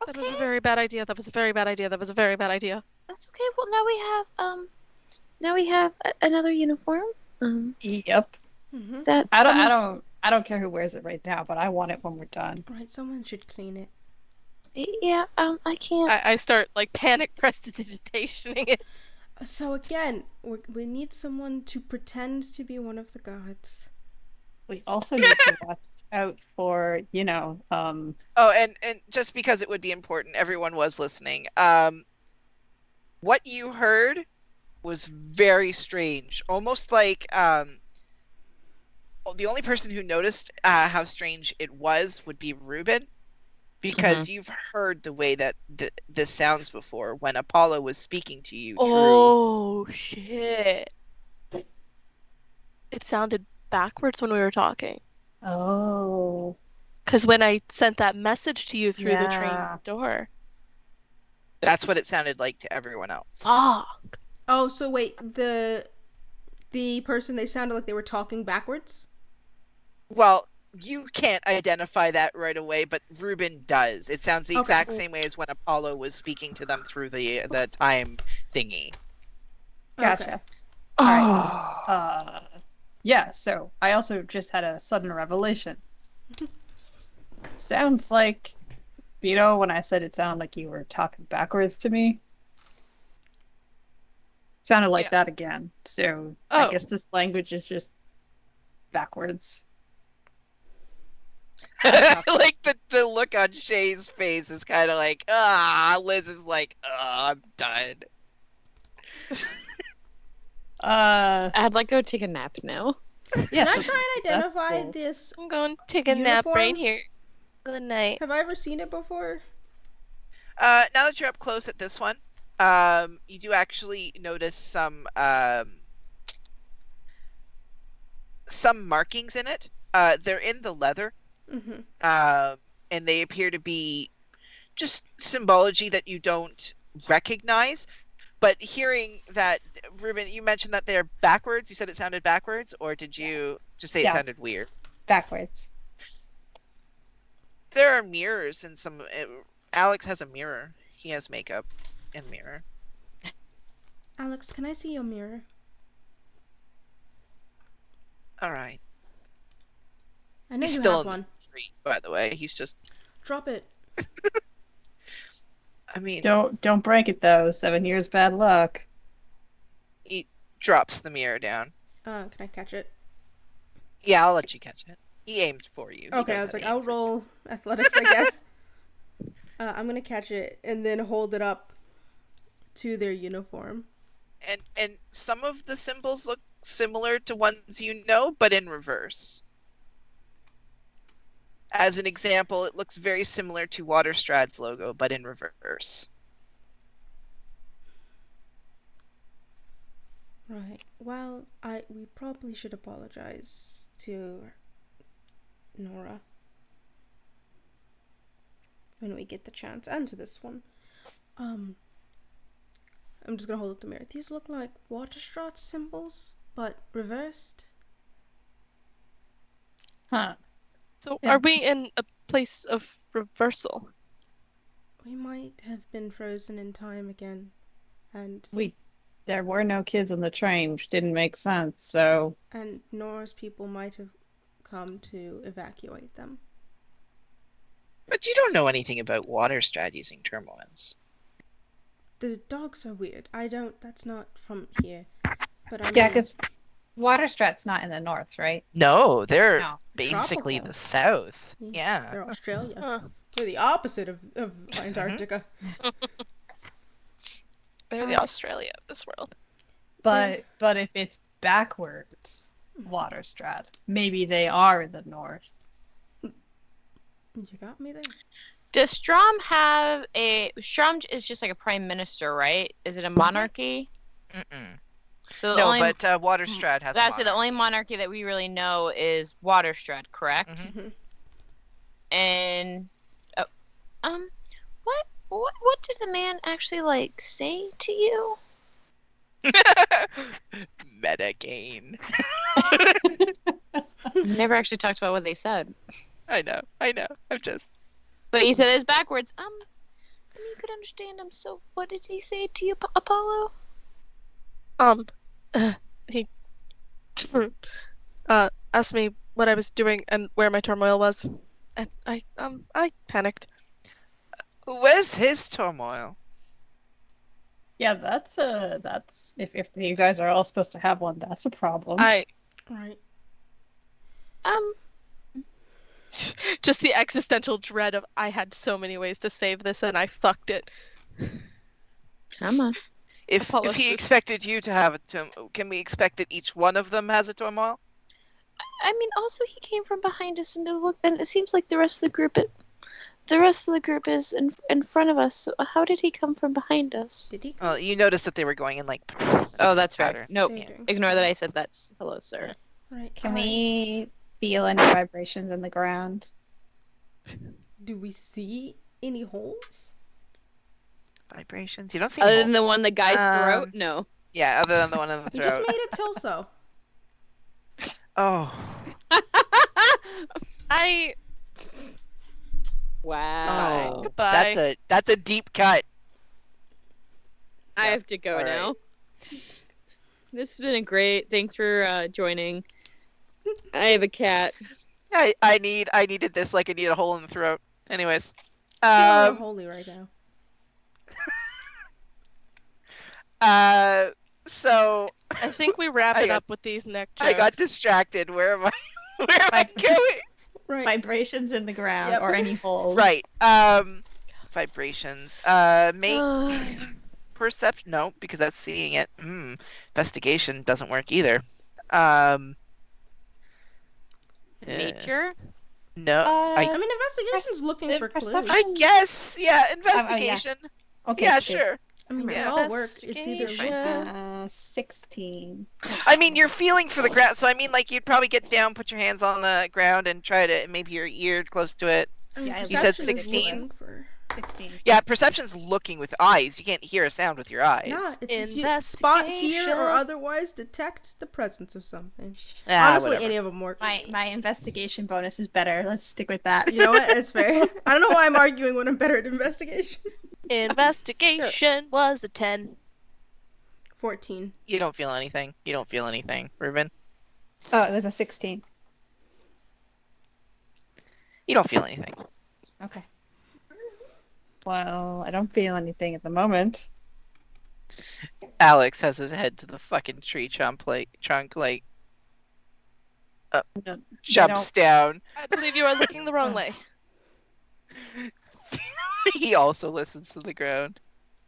That was a Okay, very bad idea. That was a very bad idea. That was a very bad idea. That's okay. Well, now we have another uniform. Yep. Mm-hmm. That I don't care who wears it right now, but I want it when we're done. Right, someone should clean it. Yeah. I can't. I start like panic prestidigitationing it. So again, we need someone to pretend to be one of the gods. We also need to watch out for, Oh, and just because it would be important, everyone was listening. What you heard was very strange. Almost like the only person who noticed how strange it was would be Ruben, because you've heard the way that this sounds before when Apollo was speaking to you through. Oh shit! It sounded backwards when we were talking. oh, Because when I sent that message to you through the train Yeah. door. That's what it sounded like to everyone else. Fuck. Oh, so wait, the person, they sounded like they were talking backwards? Well, you can't identify that right away, but Ruben does. It sounds the Okay. exact same way as when Apollo was speaking to them through the time thingy. gotcha. Oh. Yeah, so I also just had a sudden revelation. Sounds like, when I said it sounded like you were talking backwards to me. Sounded like Yeah. that again. So Oh. I guess this language is just backwards. Like the look on Shay's face is kind of like, Liz is like, I'm done. I'd like to go take a nap now. Yeah, Can I so try and that's identify cool. this? I'm going to take a nap Uniform? right here. Good night. Have I ever seen it before? Now that you're up close at this one, you do actually notice some markings in it. They're in the leather, Mm-hmm. and they appear to be just symbology that you don't recognize. But hearing that, Ruben, you mentioned that they're backwards. You said it sounded backwards, or did you just say it Yeah. sounded weird? Backwards. There are mirrors and some. Alex has a mirror. He has makeup and mirror. Alex, can I see your mirror? All right. I know He's you still have in one. the tree, by the way. He's just. Drop it. I mean, Don't break it though. 7 years bad luck. he drops the mirror down. Can I catch it? Yeah, I'll let you catch it. He aims for you. He Okay, I knows was how like, to aim I'll for you. roll athletics, I guess. I'm gonna catch it and then hold it up to their uniform. And some of the symbols look similar to ones you know, but in reverse. As an example, it looks very similar to Waterstrad's logo, but in reverse. Right. Well, we probably should apologize to Nora when we get the chance, and to this one. I'm just gonna hold up the mirror. These look like Waterstrat symbols, but reversed. Huh. So Yeah. are we in a place of reversal? We might have been frozen in time again, and There were no kids on the train, which didn't make sense, so Nora's people might have come to evacuate them. But you don't know anything about Waterstrad using turmoils. The dogs are weird. That's not from here. But I yeah, mean, because Waterstrat's not in the north, right? No, they're No. basically Tropical. the south. Yeah, Yeah. they're Australia. Huh. They're the opposite of Antarctica. They're the Australia of this world. But if it's backwards, Waterstrat, maybe they are in the north. You got me there. Does Strom have a... Strom is just like a prime minister, right? Is it a monarchy? Mm-mm. So the No, only... but Waterstrad has a That's the monarch. only monarchy that we really know is Waterstrad, correct? Mhm. And What did the man actually like say to you? Metagain. never actually talked about what they said. I know. I'm just... But you said it's backwards. I mean, you could understand him. So, what did he say to you, Apollo? He asked me what I was doing and where my turmoil was, and I panicked. Where's his turmoil? Yeah, that's if you guys are all supposed to have one, that's a problem. I Right. just the existential dread of I had so many ways to save this and I fucked it. Come on. If Apollo's he just- expected you to have a turmoil, can we expect that each one of them has a turmoil? I mean, also he came from behind us, and it seems like the rest of the group is in front of us. So how did he come from behind us? Did he? Well, you noticed that they were going in like... Oh, that's fair. pattern. Nope. They're doing Ignore that I said that's hello, sir. Right. Can we feel any vibrations in the ground? Do we see any holes? Vibrations? You don't see Other holes. than the one the guy's throat? Um, No. Yeah, other than the one in the You just throat. made it Tilso. Oh. I Wow. Oh. Goodbye. That's a deep cut. I have to go All right. now. This has been great. Thanks for joining. I have a cat. I needed this like I need a hole in the throat. Anyways. Feeling real holy right now. So I think we wrap I it got- up with these neck jokes. I got distracted. Where am I? Where am I going? Right. Vibrations in the ground Yep. or any holes? Right. Vibrations. Make perception. No, because that's seeing it. Investigation doesn't work either. Nature? No. I mean, investigation's looking for clues. perception- I guess. Yeah. Investigation. Okay. Yeah. okay. Sure. I mean, they Yeah. all work. It's either Investigation. 16. I mean, you're feeling for the ground, so I mean, like, you'd probably get down, put your hands on the ground, and try to maybe your ear close to it. I mean, Yeah, You said perception is 16? looking for- 16. Yeah, perception's looking with eyes. You can't hear a sound with your eyes. Nah, it's you spot, hear, or Investigation. otherwise detect the presence of something. Ah, Honestly, whatever. any of them work. My investigation bonus is better. Let's stick with that. You know what? It's fair. I don't know why I'm arguing when I'm better at investigation. Investigation was a 10. 14. You don't feel anything. You don't feel anything, Ruben. Oh, it was a 16. You don't feel anything. Okay. Well, I don't feel anything at the moment. Alex has his head to the fucking tree trunk, like No, they jumps down. I believe you are looking the wrong way. He also listens to the ground.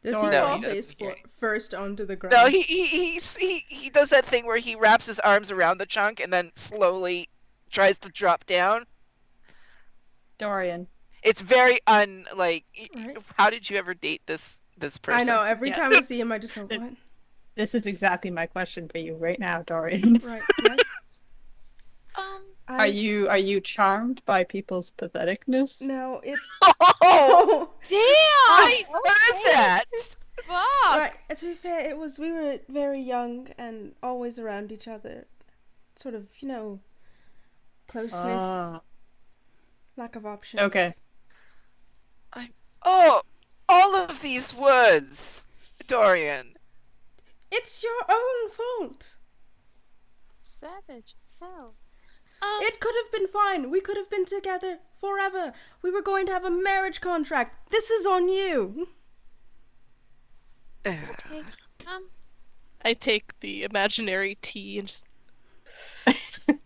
Does Sorry. he No, fall he face doesn't hear first onto the ground? No, he does that thing where he wraps his arms around the chunk and then slowly tries to drop down. Dorian. It's very Right. How did you ever date this person? I know. Every Yeah. time I see him, I just go, what? This is exactly my question for you right now, Dorian. Right. Yes. Are you charmed by people's patheticness? No, it. Oh, Damn! I heard that. Fuck! Right. To be fair, we were very young and always around each other. Sort of, closeness, Ah. lack of options. Okay. Oh, all of these woods, Dorian. It's your own fault. Savage as hell. It could have been fine. We could have been together forever. We were going to have a marriage contract. This is on you. Okay. I take the imaginary tea and just.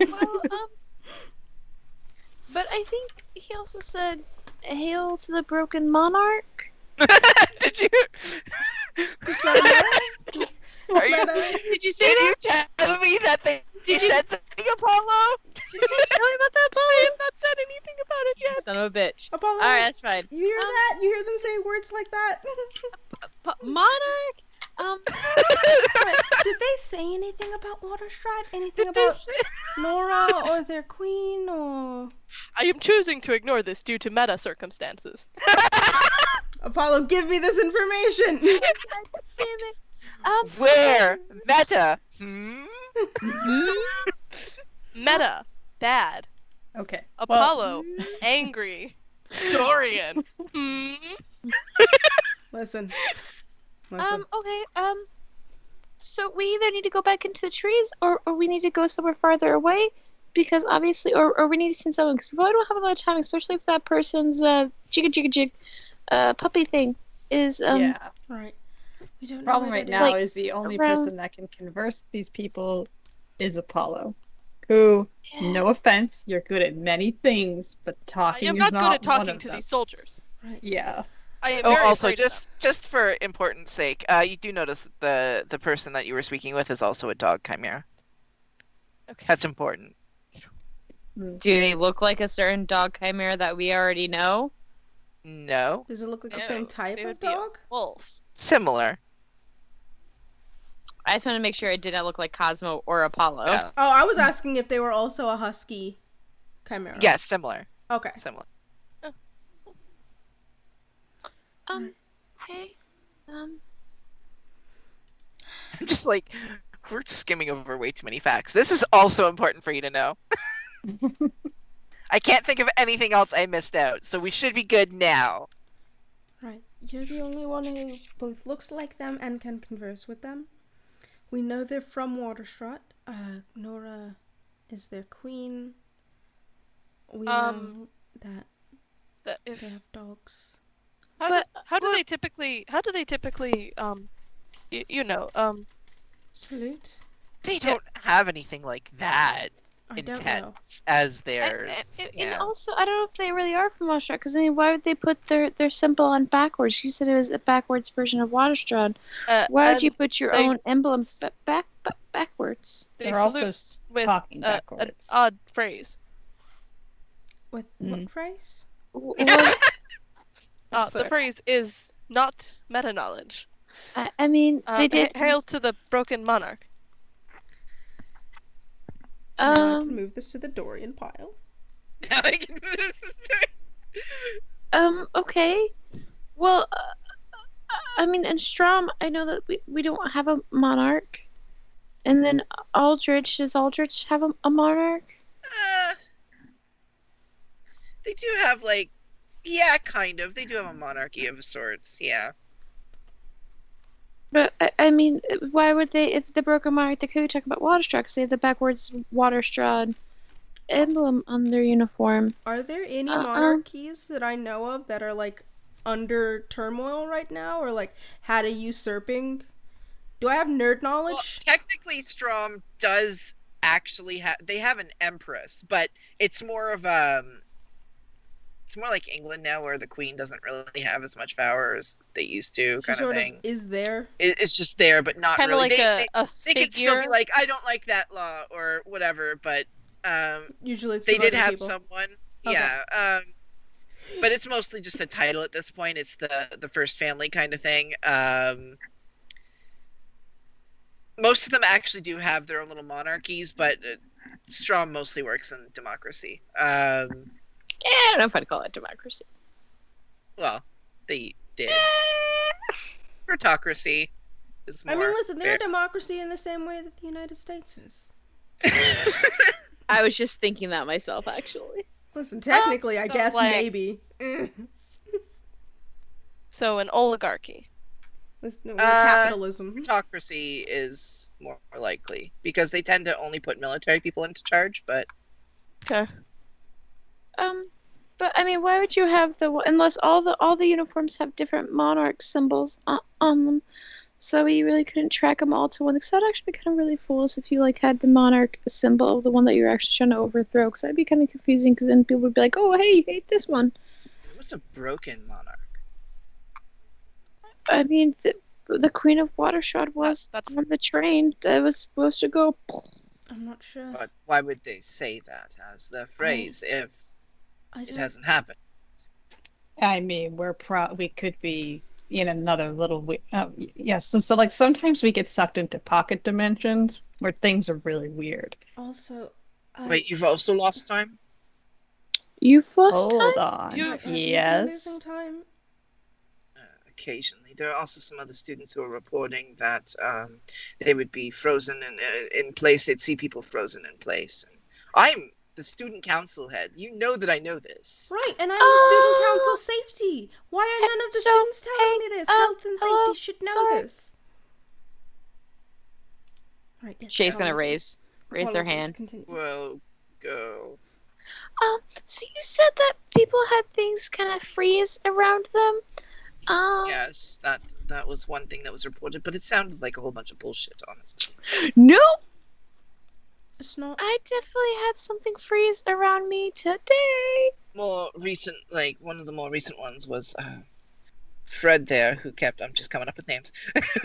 Well, but I think he also said, "Hail to the broken monarch." Did you? Just let him know. Are you? Did you say Did that? you tell me that they Did you- said the thing, Apollo? Did you tell me about that, I Polly? have not said anything about it yet. Son of a bitch. Apollo, All right, that's fine. you hear that? You hear them say words like that? Monarch. Right. Did they say anything about Waterstride? Anything about Nora or their queen or I am choosing to ignore this due to meta circumstances. Apollo? Give me this information. Damn it. Where? Meta. Meta, bad. Okay. Apollo, angry. Dorian. Listen. Okay. So we either need to go back into the trees, or we need to go somewhere farther away, because obviously, or we need to send someone, because we probably don't have a lot of time, especially if that person's jig puppy thing is yeah. Right. We don't know Problem where right that now Like, is the only around- person that can converse with these people is Apollo, who, Yeah. no offense, you're good at many things, but I talking am is not good at one talking of to them. these soldiers. Right. Yeah. I am Oh, very also, afraid of them. just for importance sake, you do notice that the person that you were speaking with is also a dog chimera. Okay. That's important. do they look like a certain dog chimera that we already know? No, Does it look like the No, same type they of would be a dog? wolf. similar. I just want to make sure it did not look like Cosmo or Apollo. Yeah. Oh, I was asking if they were also a husky chimera. Yes, similar. Okay. Similar. Hey. I'm just like, we're skimming over way too many facts. This is also important for you to know. I can't think of anything else I missed out, so we should be good now. Right. You're the only one who both looks like them and can converse with them. We know they're from Waterstrut. Nora is their queen. We know that That if they have dogs. how do they typically Salute. They don't have anything like that I don't know. intense as theirs. And Yeah. also, I don't know if they really are from Waterstrad, because I mean, why would they put their symbol on backwards? You said it was a backwards version of Waterstrad. Why would you put your they- own emblem backwards? they They're also salute with talking an backwards. odd phrase? With what phrase? What, The Sorry. phrase is not meta knowledge. I mean, they did. Hail to the broken monarch. Now I can Um. move this to the Dorian pile. Now I can- Okay. Well, I mean, in Strom, I know that we don't have a monarch. And then Aldrich, does Aldrich have a monarch? They do have yeah, kind of. They do have a monarchy of sorts. Yeah. But I mean, why would they? If the broken monarch, they could talk about Waterstrad, because they have the backwards Waterstrad emblem on their uniform. Are there any monarchies that I know of that are under turmoil right now, or had a usurping? Do I have nerd Well, knowledge? technically, Strom does actually have. They have an empress, but it's more of it's more like England now, where the queen doesn't really have as much power as they used to, She kind of sort thing. of is there. It's just there, but not Kind of really. like a They could still be figure. like, I don't like that law or whatever, but Usually it's they from did other have people. someone. Okay. Yeah. But it's mostly just a title at this point. It's the first family kind of thing. Most of them actually do have their own little monarchies, but Straw mostly works in democracy. I don't know if I'd call it democracy. Well, they did. Plutocracy is more. I mean, listen, they're fair. a democracy in the same way that the United States is. I was just thinking that myself, actually. Listen, technically, I so, guess like- maybe. So an oligarchy. Listen, we're capitalism. Plutocracy is more likely because they tend to only put military people into charge, but Okay. But I mean, why would you have unless all the uniforms have different monarch symbols on them, so you really couldn't track them all to one. Because that'd actually be kind of really foolish if you like had the monarch symbol, the one that you're actually trying to overthrow. Because that'd be kind of confusing. Because then people would be like, "Oh, hey, you hate this one." what's a broken monarch? I mean, the Queen of Watershard was That's- on the train that was supposed to go. I'm not sure. But why would they say that as the phrase if I it don't. hasn't happened? I mean, we could be in another little. Yes. So like sometimes we get sucked into pocket dimensions where things are really weird. Also, Wait, you've also lost time? You've lost Hold time? on. You- have you been Yes. losing time? Occasionally. There are also some other students who are reporting that they would be frozen in place. They'd see people frozen in place. And I'm the student council head. You know that I know this. Right, and I'm the student council safety. Why are none of the So, students telling hey, me this? Health and hello, safety should know sorry. this. Right, yes, Shay's gonna apologies. raise their Apologies, hand. continue. Well, go. So you said that people had things kind of freeze around them. Yes, that was one thing that was reported, but it sounded like a whole bunch of bullshit, honestly. No, It's not. I definitely had something freeze around me today. More recent, like one of the more recent ones was Fred there, who kept. I'm just coming up with names.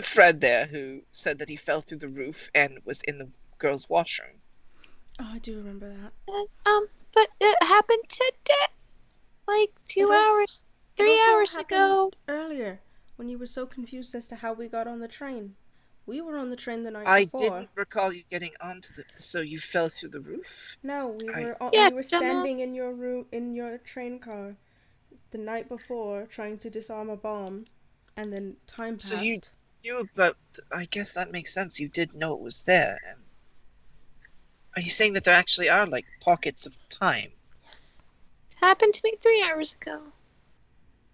Fred there, who said that he fell through the roof and was in the girls' washroom. Oh, I do remember that. But it happened today, like It 2 also- hours, It 3 also hours happened ago. Earlier, when you were so confused as to how we got on the train. We were on the train the night I before. didn't recall you getting onto the. So you fell through the roof? No, we I- were Yeah, we were standing dumbass. in your room in your train car the night before trying to disarm a bomb, and then time passed. So but I guess that makes sense. You did know it was there. And are you saying that there actually are like pockets of time? Yes. It happened to me 3 hours ago.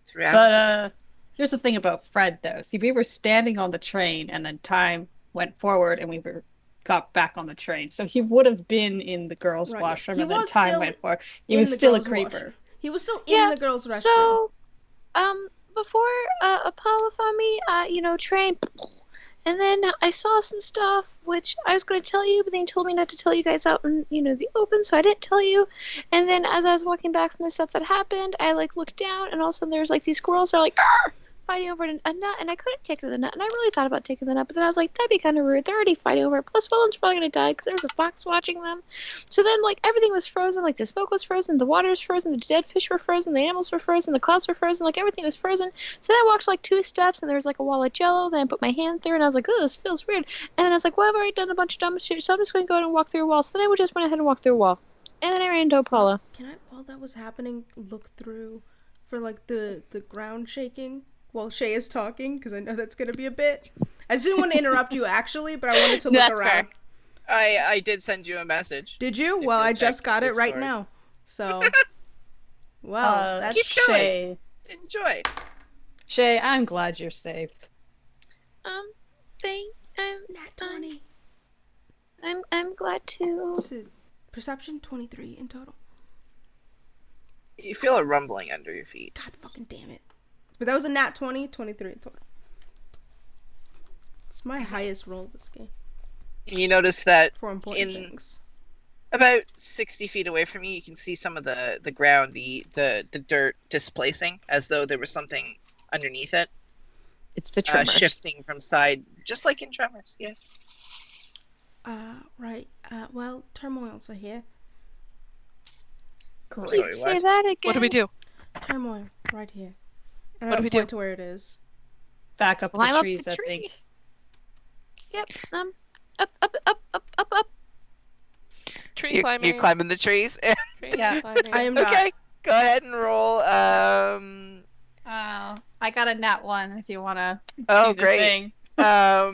3 hours. But here's the thing about Fred, though. See, we were standing on the train, and then time went forward, and got back on the train. So he would have been in the girls' Right, yeah. washroom, He and then was time still went forward. He In was the still a girls' creeper. washroom. He was still Yeah, in the girls' restroom. So, before Apollo found me, train, and then I saw some stuff which I was going to tell you, but then he told me not to tell you guys out in the open, so I didn't tell you. And then as I was walking back from the stuff that happened, I looked down, and all of a sudden there's these squirrels that are "Arr!" fighting over a nut, and I couldn't take the nut, and I really thought about taking the nut, but then I was like, that'd be kind of rude. They're already fighting over it. Plus, Willen's probably gonna die because there was a fox watching them. So then, everything was frozen. The smoke was frozen, the water was frozen, the dead fish were frozen, the animals were frozen, the clouds were frozen. Everything was frozen. So then I walked 2 steps, and there was a wall of Jello. Then I put my hand through, and I was like, oh, this feels weird. And then I was like, well, I've already done a bunch of dumb shit, so I'm just gonna go and walk through a wall. So then I just went ahead and walked through a wall, and then I ran into Apollo. Can I, while that was happening, look through for the ground shaking while Shay is talking? Because I know that's gonna be a bit. I just didn't want to interrupt you actually, but I wanted to look That's around. fair. I did send you a message. Did you? If Well, you'll I check just got it right Discord. now. So, well, that's Keep going. Shay, Enjoy. Shay, I'm glad you're safe. nat 20. I'm glad to. It's a perception 23 in total. You feel a rumbling under your feet. God fucking damn it. But that was a nat 20, 23 in total. It's my highest roll this game. You notice that For important in things. about 60 feet away from you, you can see some of the ground, the dirt displacing, as though there was something underneath it, It's the tremors. shifting from side, just like in Tremors. Yeah. Right. Well, turmoils are here. Great. Sorry, Say what? that again. What do we do? Turmoil, right here. And What do I'll we do? point to where it is. Back up Climb the up trees, the I tree. think. Yep. Up. Tree You're climbing. climbing the trees. Tree Yeah. climbing. I am not. Okay, go ahead and roll. I got a nat 1 if you want to Oh, do the great. thing. Yeah,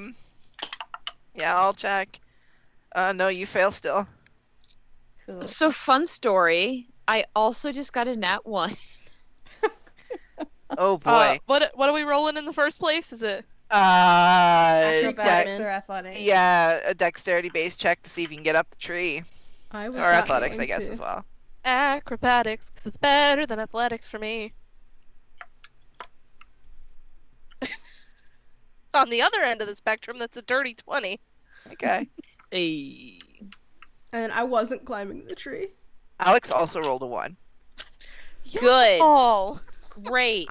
I'll check. No, you fail still. Cool. So fun story. I also just got a nat 1. Oh boy. What are we rolling in the first place? Is it? Acrobatics that- or athletics? Yeah, a dexterity-based check to see if you can get up the tree, I was or not athletics, going I guess, to. as well. Acrobatics. It's better than athletics for me. On the other end of the spectrum, that's a dirty 20. Okay. Hey. And I wasn't climbing the tree. Alex also rolled a 1. Good. Oh. Great.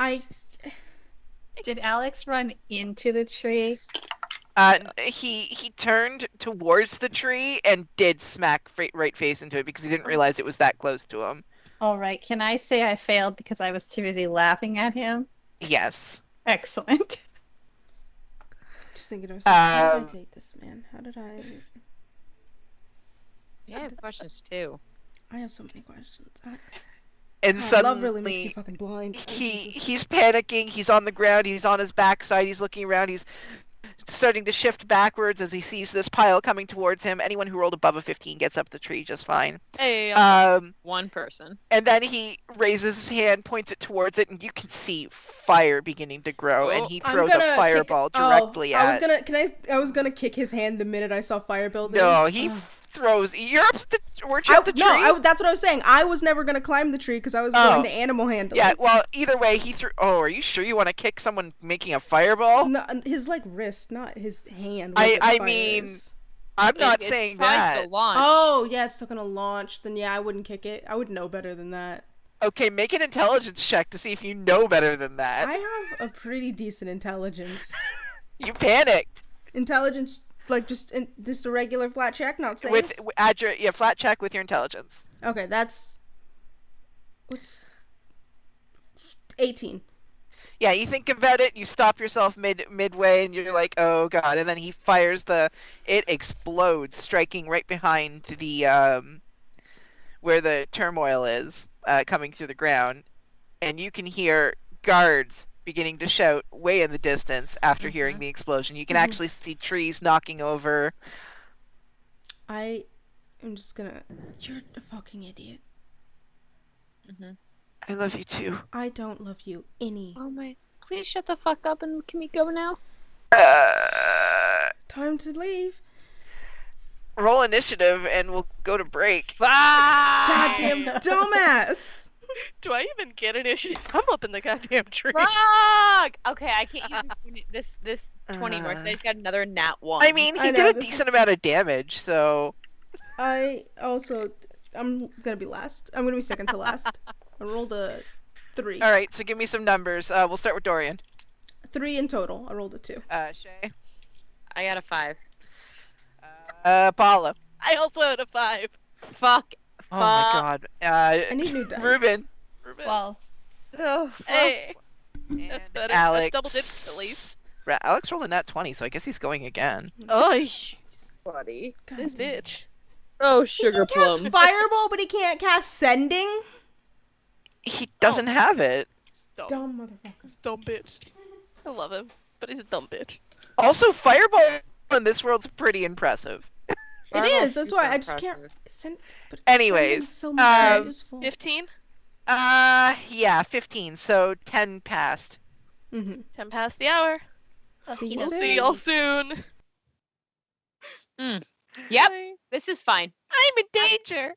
Did Alex run into the tree? He turned towards the tree and did smack right face into it because he didn't realize it was that close to him. All right. Can I say I failed because I was too busy laughing at him? Yes. Excellent. Just thinking to myself, how did I Um, take this, man? How did I... Yeah, I have questions too. I have so many questions. And God, suddenly, love really makes you fucking blind. Oh, Jesus. he's panicking. He's on the ground. He's on his backside. He's looking around. He's starting to shift backwards as he sees this pile coming towards him. Anyone who rolled above a 15 gets up the tree just fine. Hey. One person. And then he raises his hand, points it towards it, and you can see fire beginning to grow. And he I'm throws gonna a fireball directly I was gonna kick his hand the minute I saw fire building. No, he throws. You're up the. Weren't you up the tree? No, that's what I was saying. I was never gonna climb the tree because I was going to animal handling. Yeah. Well, either way, he threw. Oh, are you sure you want to kick someone making a fireball? No, his wrist, not his hand. I mean, I'm not saying it's fine that. to launch. Oh, yeah, it's still gonna launch. Then yeah, I wouldn't kick it. I would know better than that. Okay, make an intelligence check to see if you know better than that. I have a pretty decent intelligence. You panicked. Intelligence, like just a regular flat check, not safe. With add your flat check with your intelligence. Okay, that's what's 18. Yeah, you think about it, you stop yourself midway, and you're like, oh god, and then he fires it explodes, striking right behind the where the turmoil is, coming through the ground, and you can hear guards beginning to shout way in the distance after hearing the explosion. You can actually see trees knocking over. I am just gonna. You're a fucking idiot. I love you too. I don't love you any. Oh my! Please shut the fuck up and can we go now? Time to leave. Roll initiative, and we'll go to break. Goddamn dumbass. Do I even get initiative? I'm up in the goddamn tree. Fuck! Okay, I can't use this 20 more because I just got another nat 1. I mean, he did a decent amount of damage, so. I'm gonna be last. I'm gonna be second to last. I rolled a 3. All right, so give me some numbers. We'll start with Dorian. 3 in total. I rolled a 2. Shay. I got a 5. Paula. I also had a 5. Fuck. Oh my god. I need new dice. Ruben. Well, Oh, Hey. And That's better. Alex. That's double dip at least. Alex rolled a nat 20, so I guess he's going again. Oh, buddy. this bitch. Oh, He sugar can cast plum. fireball, but he can't cast sending. He doesn't have it. Dumb. Dumb motherfucker. Dumb bitch. I love him, but he's a dumb bitch. Also, fireball in this world's pretty impressive. It is. That's why I just can't send. But Anyways, sending's so much more useful. 15? Yeah, 15, so 10 passed. 10 past the hour. See We'll you see y'all soon. Yep, Bye. this is fine. I'm in danger!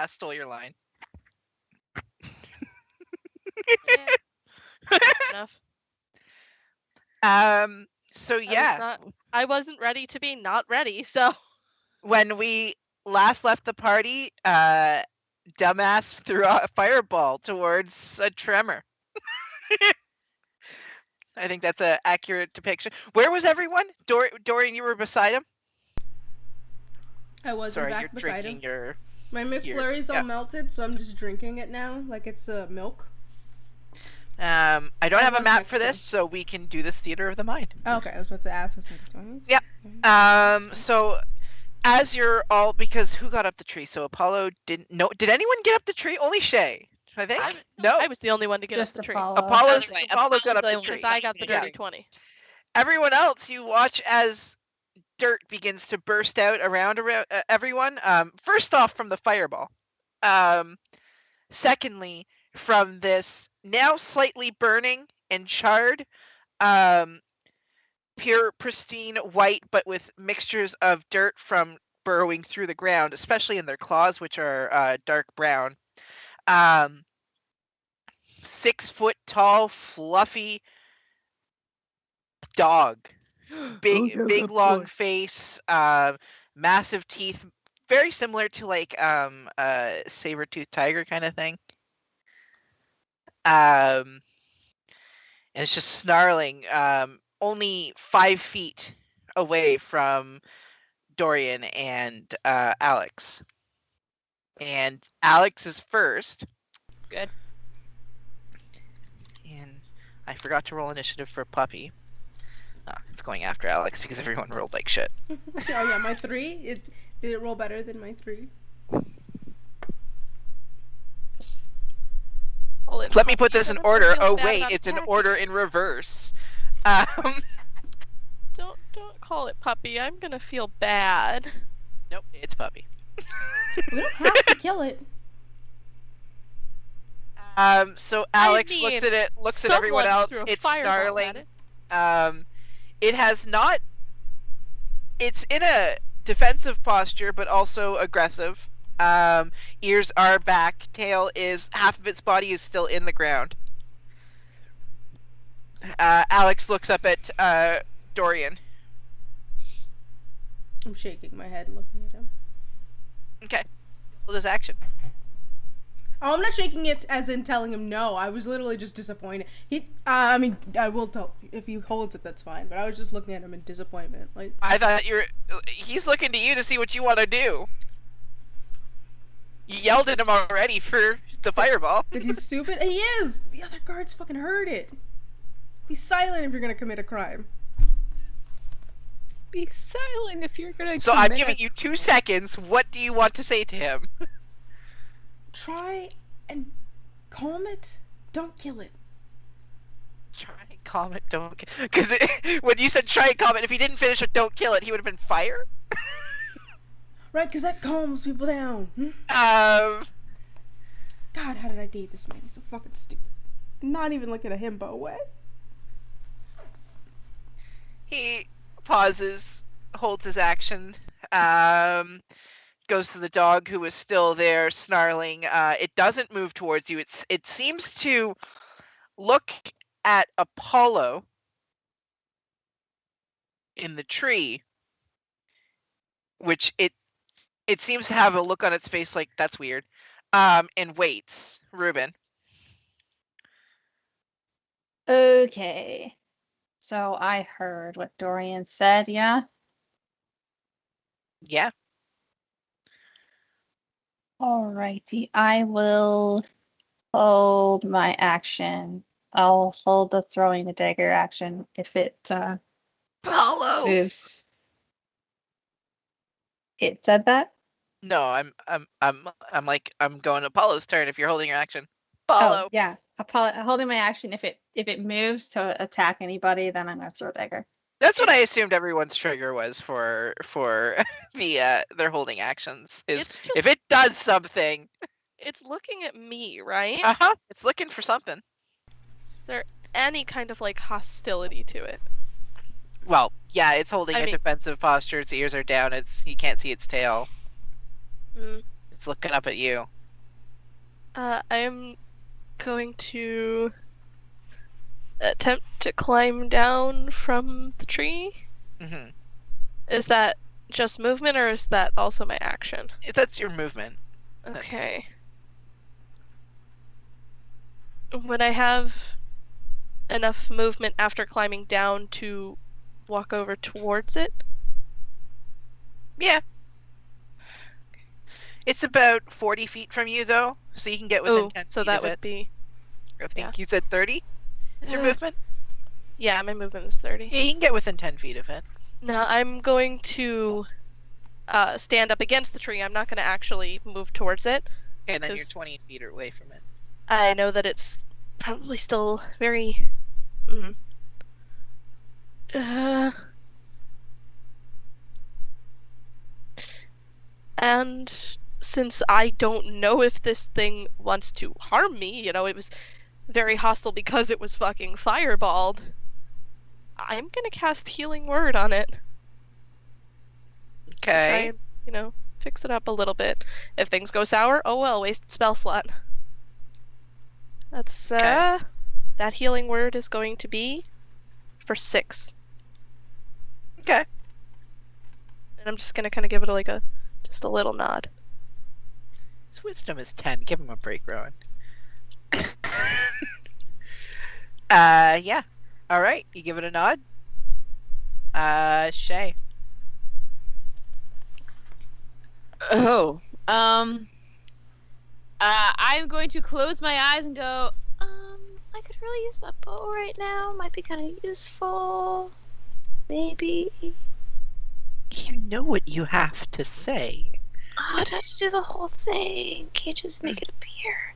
stole your line. Yeah, enough. So yeah, I wasn't ready to be not ready, so when we last left the party, dumbass threw a fireball towards a tremor. I think that's an accurate depiction. Where was everyone? Dorian, you were beside him? I was Sorry, back you're beside drinking him. your... My McFlurry's all melted, so I'm just drinking it now, like it's milk. I don't have a was map next for to this, so we can do this theater of the mind. Oh, okay, I was about to ask. I said, do I need to- Yep. So as you're all, because who got up the tree? So Apollo didn't. No, did anyone get up the tree? Only Shay, I think. No, I was the only one to get Just up the tree. Apollo. Apollo Right. got up the tree. Because I got the dirty 20. Everyone else, you watch as dirt begins to burst out around everyone. First off, from the fireball. Secondly, from this now slightly burning and charred, pure pristine white, but with mixtures of dirt from burrowing through the ground, especially in their claws, which are dark brown. 6 foot tall, fluffy dog. Big long face, massive teeth, very similar to like a saber-toothed tiger kind of thing. And it's just snarling, only 5 feet away from Dorian and Alex. And Alex is first. Good. And I forgot to roll initiative for Puppy. It's going after Alex because everyone rolled like shit. Oh yeah, my 3. Did it roll better than my 3? Let me put this in order. Oh wait, it's in order in reverse. Don't call it puppy. I'm gonna feel bad. Nope, it's Puppy. We don't have to kill it. So Alex I looks mean, at it, looks at everyone someone else. threw a It's fireball snarling. at it. It has not. It's in a defensive posture, but also aggressive. Ears are back. Tail is half of its body is still in the ground. Alex looks up at Dorian. I'm shaking my head looking at him. Okay, hold his action. Oh, I'm not shaking it as in telling him no. I was literally just disappointed. I mean, I will tell if he holds it, that's fine. But I was just looking at him in disappointment. Like I thought he's looking to you to see what you want to do. You yelled at him already for the fireball. that he's stupid. He is. The other guards fucking heard it. Be silent if you're gonna commit a crime. Be silent if you're gonna. So I'm giving you 2 seconds. What do you want to say to him? Try and calm it. Don't kill it. Try and calm it, don't kill. Because when you said try and calm it, if he didn't finish with don't kill it, he would have been fire. Right, because that calms people down. Um. God, how did I date this man? He's so fucking stupid. Not even looking at him, but what? He pauses, holds his action, goes to the dog who is still there snarling. It doesn't move towards you. It seems to look at Apollo in the tree, which it seems to have a look on its face like that's weird, and waits. Ruben. Okay. So I heard what Dorian said, yeah? Yeah. Alrighty. I will hold my action. I'll hold the throwing the dagger action if it Apollo. moves. It said that? No, I'm like I'm going Apollo's turn if you're holding your action. Apollo. Oh, yeah. Holding my action. If it moves to attack anybody, then I'm gonna throw a dagger. That's what I assumed everyone's trigger was for the their holding actions. Is It's if it does something. It's looking at me, right? It's looking for something. Is there any kind of like hostility to it? Well, yeah, it's holding I a mean- defensive posture. Its ears are down. He can't see its tail. Mm. It's looking up at you. I'm going to attempt to climb down from the tree. Mm-hmm. Is that just movement, or is that also my action? That's your movement. Okay. Would I have enough movement after climbing down to walk over towards it? Yeah. It's about 40 feet from you, though, so you can get within 10 so feet that of would it. be... I think you said 30 is your movement? Yeah, my movement is 30. Yeah, you can get within 10 feet of it. Now, I'm going to stand up against the tree. I'm not going to actually move towards it. And then you're 'cause 20 feet away from it. I know that it's probably still very... And since I don't know if this thing wants to harm me, you know, it was very hostile because it was fucking fireballed, I'm gonna cast Healing Word on it. Try Okay. and, you know, fix it up a little bit. If things go sour, oh well, wasted spell slot. That's, Okay. that Healing Word is going to be for 6. Okay. And I'm just gonna kind of give it just a little nod. His wisdom is 10. Give him a break, Rowan. Yeah. All right. You give it a nod. Shay. Oh. I'm going to close my eyes and go, I could really use that bow right now. Might be kind of useful. Maybe. You know what you have to say. Oh, I'd have to do the whole thing. Can't just make it appear.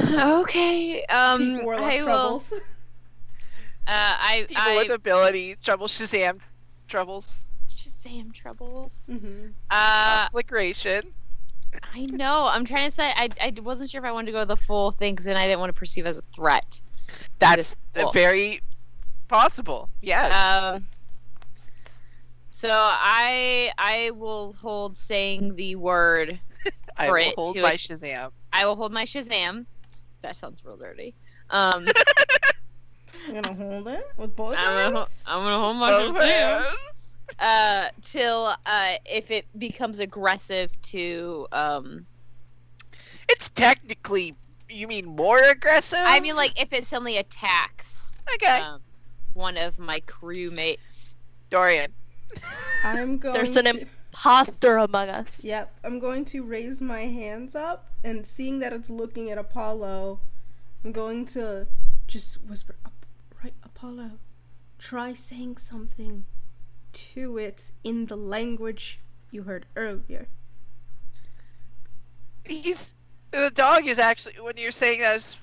Okay. Peak warlock I will. troubles. People with abilities, trouble Shazam troubles, Shazam troubles. Mm-hmm. conflagration. I know. I'm trying to say I wasn't sure if I wanted to go the full thing because then I didn't want to perceive as a threat. That's wolf. very possible. Yes. So I will hold saying the word. I for will it hold to my ex- Shazam. I will hold my Shazam. That sounds real dirty. I'm gonna hold it with both hands. I'm gonna hold my Both Shazam. hands. Till if it becomes aggressive to It's technically, you mean more aggressive? I mean like if it suddenly attacks Okay. one of my crewmates. Dorian. I'm going There's an to... imposter among us. Yep, I'm going to raise my hands up, and seeing that it's looking at Apollo, I'm going to just whisper, right, Apollo, try saying something to it in the language you heard earlier. The dog is actually, when you're saying that,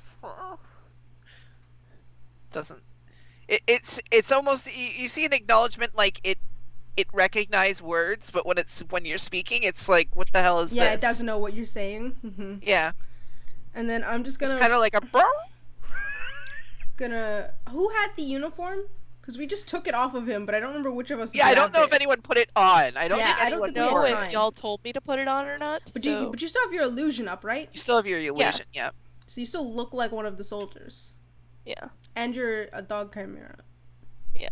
it's almost, you see an acknowledgement like it recognizes words, but when you're speaking, it's like, what the hell is this? Yeah, it doesn't know what you're saying. Mm-hmm. Yeah. And then I'm just gonna... It's kind of like a Who had the uniform? Because we just took it off of him, but I don't remember which of us Yeah, I don't know grabbed if anyone put it on. I don't Yeah, think I anyone don't think we know had wore time. if y'all told me to put it on or not. But so... you still have your illusion up, right? You still have your illusion, yeah. So you still look like one of the soldiers. Yeah. And you're a dog chimera. Yeah.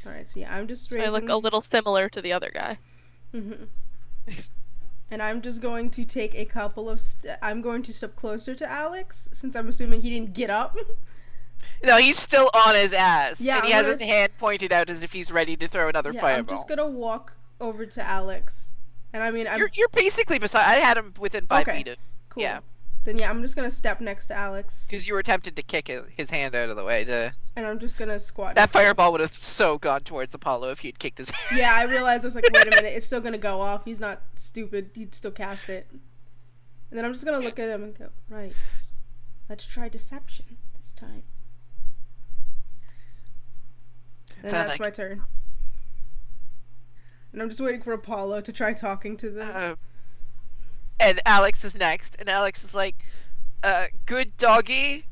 Alright, so yeah, I'm just So raising... I look a little similar to the other guy. Mm-hmm. And I'm just going to take a couple of... I'm going to step closer to Alex, since I'm assuming he didn't get up. No, he's still on his ass. Yeah, and he I'm has gonna- his hand pointed out as if he's ready to throw another Yeah, fireball. I'm just gonna walk over to Alex. And I mean, I'm... You're basically beside... I had him within 5 Okay. feet of... Cool. Yeah. Then yeah, I'm just gonna step next to Alex. Because you were tempted to kick his hand out of the way. And I'm just gonna squat That next to him. fireball would have so gone towards Apollo if you'd kicked his hand. Yeah, I realized, I was like, wait a minute, it's still gonna go off. He's not stupid. He'd still cast it. And then I'm just gonna look at him and go, right. Let's try deception this time. And that's my turn. And I'm just waiting for Apollo to try talking to them. And Alex is next. And Alex is like, good doggy.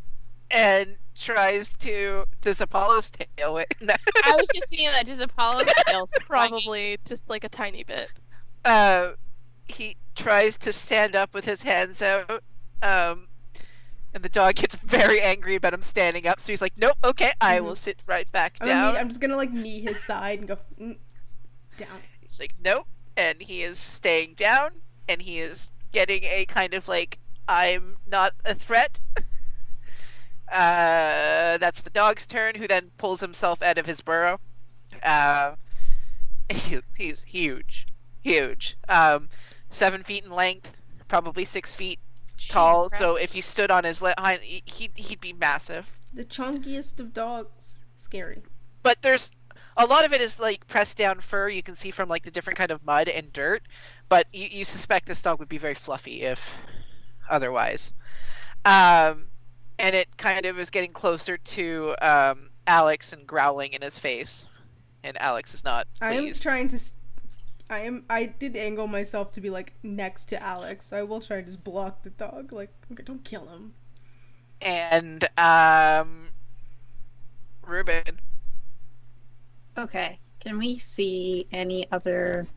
And tries to... Does Apollo's tail it? I was just thinking that does Apollo tail Probably just like a tiny bit. He tries to stand up with his hands out And the dog gets very angry about him standing up, so he's like, nope, okay, I will sit right back down. I'm just gonna like knee his side and go down. He's like, nope, and he is staying down, and he is getting a kind of like, I'm not a threat. That's the dog's turn, who then pulls himself out of his burrow. He's huge. 7 feet in length, probably 6 feet tall. So if he stood on his hind, he'd be massive. The chunkiest of dogs. Scary. But there's a lot of it is like pressed down fur. You can see from like the different kind of mud and dirt. But you suspect this dog would be very fluffy if otherwise. And it kind of is getting closer to Alex and growling in his face. And Alex is not pleased. I am trying to. I did angle myself to be like next to Alex. I will try to just block the dog. Like, okay, don't kill him. And Ruben. Okay. Can we see any other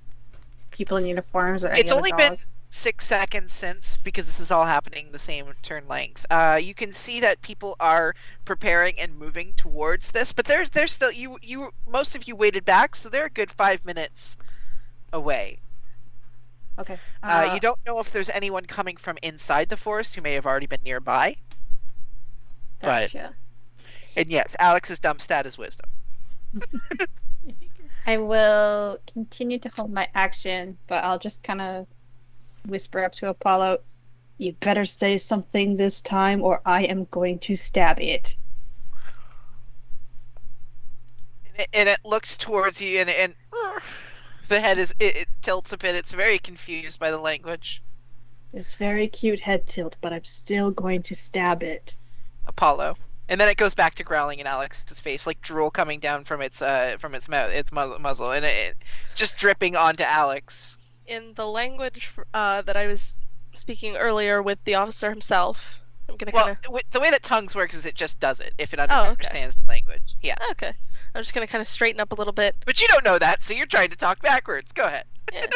people in uniforms or any It's other only dogs? been 6 seconds since, because this is all happening the same turn length. You can see that people are preparing and moving towards this, but there's still you most of you waited back, so they're a good 5 minutes away. Okay. You don't know if there's anyone coming from inside the forest who may have already been nearby. Gotcha. And yes, Alex's dump stat is wisdom. I will continue to hold my action, but I'll just kind of whisper up to Apollo, "You better say something this time or I am going to stab it." And it looks towards you, and the head it tilts a bit. It's very confused by the language. It's very cute head tilt, but I'm still going to stab it. Apollo. And then it goes back to growling in Alex's face, like drool coming down from its mouth, its muzzle, and it just dripping onto Alex. In the language that I was speaking earlier with the officer himself, I'm gonna kind of. The way that tongues works is it just does it if it okay. understands the language. Yeah. Okay. I'm just gonna kind of straighten up a little bit. But you don't know that, so you're trying to talk backwards. Go ahead. Yeah.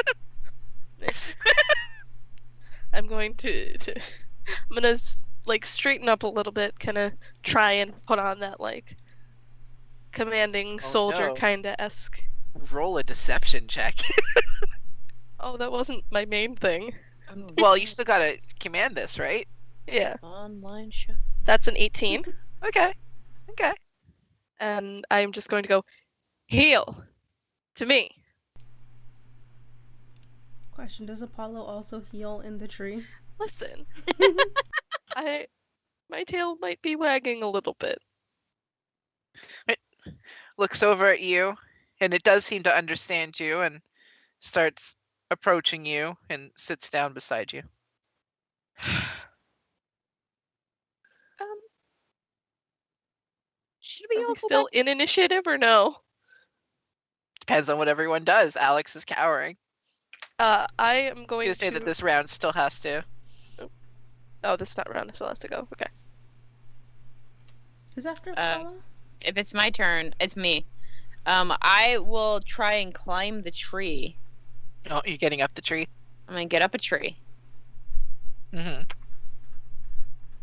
I'm going to I'm gonna like straighten up a little bit, kind of try and put on that like commanding soldier no. kind of esque. Roll a deception check. Oh, that wasn't my main thing. Well, you still gotta command this, right? Yeah. Online show. That's an 18. Okay. And I'm just going to go, heal to me. Question: does Apollo also heal in the tree? Listen. My tail might be wagging a little bit. It looks over at you, and it does seem to understand you, and starts approaching you and sits down beside you. Should we Are all we go still back? in initiative or no? Depends on what everyone does. Alex is cowering. I am I'm going gonna say that this round still has to. Oh, this not round still has to go. Okay. Who's after Apollo? If it's my turn, it's me. I will try and climb the tree. Oh, you're getting up the tree. I'm gonna get up a tree. Mm-hmm.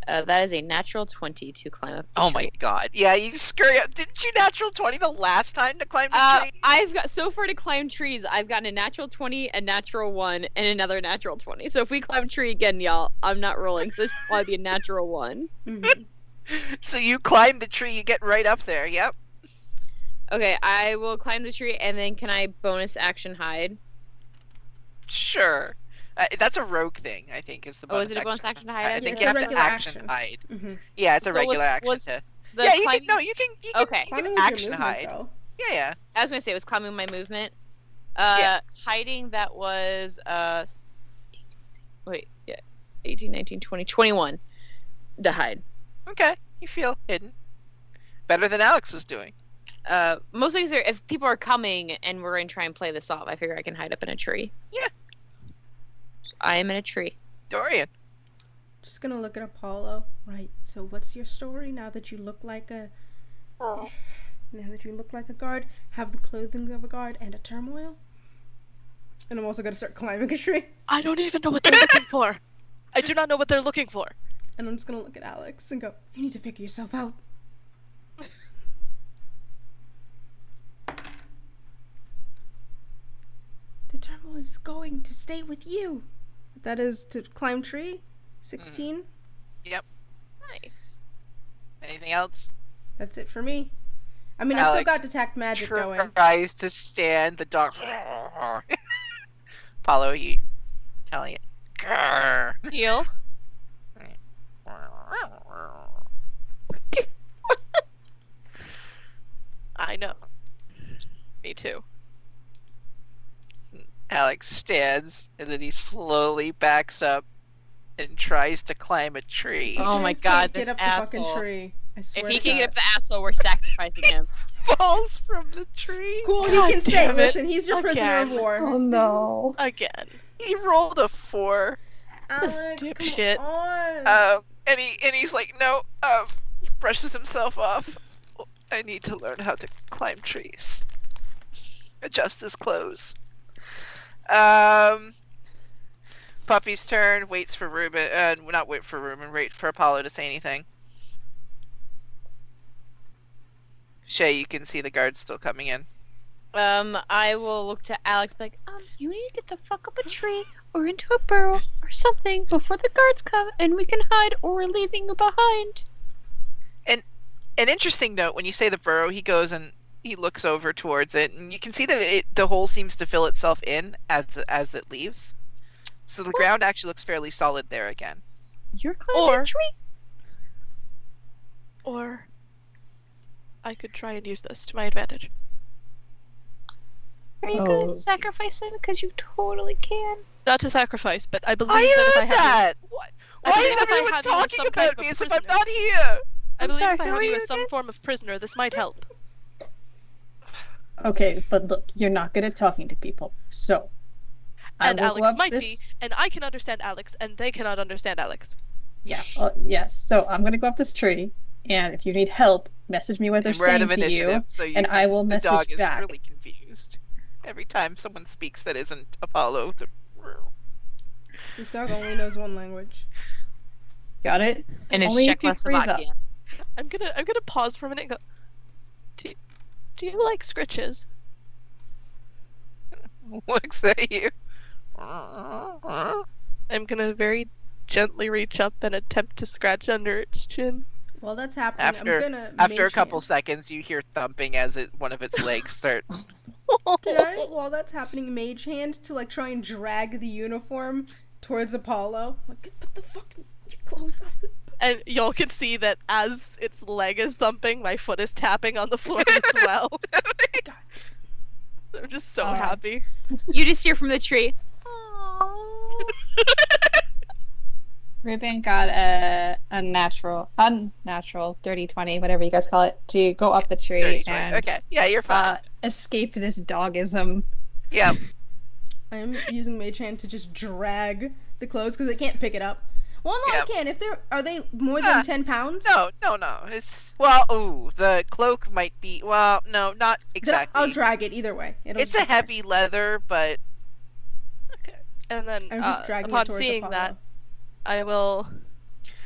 That is a natural 20 to climb up the Oh tree. my god. Yeah, you scurry up. Didn't you natural 20 the last time to climb the tree? I've got so far to climb trees. I've gotten a natural 20, a natural 1, and another natural 20. So if we climb a tree again, y'all, I'm not rolling. So this will probably be a natural 1. Mm-hmm. So you climb the tree, you get right up there. Yep. Okay, I will climb the tree, and then can I bonus action hide? Sure. That's a rogue thing, I think, is the bonus is it a bonus action to hide? I Yeah, think it's you a have to regular action action. hide. Mm-hmm. Yeah, it's a So regular action was to. The Yeah, you climbing... can. No, you can. Okay. You can Climbing was your action movement, hide. though. Yeah. I was gonna say it was climbing my movement. Yeah. Hiding that was 18, 19, 20, 21 to hide. Okay. You feel hidden. Better than Alex was doing. Most things are if people are coming and we're going to try and play this off, I figure I can hide up in a tree. Yeah. So I am in a tree. Dorian. Just gonna look at Apollo. Right. So what's your story now that you look like a guard, have the clothing of a guard, and a turmoil? And I'm also gonna start climbing a tree. I don't even know what they're looking for. I do not know what they're looking for. And I'm just gonna look at Alex and go, you need to figure yourself out. The turtle is going to stay with you. That is to climb tree. 16. Yep. Nice. Anything else? That's it for me. I mean, I've still got detect magic going. Tries to stand. The dog. Apollo, you telling it. Grrr. Heal. I know. Me too. Alex stands and then he slowly backs up and tries to climb a tree. Oh my He god, can't this get up the asshole. fucking tree. I swear If he to can get God. up the asshole, we're sacrificing him. Falls from the tree. Cool, he God can stay. damn it. Listen, he's your prisoner of Again. war. Oh no. Again. He rolled a 4. Alex, dipshit. come on. And he's like, no. Brushes himself off. I need to learn how to climb trees. Adjust his clothes. Puppy's turn. Waits for Ruben. Not wait for Ruben. Wait for Apollo to say anything. Shay, you can see the guards still coming in. I will look to Alex like, you need to get the fuck up a tree or into a burrow or something before the guards come and we can hide or we're leaving you behind. An interesting note, when you say the burrow, he goes and he looks over towards it, and you can see that the hole seems to fill itself in as it leaves. So the ground actually looks fairly solid there again. You're climbing a tree? Or I could try and use this to my advantage. Are you gonna sacrifice it? Because you totally can. Not to sacrifice, but I believe I that if I heard have that! What? I Why believe is if I everyone have you as talking some kind about of me a as if I'm prisoner. not here? I believe sorry, if I who have are you you as some again? form of prisoner, this might help. Okay, but look, you're not good at talking to people. So And I will go Alex up might this... be, and I can understand Alex, and they cannot understand Alex. Yeah, yes. So I'm gonna go up this tree, and if you need help, message me what they're And we're out saying of to initiative, you, so and I will the message dog is back. really confused. Every time someone speaks that isn't Apollo. This dog only knows one language. Got it? And it's Only if you freeze up. Czechoslovakian. I'm gonna pause for a minute and go. Do you like scritches? Looks at you. I'm gonna very gently reach up and attempt to scratch under its chin. While that's happening, After I'm gonna a mage couple hand. seconds, you hear thumping as one of its legs start. Can I, while that's happening, mage hand to like try and drag the uniform towards Apollo? Like, put the fucking your clothes on. And y'all can see that as its leg is thumping, my foot is tapping on the floor as well. God. I'm just so Alright. happy. You just hear from the tree. Ruben got a unnatural, dirty 20, whatever you guys call it, to go up the tree 30, and okay, yeah, you're fine. escape this dogism. Yeah. I'm using mage hand to just drag the clothes because I can't pick it up. Well, no, Yeah. I can. If are they more than 10 pounds? No. It's the cloak might be. Well, no, not Then exactly. I'll drag it either way. It's a heavy leather, but And then I'm just dragging it upon towards seeing Apollo. that, I will.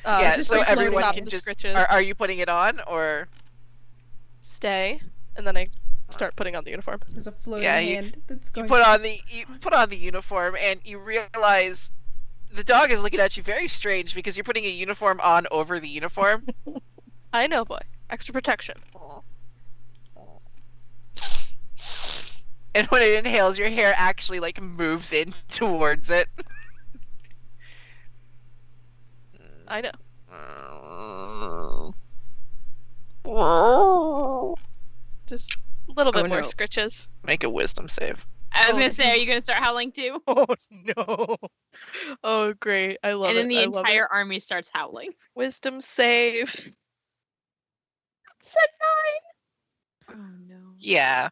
yeah. just So like everyone stop can the just. scritches, Are you putting it on or? stay, and then I start putting on the uniform. There's a floating Yeah, you- hand that's You going. put on the uniform and you realize the dog is looking at you very strange because you're putting a uniform on over the uniform. I know, boy. Extra protection. And when it inhales, your hair actually like moves in towards it. I know. Just a little bit more no. scritches. Make a wisdom save. I was gonna say, are you gonna start howling too? Oh no! Oh great! I love And it. then the I love it. entire army starts howling. Wisdom save. Said 9. Oh no. Yeah.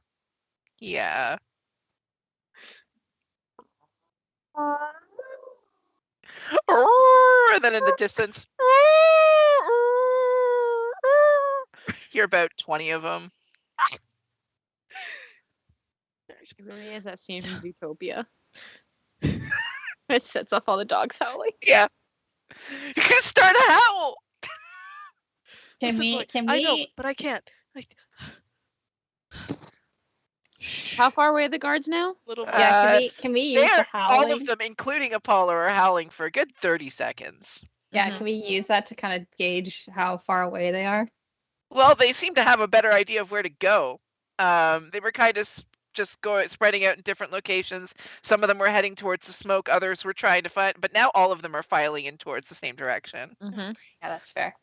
And then in the distance, hear about 20 of them. It really is that scene from Zootopia. It sets off all the dogs howling. Yeah. You're gonna start a howl. Can Listen, we? boy, Can I know, we? but I can't. How far away are the guards now? Little boy. Yeah. Uh, Can we use the all howling? of them, including Apollo, are howling for a good 30 seconds. Yeah. Mhm. Can we use that to kind of gauge how far away they are? Well, they seem to have a better idea of where to go. They were kind of just spreading out in different locations. Some of them were heading towards the smoke. Others were trying to find, but now all of them are filing in towards the same direction. Mm-hmm. Yeah, that's fair.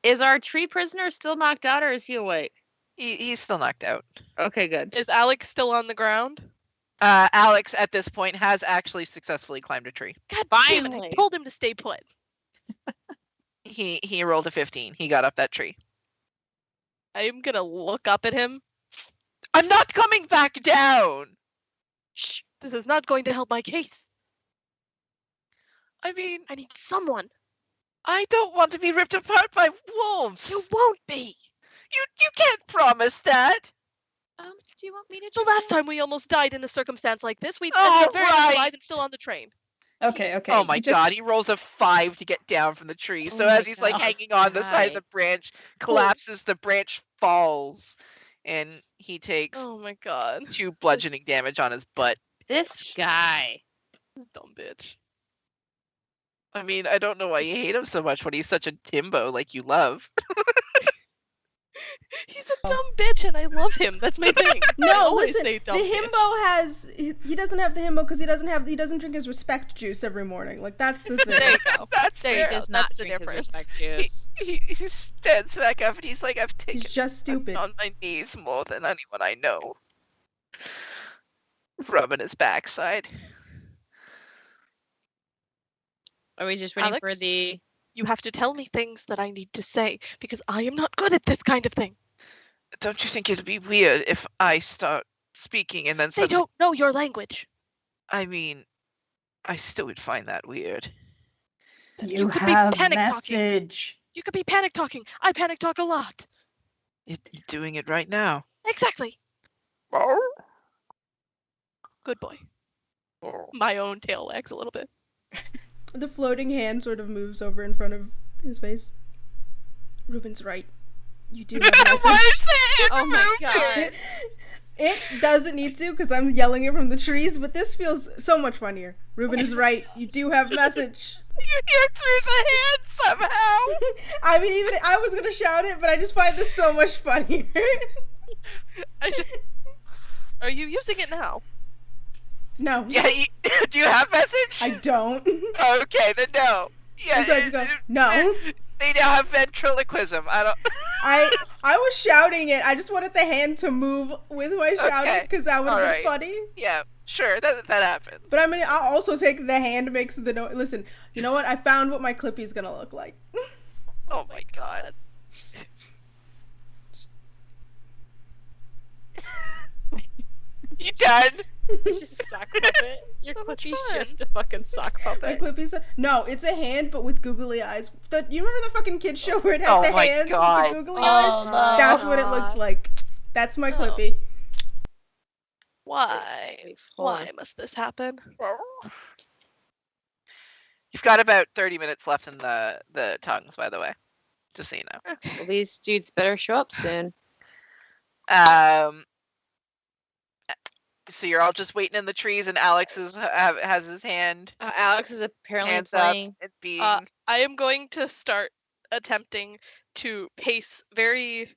Is our tree prisoner still knocked out, or is he awake? He's still knocked out. Okay, good. Is Alex still on the ground? Alex, at this point, has actually successfully climbed a tree. God damn it! I Finally. told him to stay put. He rolled a 15. He got up that tree. I am gonna look up at him. I'm not coming back down. Shh! This is not going to help my case. I mean, I need someone. I don't want to be ripped apart by wolves. You won't be. You can't promise that. Do you want me to? The last time we almost died in a circumstance like this, we All were very much alive right. and still on the train. Okay. Okay. Oh my you just- god, he rolls a 5 to get down from the tree. So Oh my as he's like God. hanging on the side of Guy. the branch, collapses, the branch falls, and he takes Oh my god. 2 bludgeoning damage on his butt. This guy. This dumb bitch. I mean, I don't know why you hate him so much when he's such a Timbo like you love. He's a dumb bitch and I love him. That's my thing. I No, always listen. say The dumb bitch. himbo has. He doesn't have the himbo because he doesn't drink his respect juice every morning. Like that's the There thing. you go. That's There He you fair. go. does not That's the drink his difference. respect juice. He stands back up and he's like, I've taken He's just stupid. on my knees more than anyone I know. Rubbing his backside. Are we just waiting for Alex? the? You have to tell me things that I need to say because I am not good at this kind of thing. Don't you think it'd be weird if I start speaking and then They suddenly... don't know your language. I mean, I still would find that weird. You could be have panic talking. message. You could be panic talking. I panic talk a lot. You're doing it right now. Exactly. Good boy. My own tail wags a little bit. The floating hand sort of moves over in front of his face. Ruben's right. You do have a Why message. is that? Oh my god. It doesn't need to because I'm yelling it from the trees, but this feels so much funnier. Ruben is right. You do have a message. You hear through the hand somehow. I mean, even I was gonna shout it, but I just find this so much funnier. Are you using it now? No. Yeah, do you have message? I don't. Okay, then no. Yeah, And so I just go, no. They now have ventriloquism. I don't. I was shouting it. I just wanted the hand to move with my shouting Okay. because that would have Alright. been funny. Yeah, sure. That happens. But I mean, I'll also take the hand makes the noise. Listen, you know what? I found what my clippy's gonna look like. Oh my god. You done? It's just a sock puppet. Your So much Clippy's fun. just a fucking sock My puppet. clippy's no, it's a hand but with googly eyes. You remember the fucking kids show where it had Oh the my hands God. with the googly eyes? Oh, no. That's what it looks like. That's my Oh. clippy. Why? Why must this happen? You've got about 30 minutes left in the tongues, by the way. Just so you know. Okay. Well, these dudes better show up soon. So you're all just waiting in the trees, and Alex has his hand Alex is apparently hands up playing. and being. I am going to start attempting to pace very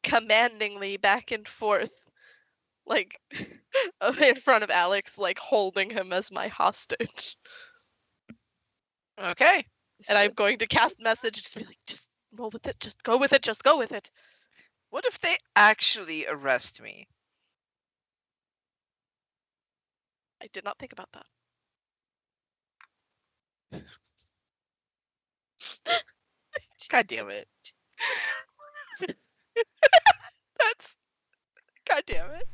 commandingly back and forth, like in front of Alex, like holding him as my hostage. Okay. And I'm going to cast message, just be like, just roll with it, just go with it, just go with it. What if they actually arrest me? I did not think about that. God damn it. That's. God damn it.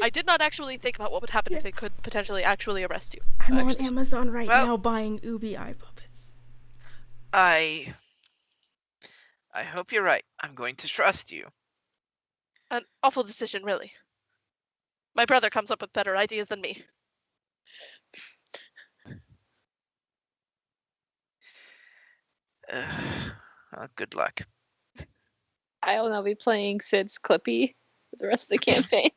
I did not actually think about what would happen if they could potentially actually arrest you. I'm on Actually. Amazon right Well- now buying Ubi eye puppets. I hope you're right. I'm going to trust you. An awful decision, really. My brother comes up with better ideas than me. Good luck. I'll now be playing Sid's Clippy for the rest of the campaign.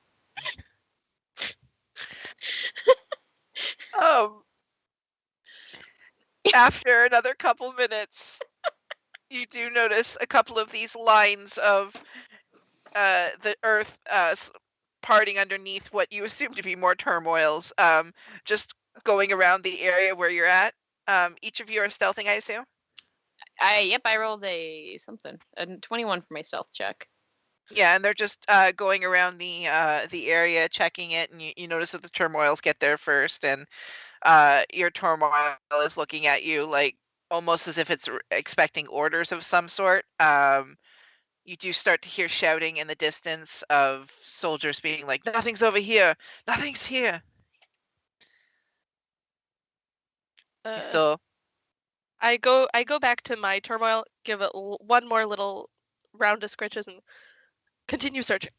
After another couple minutes, you do notice a couple of these lines of the earth parting underneath what you assume to be more turmoils, just going around the area where you're at. Each of you are stealthing, I assume? I rolled a 21 for my stealth check. Yeah, and they're just going around the area, checking it, and you notice that the turmoils get there first, and your turmoil is looking at you like almost as if it's expecting orders of some sort. You do start to hear shouting in the distance of soldiers being like, "Nothing's over here! Nothing's here!" You still... I go back to my turmoil, give it one more little round of scritches, and continue searching.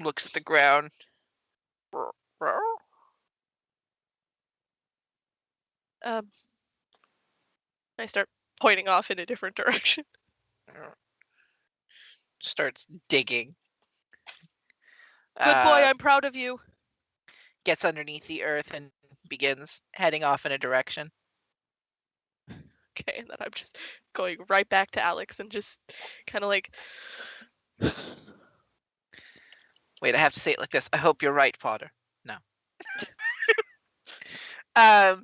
Looks at the ground. I start pointing off in a different direction. Starts digging. Good boy, I'm proud of you. Gets underneath the earth and begins heading off in a direction. Okay, and then I'm just going right back to Alex and just kind of like... Wait, I have to say it like this. I hope you're right, Potter. No. That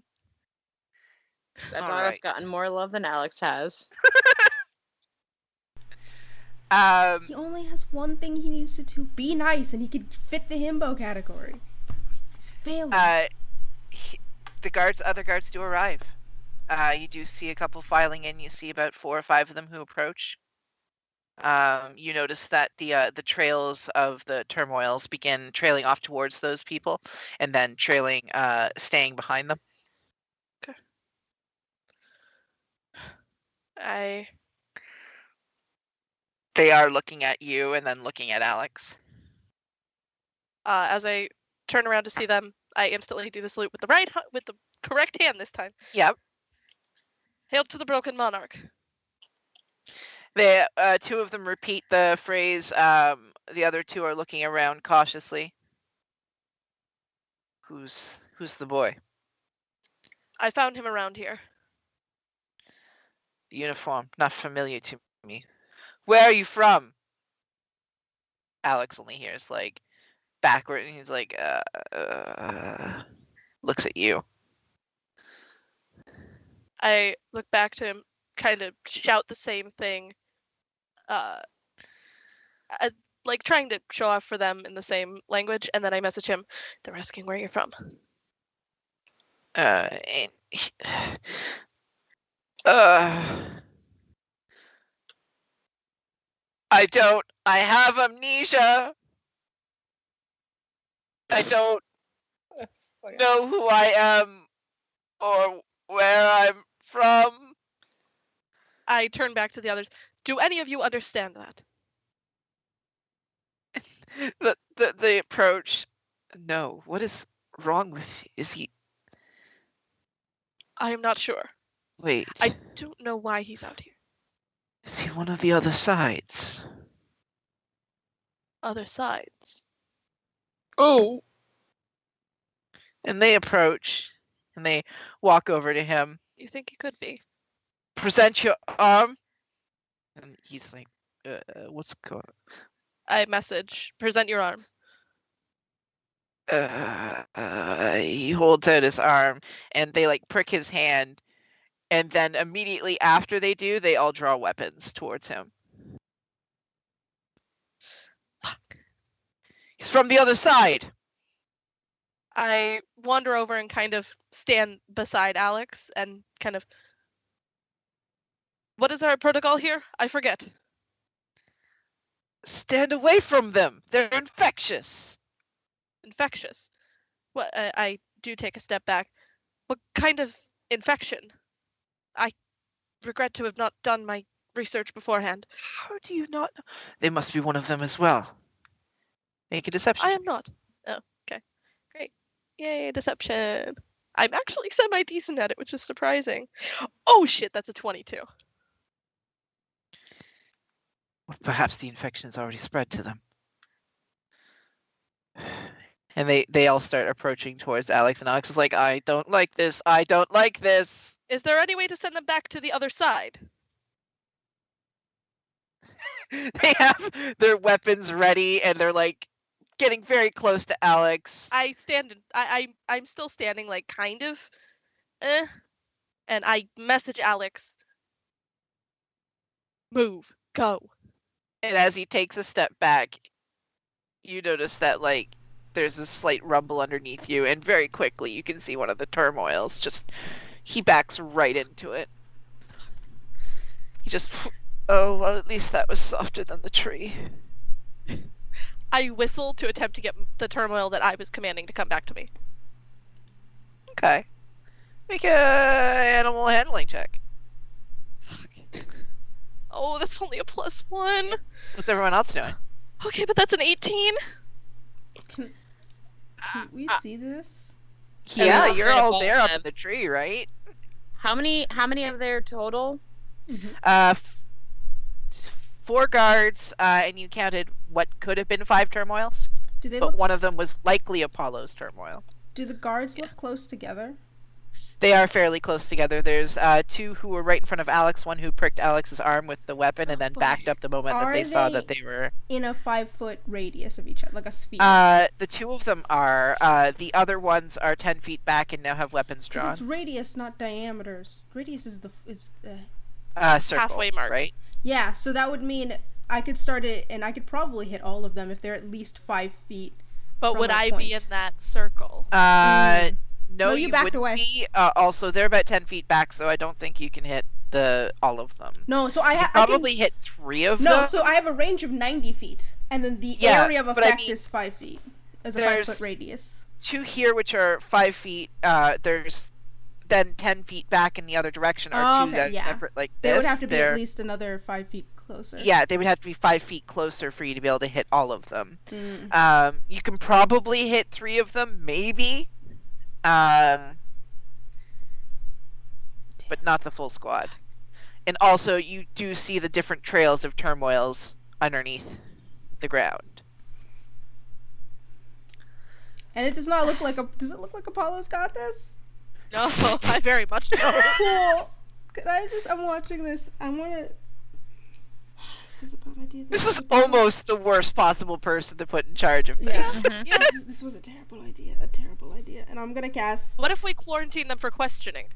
dog has gotten more love than Alex has. He only has one thing he needs to do: be nice, and he could fit the himbo category. He's failing. Other guards do arrive. You do see a couple filing in. You see about 4 or 5 of them who approach. You notice that the trails of the turmoils begin trailing off towards those people, and then staying behind them. Okay. They are looking at you and then looking at Alex. As I turn around to see them, I instantly do the salute with the correct hand this time. Yep. Hail to the broken monarch. They 2 of them repeat the phrase. The other 2 are looking around cautiously. Who's the boy? I found him around here. The uniform, not familiar to me. Where are you from? Alex only hears like backward, and he's like, looks at you. I look back to him, kind of shout the same thing, like trying to show off for them in the same language, and then I message him. They're asking where you're from. I have amnesia. I don't know who I am or where I'm from. I turn back to the others. Do any of you understand that? The approach. No. What is wrong with you? Is he... I am not sure. Wait. I don't know why he's out here. Is he one of the other sides? Other sides? Oh. And they approach, and they walk over to him. You think he could be? Present your arm. And he's like, what's going on? I message, present your arm. He holds out his arm, and they like prick his hand, and then immediately after they do, they all draw weapons towards him. Fuck. He's from the other side. I wander over and kind of stand beside Alex and kind of... What is our protocol here? I forget. Stand away from them. They're infectious. Infectious? What? I do take a step back. What kind of infection? I regret to have not done my research beforehand. How do you not know? They must be one of them as well. Make a deception. I am not. Oh, okay. Great. Yay, deception. I'm actually semi-decent at it, which is surprising. Oh shit, that's a 22. Well, perhaps the infection has already spread to them. And they all start approaching towards Alex, and Alex is like, I don't like this. I don't like this. Is there any way to send them back to the other side? They have their weapons ready, and they're like getting very close to Alex. I'm still standing, like, kind of, and I message Alex, move, go. And as he takes a step back, you notice that, like, there's a slight rumble underneath you, and very quickly you can see one of the turmoils just, he backs right into it. He just, oh, well, at least that was softer than the tree. I whistle to attempt to get the turmoil that I was commanding to come back to me. Okay. Make a animal handling check. Oh, that's only a +1. What's everyone else doing? Okay, but that's an 18. Can we see this? Yeah, we're you're right all above there up them. in the tree, right? How many are there total? Uh, 4 guards, and you counted what could have been 5 turmoils, Do they but look? one of them was likely Apollo's turmoil. Do the guards look close together? They are fairly close together. There's 2 who were right in front of Alex, one who pricked Alex's arm with the weapon and then boy. backed up the moment that Are they saw they- that they were... In a 5-foot radius of each other, like a sphere. The 2 of them are. The other ones are 10 feet back and now have weapons Because drawn. it's radius, not diameters. Radius is the Circle, halfway mark. right? Yeah, so that would mean I could start it, and I could probably hit all of them if they're at least 5 feet. But From would what I point? be in that circle? No, you you backed wouldn't away. be. Also, they're about 10 feet back, so I don't think you can hit all of them. No, so You probably hit 3 of them. No, so I have a range of 90 feet, and then the Yeah, area of but I effect mean, is 5 feet. As a there's- 5-foot radius. 2 here, which are 5 feet. There's then 10 feet back in the other direction are 2 Okay, that yeah. separate like this. They would have to be They're- at least another 5 feet closer. Yeah, they would have to be 5 feet closer for you to be able to hit all of them. Mm. You can probably hit 3 of them, maybe. But not the full squad. And also, you do see the different trails of turmoils underneath the ground. And it does not look like does it look like Apollo's got this? No, I very much don't. Cool. Could I just, I'm watching this. I wanna, this is a bad idea. This is is a bad- almost the worst possible person to put in charge of this. Yeah. This was a terrible idea. And I'm gonna cast. What if we quarantine them for questioning?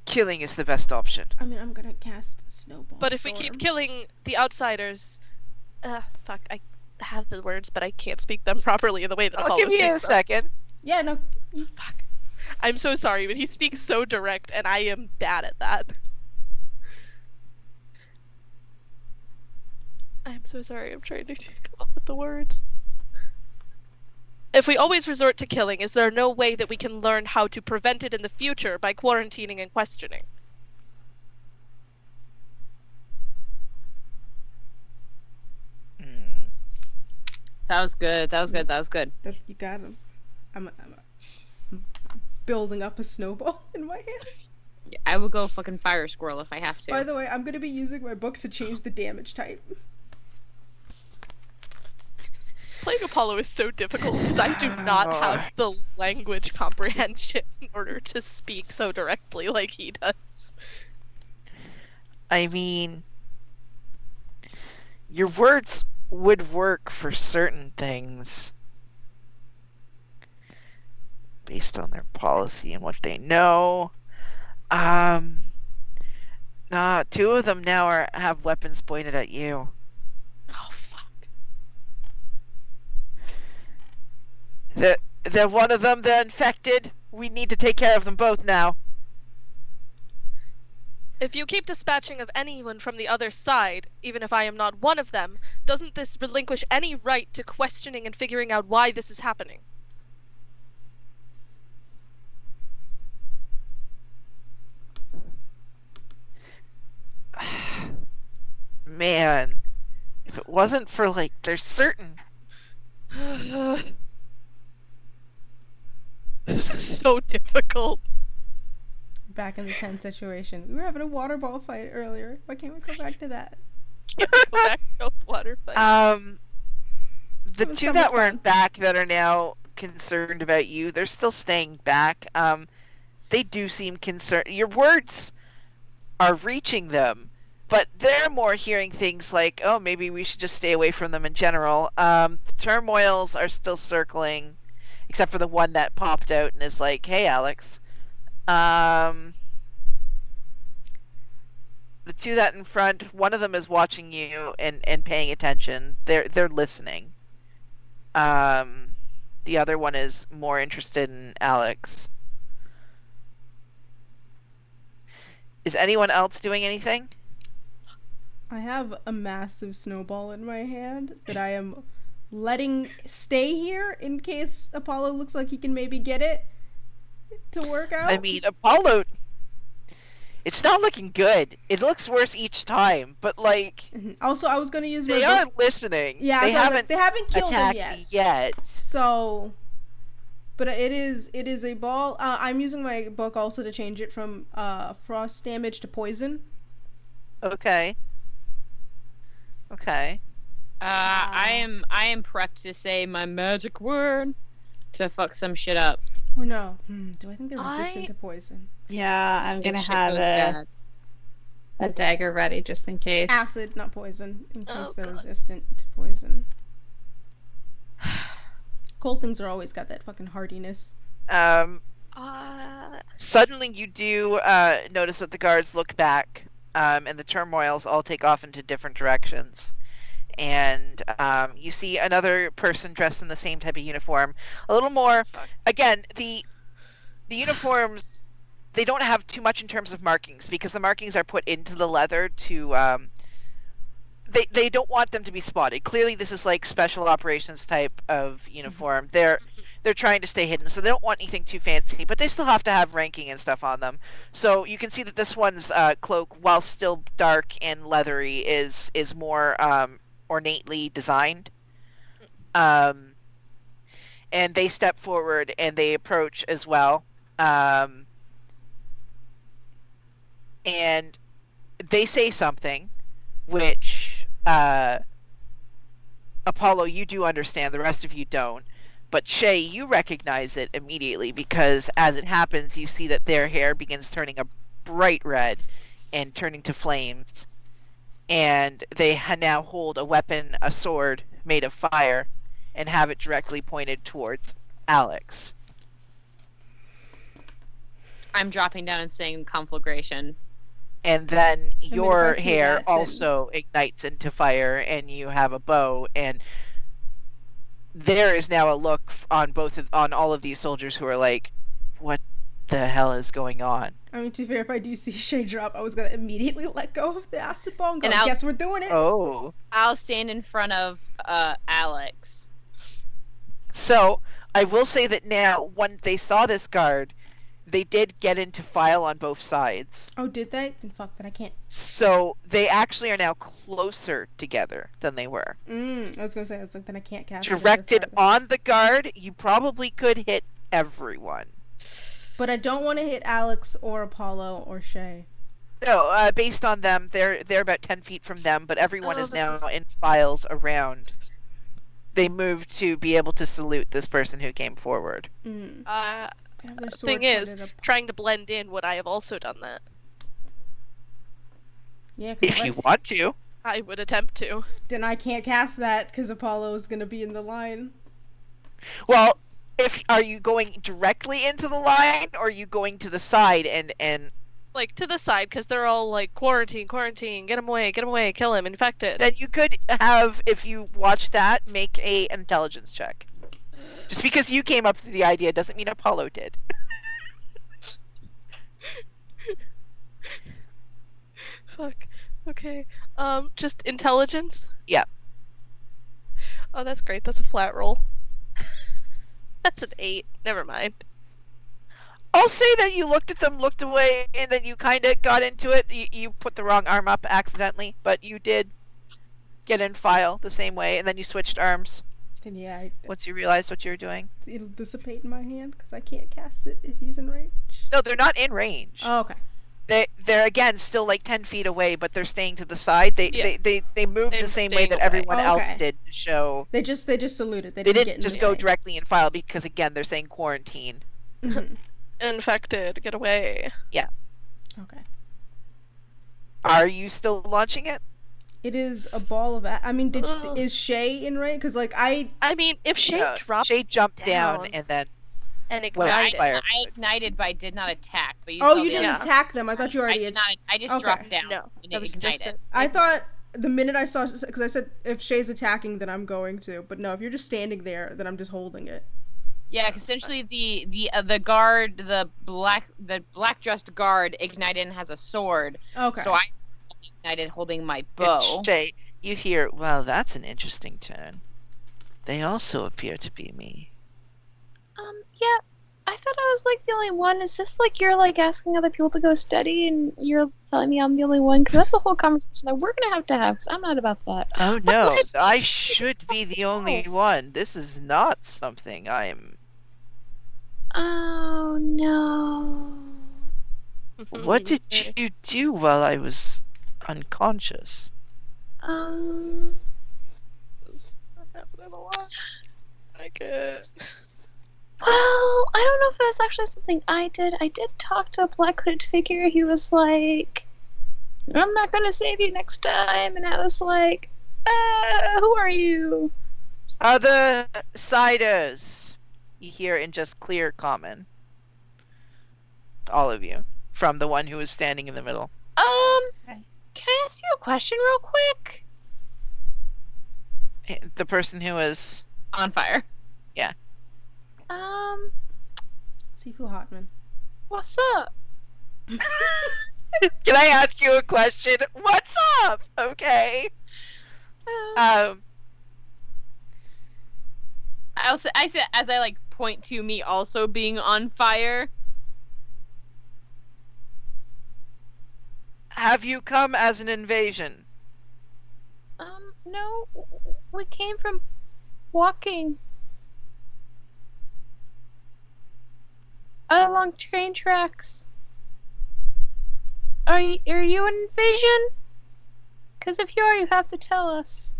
Killing is the best option. I mean, I'm gonna cast Snowball. But if we keep Storm. killing the outsiders, fuck, I have the words, but I can't speak them properly in the way that I'll Apollo give you a speaks them. second. Yeah, no. Fuck. I'm so sorry, but he speaks so direct, and I am bad at that. I'm so sorry, I'm trying to come up with the words. If we always resort to killing, is there no way that we can learn how to prevent it in the future by quarantining and questioning? That was good. That was good. That was good. You got him. I'm building up a snowball in my hand. Yeah, I will go fucking fire squirrel if I have to. By the way, I'm gonna be using my book to change the damage type. Playing Apollo is so difficult because I do not have the language comprehension in order to speak so directly like he does. I mean, your words would work for certain things based on their policy and what they know. 2 of them now have weapons pointed at you. Oh, fuck. The one of them, they're infected. We need to take care of them both now. If you keep dispatching of anyone from the other side, even if I am not one of them, doesn't this relinquish any right to questioning and figuring out why this is happening? Man, if it wasn't for, like, there's certain so difficult. Back in the tent situation. We were having a water ball fight earlier. Why can't we go back to that? Go back to a water fight. The It was two so that much weren't fun. back that are now concerned about you, they're still staying back. They do seem concerned. Your words are reaching them, but they're more hearing things like, oh, maybe we should just stay away from them in general. The turmoils are still circling, except for the one that popped out and is like, hey, Alex. The two that in front, one of them is watching you and paying attention. They're listening. The other one is more interested in Alex. Is anyone else doing anything? I have a massive snowball in my hand that I am letting stay here in case Apollo looks like he can maybe get it to work out. I mean, Apollo, it's not looking good. It looks worse each time, but like Also, I was gonna use my they are listening. Yeah, they so I was like, haven't they haven't killed him attacked yet. me yet. So, but it is a ball. I'm using my book also to change it from frost damage to poison. Okay. I am prepped to say my magic word to fuck some shit up. Or no? Do I think they're resistant I- to poison? Yeah, I'm If gonna shit have goes a bad. dagger ready just in case. Acid, not poison, in case Oh, they're God. resistant to poison. Cold things are always got that fucking hardiness. Suddenly you do notice that the guards look back, and the turmoils all take off into different directions. And you see another person dressed in the same type of uniform. A little more, again, the uniforms, they don't have too much in terms of markings, because the markings are put into the leather to, they don't want them to be spotted. Clearly this is like special operations type of uniform. They're trying to stay hidden, so they don't want anything too fancy, but they still have to have ranking and stuff on them. So you can see that this one's cloak, while still dark and leathery, is more ornately designed. And they step forward and they approach as well. And they say something, which Apollo, you do understand, the rest of you don't. But Shay, you recognize it immediately, because as it happens, you see that their hair begins turning a bright red and turning to flames. And they now hold a weapon, a sword, made of fire, and have it directly pointed towards Alex. I'm dropping down and saying conflagration. And then if your I see hair that, then- also ignites into fire, and you have a bow, and there is now a look on all of these soldiers who are like, what the hell is going on? I mean, to be fair, if I do see Shay drop, I was gonna immediately let go of the acid ball and go, And I'll- guess we're doing it! Oh. I'll stand in front of Alex. So, I will say that now, when they saw this guard, they did get into file on both sides. Oh, did they? Then fuck that, I can't. So, they actually are now closer together than they were. I was gonna say, I was like, then I can't cast it if they're Directed farther. on the guard, you probably could hit everyone. But I don't want to hit Alex or Apollo or Shay. No, based on them, they're about 10 feet from them, but everyone Oh, is this now is- in files around. They moved to be able to salute this person who came forward. They Uh, have their sword thing is, pointed up. trying to blend in, would I have also done that? Yeah, 'cause If you want to. I would attempt to. then I can't cast that because Apollo's gonna be in the line. Well, are you going directly into the line, or are you going to the side and Like, to the side, because they're all like, quarantine, get him away, kill him, infected. then you could have, if you watch that, make a intelligence check. Just because you came up with the idea doesn't mean Apollo did. Fuck. Okay. Just intelligence? Yeah. Oh, that's great. That's a flat roll. That's an 8. Never mind. I'll say that you looked at them, looked away, and then you kind of got into it. You put the wrong arm up accidentally, but you did get in file the same way, and then you switched arms. And yeah, once you realize what you're doing. it'll dissipate in my hand because I can't cast it if he's in range. No, they're not in range. Oh, okay. They're again still like 10 feet away, but they're staying to the side. They move They're the same way staying that away. everyone else Okay. did to show. They just saluted. They They didn't didn't get in just the go same. directly in file because again they're saying quarantine. Mhm. Infected, get away. Okay. Are you still launching it? It is a ball of. I mean, Ugh. is Shay in range? Because like I mean, if Shay No, dropped Shay jumped down down. and then and well, ignited, fire. I ignited, but I did not attack. But you Oh, saw you the didn't other- attack them. I thought you I already. did not. I just Okay. dropped down. no, and that it was just ignited. it. I thought the minute I saw, because I said if Shay's attacking, then I'm going to. But no, if you're just standing there, then I'm just holding it. Yeah, 'cause essentially the guard, the black dressed guard ignited and has a sword. Okay. So I ignited holding my And bow. Shay, you hear, well, that's an interesting turn. They also appear to be me. Yeah. I thought I was like the only one. Is this like you're like asking other people to go study and you're telling me I'm the only one? Because that's a whole conversation that we're gonna have to have. Because I'm not about that. Oh no, I should be the only one. This is not something I am. Oh no. What did you do while I was unconscious? Um. happening a lot. I get. Well, I don't know if it was actually something I did. I did talk to a black hooded figure. He was like, "I'm not gonna save you next time," and I was like, "Who are you?" Other siders, you hear in just clear common. All of you, from the one who was standing in the middle. Can I ask you a question real quick? The person who was. On fire. Sifu Hotman. What's up? Can I ask you a question? What's up? Okay. Um, I said as I like point to me also being on fire. Have you come as an invasion? No, we came from walking along train tracks. Are you an invasion? Because if you are, you have to tell us.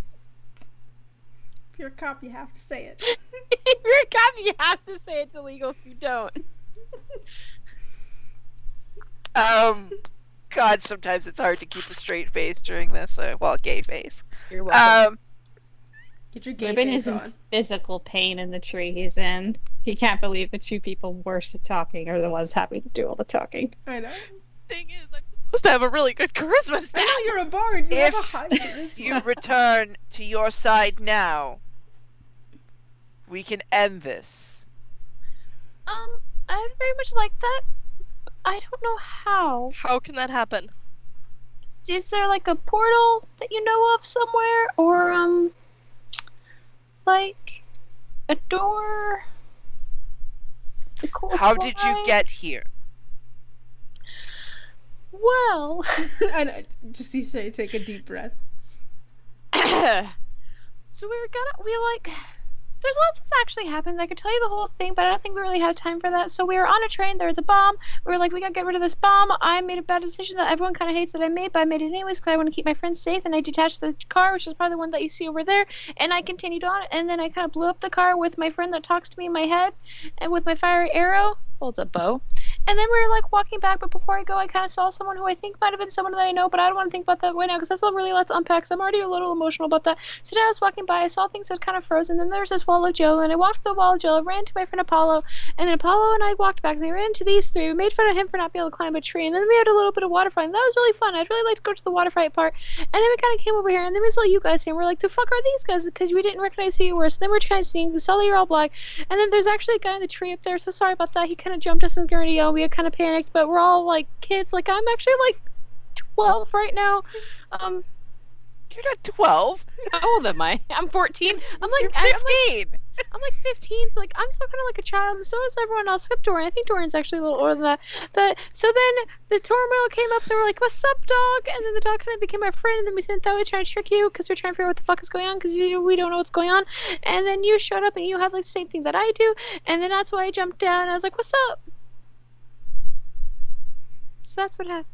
If you're a cop, you have to say it. If you're a cop, you have to say it's illegal if you don't. God, sometimes it's hard to keep a straight face during this. Well, gay face. You're welcome. Get your gay Ribbon face is in on. physical pain in the tree he's in. He can't believe the two people worst at talking are the ones having to do all the talking. I know. Thing is, I'm supposed to have a really good charisma I stat. know you're a bard. You have a If high charisma. you return to your side now, we can end this. I would very much like that. I don't know how. How can that happen? Is there like a portal that you know of somewhere, or like a door? A cool How did you slide? get here? Well, And just see Shay take a deep breath. so there's lots that's actually happened. I could tell you the whole thing, but I don't think we really have time for that. So we were on a train. There was a bomb. We were like, we gotta get rid of this bomb. I made a bad decision that everyone kind of hates that I made, but I made it anyways because I want to keep my friends safe. And I detached the car, which is probably the one that you see over there. And I continued on. And then I kind of blew up the car with my friend that talks to me in my head, and with my fiery arrow. Holds a bow. And then we were like walking back, but before I go, I kind of saw someone who I think might have been someone that I know, but I don't want to think about that right now because that's a really lot to unpack. Because I'm already a little emotional about that. So then I was walking by, I saw things that kind of frozen. Then there's this wall of Joe, and I walked to the wall of Joe, ran to my friend Apollo, and then Apollo and I walked back, and we ran into these three. We made fun of him for not being able to climb a tree, and then we had a little bit of water fight, and that was really fun. I'd really like to go to the water fight part. And then we kind of came over here, and then we saw you guys here, and we're like, the fuck are these guys? Because we didn't recognize who you were. So then we're trying to see, we saw that you're all black, and then there's actually a guy in the tree up there. So sorry about that. He kind of jumped us and gurney, and we had kind of panicked, but we're all like kids. Like I'm actually like 12 right now. You're not 12. How old am I? I'm 14. I'm You're like, I'm 15. I'm like 15, so like I'm still kind of like a child, and so is everyone else except Dorian. I think Dorian's actually a little older than that. But so then the turmoil came up. They were like, "What's up, dog?" And then the dog kind of became my friend. And then we said that we were trying to trick you because we're trying to figure out what the fuck is going on because we don't know what's going on. And then you showed up and you had like the same thing that I do. And then that's why I jumped down. And I was like, "What's up?" So that's what happened.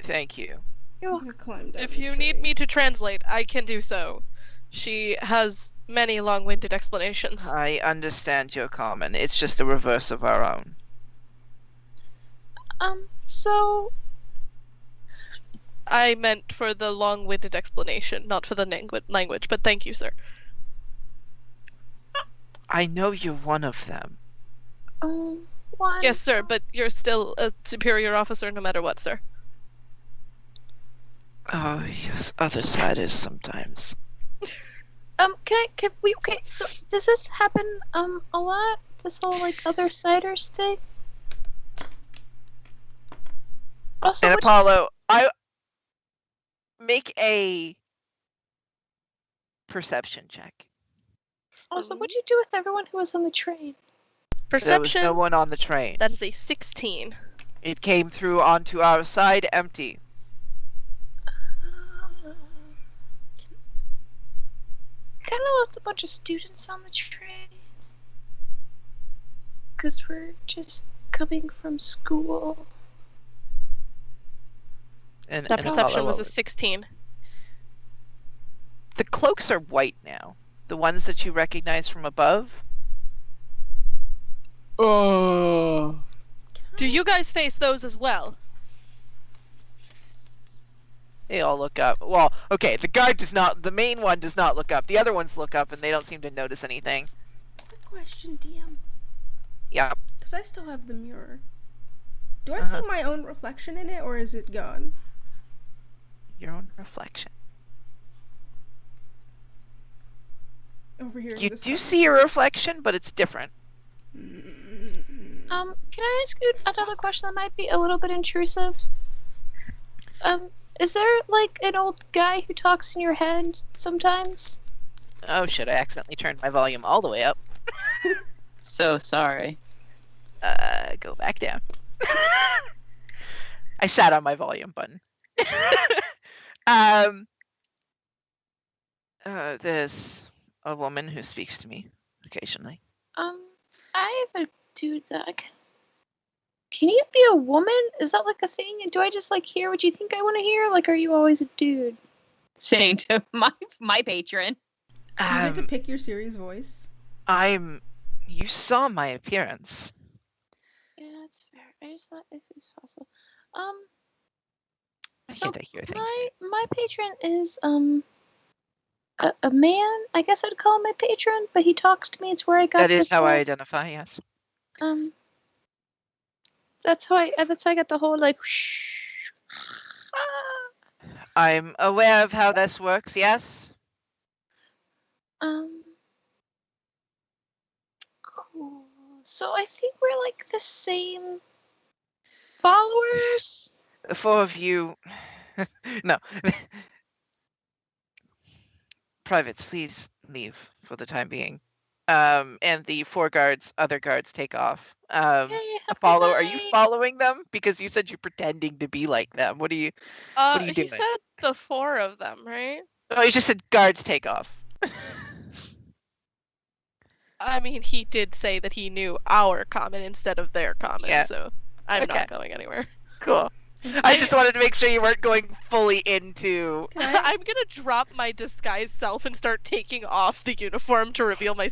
Thank you. You're I'm welcome. gonna climb down If the you need tree. me to translate, I can do so. She has many long-winded explanations. I understand your comment. It's just a reverse of our own. So I meant for the long-winded explanation, not for the language, but thank you, sir. I know you're one of them. one. Yes, sir, but you're still a superior officer no matter what, sir. Oh, yes, other side is sometimes. Can we, okay, so does this happen, a lot? This whole, like, other siders thing? Also, And what'd Apollo, I make a perception check. what'd you do with everyone who was on the train? Perception, There was no one on the train. that is a 16. It came through onto our side empty. Kind of left a bunch of students on the train. Because we're just coming from school. And, That and perception Apollo was a over. 16. The cloaks are white now. The ones that you recognize from above. Oh. Do you guys face those as well? They all look up. Well, okay, the guard does not. The main one does not look up. The other ones look up and they don't seem to notice anything. Good question, DM. Yeah. Because I still have the mirror. Do I see my own reflection in it, or is it gone? Your own reflection. Over here. in You this do house. see a reflection, but it's different. Can I ask you another question that might be a little bit intrusive? Is there, like, an old guy who talks in your head sometimes? Oh shit! I accidentally turned my volume all the way up. So sorry. Go back down. I sat on my volume button. There's a woman who speaks to me occasionally. I have a dude that can you be a woman? Is that like a thing? And do I just like hear what you think I want to hear? Like, are you always a dude? Saying to my patron. Do you get to pick your series voice? You saw my appearance. Yeah, that's fair. I just thought if it's possible. Why So can't I hear things? my patron is a man. I guess I'd call him my patron, but he talks to me. It's where I got That is this how whole, I identify. Yes. That's how I got the whole like shh. I'm aware of how this works. Yes. Cool. So I think we're like the same followers. The four of you. No. Privates, please leave for the time being. And the other guards take off. Yeah, have a good Apollo, are you night. following them? Because you said you're pretending to be like them. What are you doing? He said the 4 of them, right? Oh, you just said guards take off. I mean, he did say that he knew our comment instead of their comment, Yeah. so I'm Okay. not going anywhere. Cool. I just wanted to make sure you weren't going fully into. Can I? I'm gonna drop my disguised self and start taking off the uniform to reveal my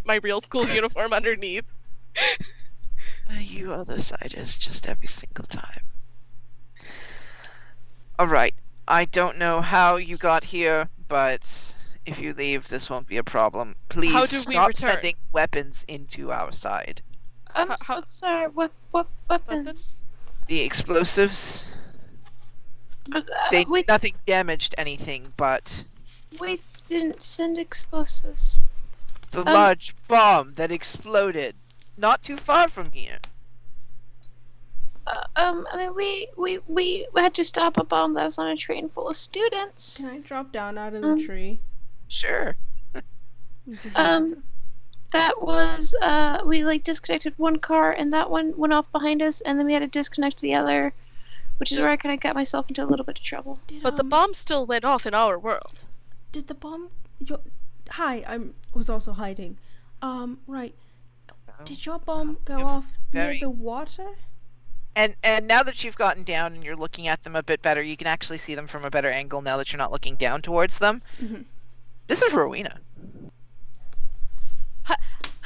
my real school uniform underneath. You other siders just every single time. Alright. I don't know how you got here, but if you leave, this won't be a problem. Please How do we stop return? sending weapons into our side. I'm How- so sorry. What weapons? The explosives, We nothing damaged anything, but we didn't send explosives. the large bomb that exploded not too far from here. I mean, we had to stop a bomb that was on a train full of students. Can I drop down out of the tree? Sure. That was we like disconnected one car and that one went off behind us and then we had to disconnect the other, which is where I kind of got myself into a little bit of trouble. But the bomb still went off in our world. Did the bomb? Hi, was also hiding. Right. Did your bomb go off near the water? And now that you've gotten down and you're looking at them a bit better, you can actually see them from a better angle now that you're not looking down towards them. Mm-hmm. This is Rowena.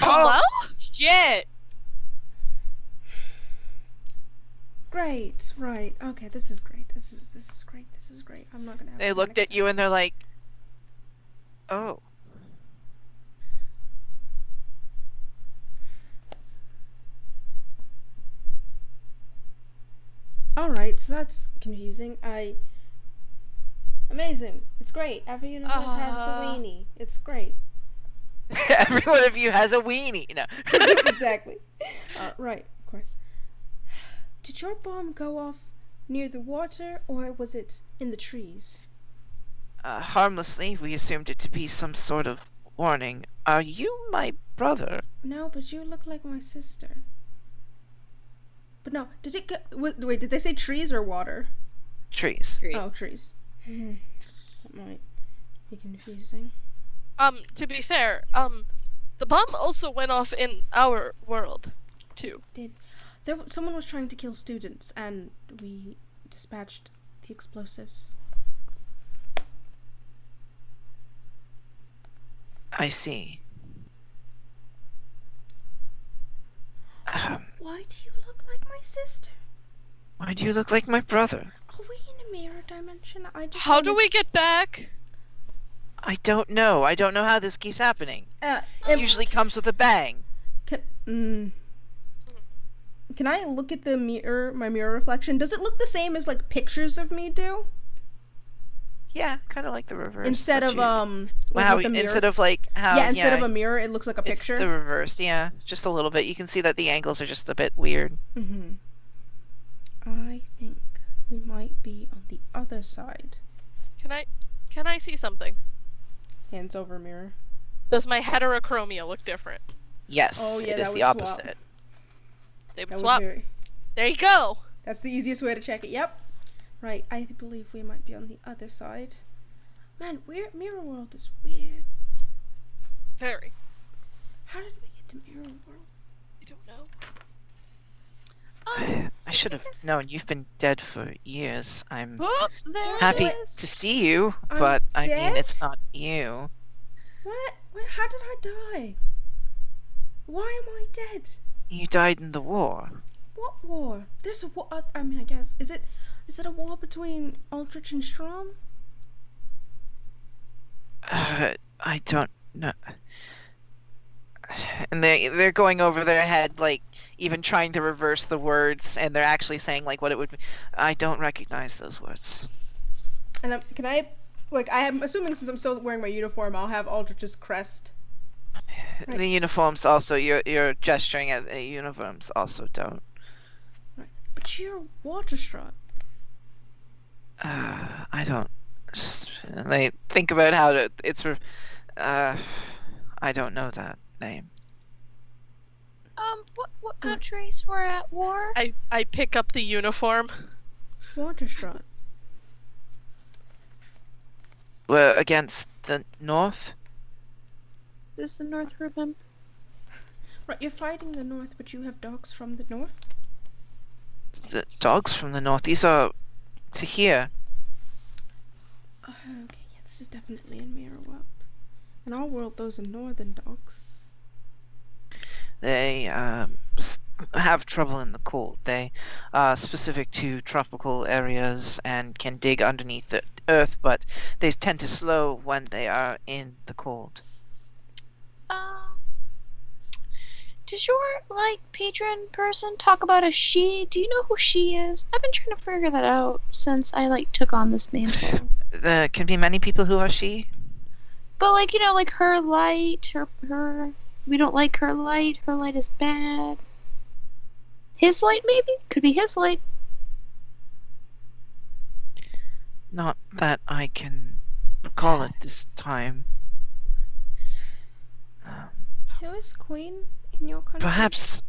Hello? Shit. Great. Right. Okay. This is great. This is great. This is great. I'm not gonna have. They looked at you and they're like, "Oh." All right. So that's confusing. Amazing. It's great. Every universe has a weenie. It's great. Every one of you has a weenie. No. Exactly. Right. Of course. Did your bomb go off near the water, or was it in the trees? Harmlessly, we assumed it to be some sort of warning. Are you my brother? No, but you look like my sister. But no, did it go... Wait, did they say trees or water? Trees. Oh, trees. That might be confusing. To be fair, the bomb also went off in our world, too. Someone was trying to kill students, and we dispatched the explosives. I see. Why do you look like my sister? Why do you look like my brother? Are we in a mirror dimension? How do we get back? I don't know. I don't know how this keeps happening. It usually comes with a bang. Can I look at the mirror, my mirror reflection? Does it look the same as like pictures of me do? Yeah, kind of like the reverse. Instead of instead of like how instead of a mirror, it looks like a picture. It's the reverse, yeah, just a little bit. You can see that the angles are just a bit weird. Mm-hmm. I think we might be on the other side. Can I see something? Hands over mirror. Does my heterochromia look different? Yes. Oh yeah, it is that the would opposite. Swap. They would swap. There you go. That's the easiest way to check it. Yep. Right, I believe we might be on the other side. Man, Mirror World is weird. Very. How did we get to Mirror World? I don't know. I should have known. You've been dead for years. I'm There happy it is. to see you, I'm but I mean, dead? it's not you. What? Wait, how did I die? Why am I dead? You died in the war. What war? There's a war. I mean, I guess is it a war between Aldrich and Strom? I don't know. And they're going over their head, like even trying to reverse the words, and they're actually saying like what it would be. I don't recognize those words. And can I, like, I'm assuming since I'm still wearing my uniform, I'll have Aldrich's crest. Right. The uniforms also. You're gesturing at the uniforms also don't. Right, but you're Waterstrut. I don't. And they think about how to. It's. I don't know that name. What countries were at war? I pick up the uniform. Waterstrut. We're against the North. Does the North remember? Right, you're fighting the North, but you have dogs from the North? The dogs from the North. These are to here. Okay, yeah, this is definitely in Mirror World. In our world, those are northern dogs. They have trouble in the cold. They are specific to tropical areas and can dig underneath the earth, but they tend to slow when they are in the cold. Does your patron person talk about a she? Do you know who she is? I've been trying to figure that out since I took on this mantle. There can be many people who are she. But her light, her we don't like her light. Her light is bad. His light maybe? Could be his light. Not that I can recall at this time. Who is queen in your country? Perhaps,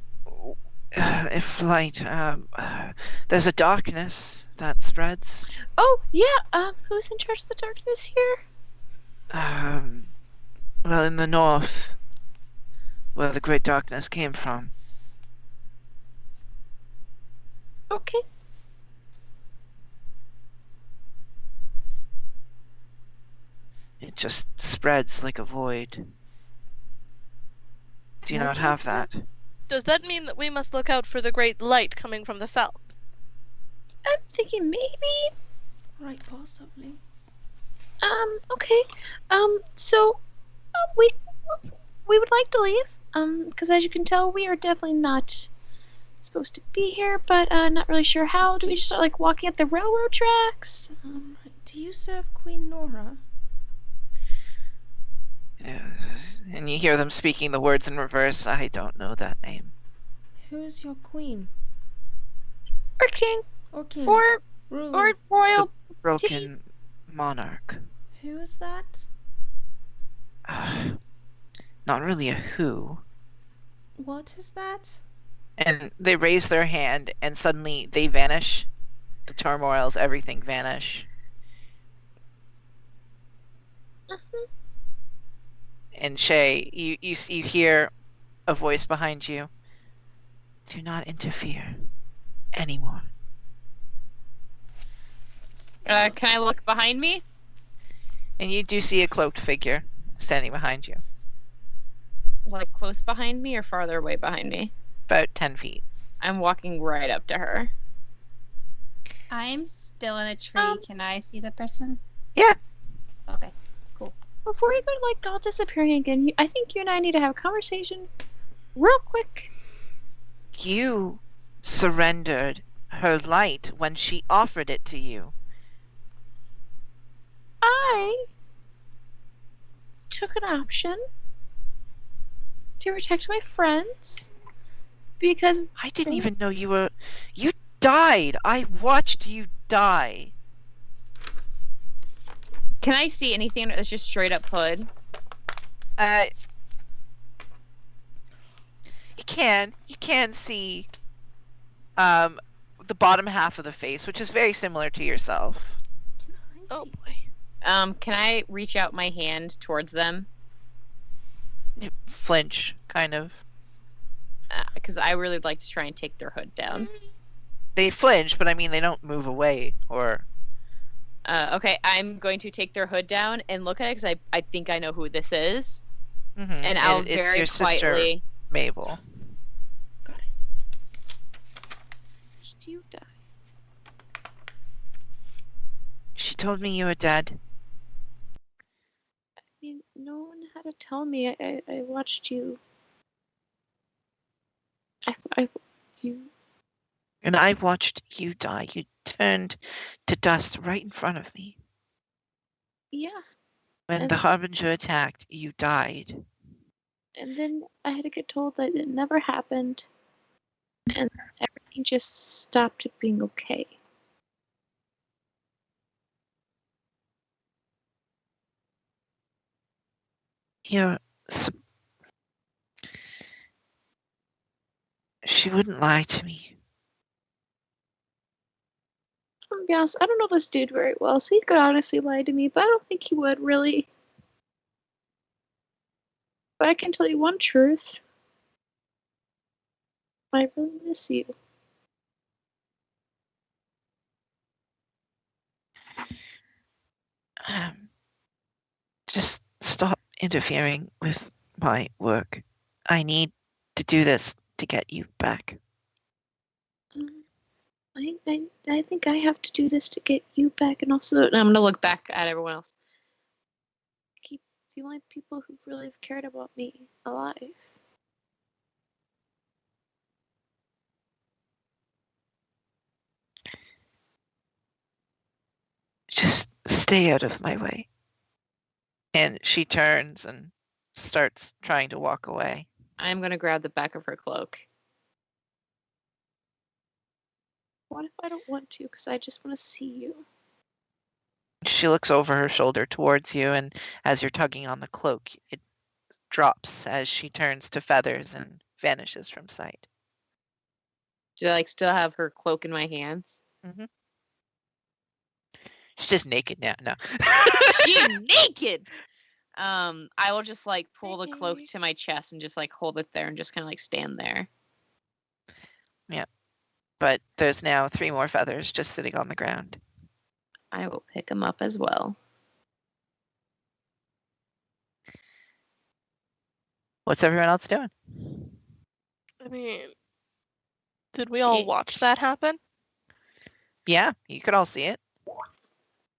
if light, there's a darkness that spreads. Oh, yeah, who's in charge of the darkness here? Well, in the north, where the great darkness came from. Okay. It just spreads like a void. Do you not have that? Does that mean that we must look out for the great light coming from the south? I'm thinking maybe. Right, possibly. Okay. So, we would like to leave. Because as you can tell, we are definitely not supposed to be here, but not really sure how. Do we just start like walking up the railroad tracks? Do you serve Queen Nora? And you hear them speaking the words in reverse. I don't know that name. Who is your queen? Or king? Or king? Or ruler? royal? Broken monarch. Who is that? Not really a who. What is that? And they raise their hand, and suddenly they vanish. The turmoils, everything vanish. And Shay, you hear a voice behind you. Do not interfere anymore. Can I look behind me? And you do see a cloaked figure standing behind you, Like close behind me or farther away behind me? about 10 feet. I'm walking right up to her. I'm still in a tree. Can I see the person? Yeah. Okay. Before you go to like all disappearing again, I think you and I need to have a conversation real quick. You surrendered her light when she offered it to you. I took an option to protect my friends because I didn't even know you were... You died! I watched you die! Can I see anything that's just straight up hood? You can see the bottom half of the face, which is very similar to yourself. Can I Oh see? boy. Can I reach out my hand towards them? You flinch, kind of. Because I really would like to try and take their hood down. They flinch, but I mean they don't move away or... Okay, I'm going to take their hood down and look at it because I think I know who this is. Mhm. And I'll it's very your sister, quietly... Mabel. Yes. Got it. did you die? She told me you were dead. I mean, no one had to tell me. I watched you. You. And I watched you die. You turned to dust right in front of me. Yeah. When And- the Harbinger attacked, you died. And then I had to get told that it never happened. And everything just stopped being okay. She wouldn't lie to me. I'm gonna be honest, I don't know this dude very well, so he could honestly lie to me, but I don't think he would really. But I can tell you one truth. I really miss you. Just stop interfering with my work. I need to do this to get you back. I think I have to do this to get you back, and also And I'm going to look back at everyone else. keep the only people who really have cared about me alive. Just stay out of my way. And she turns and starts trying to walk away. I'm going to grab the back of her cloak. What if I don't want to? Because I just want to see you. She looks over her shoulder towards you, and as you're tugging on the cloak, it drops as she turns to feathers and vanishes from sight. Do I still have her cloak in my hands? She's just naked now. No. She naked. I will just pull the cloak Naked. to my chest and just hold it there and just kind of stand there. But there's now 3 more feathers just sitting on the ground. I will pick them up as well. What's everyone else doing? I mean, did we all watch It's- that happen? Yeah, you could all see it.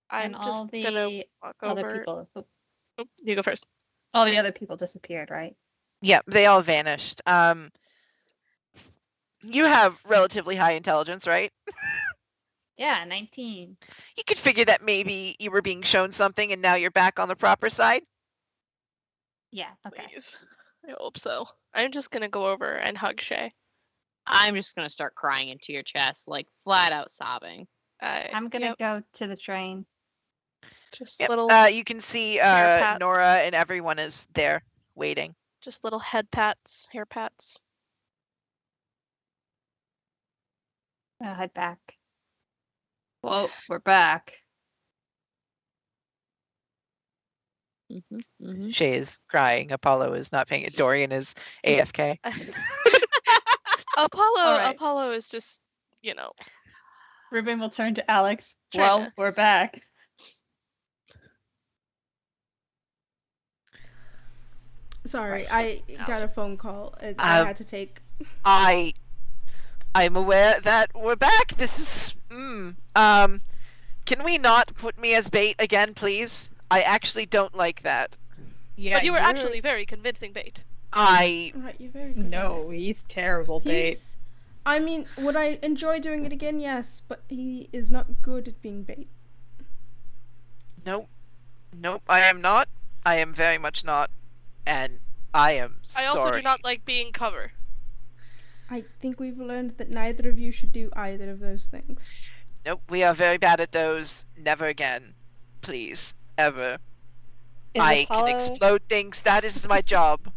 I'm And all just gonna the walk other over. people, Oh, you go first. all the other people disappeared, right? Yeah, they all vanished. You have relatively high intelligence, right? Yeah, 19. You could figure that maybe you were being shown something and now you're back on the proper side. Yeah, okay. Please. I hope so. I'm just gonna go over and hug Shay. I'm just gonna start crying into your chest, flat out sobbing. I'm gonna Yep, go to the train. just Yep. little, You can see hair pats. Nora and everyone is there waiting. just little head pats, hair pats. I'll head back. Well, we're back. Shay is crying. Apollo is not paying it. Dorian is AFK. Alright. Apollo is just, Ruben will turn to Alex. Trying Well, to- we're back. Sorry, Right. I got a phone call. I had to take. I'm aware that we're back. This is can we not put me as bait again, please? I actually don't like that. Yeah, but you were you're- actually very convincing bait. I Right, you're very good. No, he's terrible bait. He's. I mean, would I enjoy doing it again? Yes, but he is not good at being bait. nope, I am not. I am very much not, and I am I sorry. also do not like being cover. I think we've learned that neither of you should do either of those things. Nope, we are very bad at those. Never again, please, ever. Is I Apollo, can explode things. That is my job.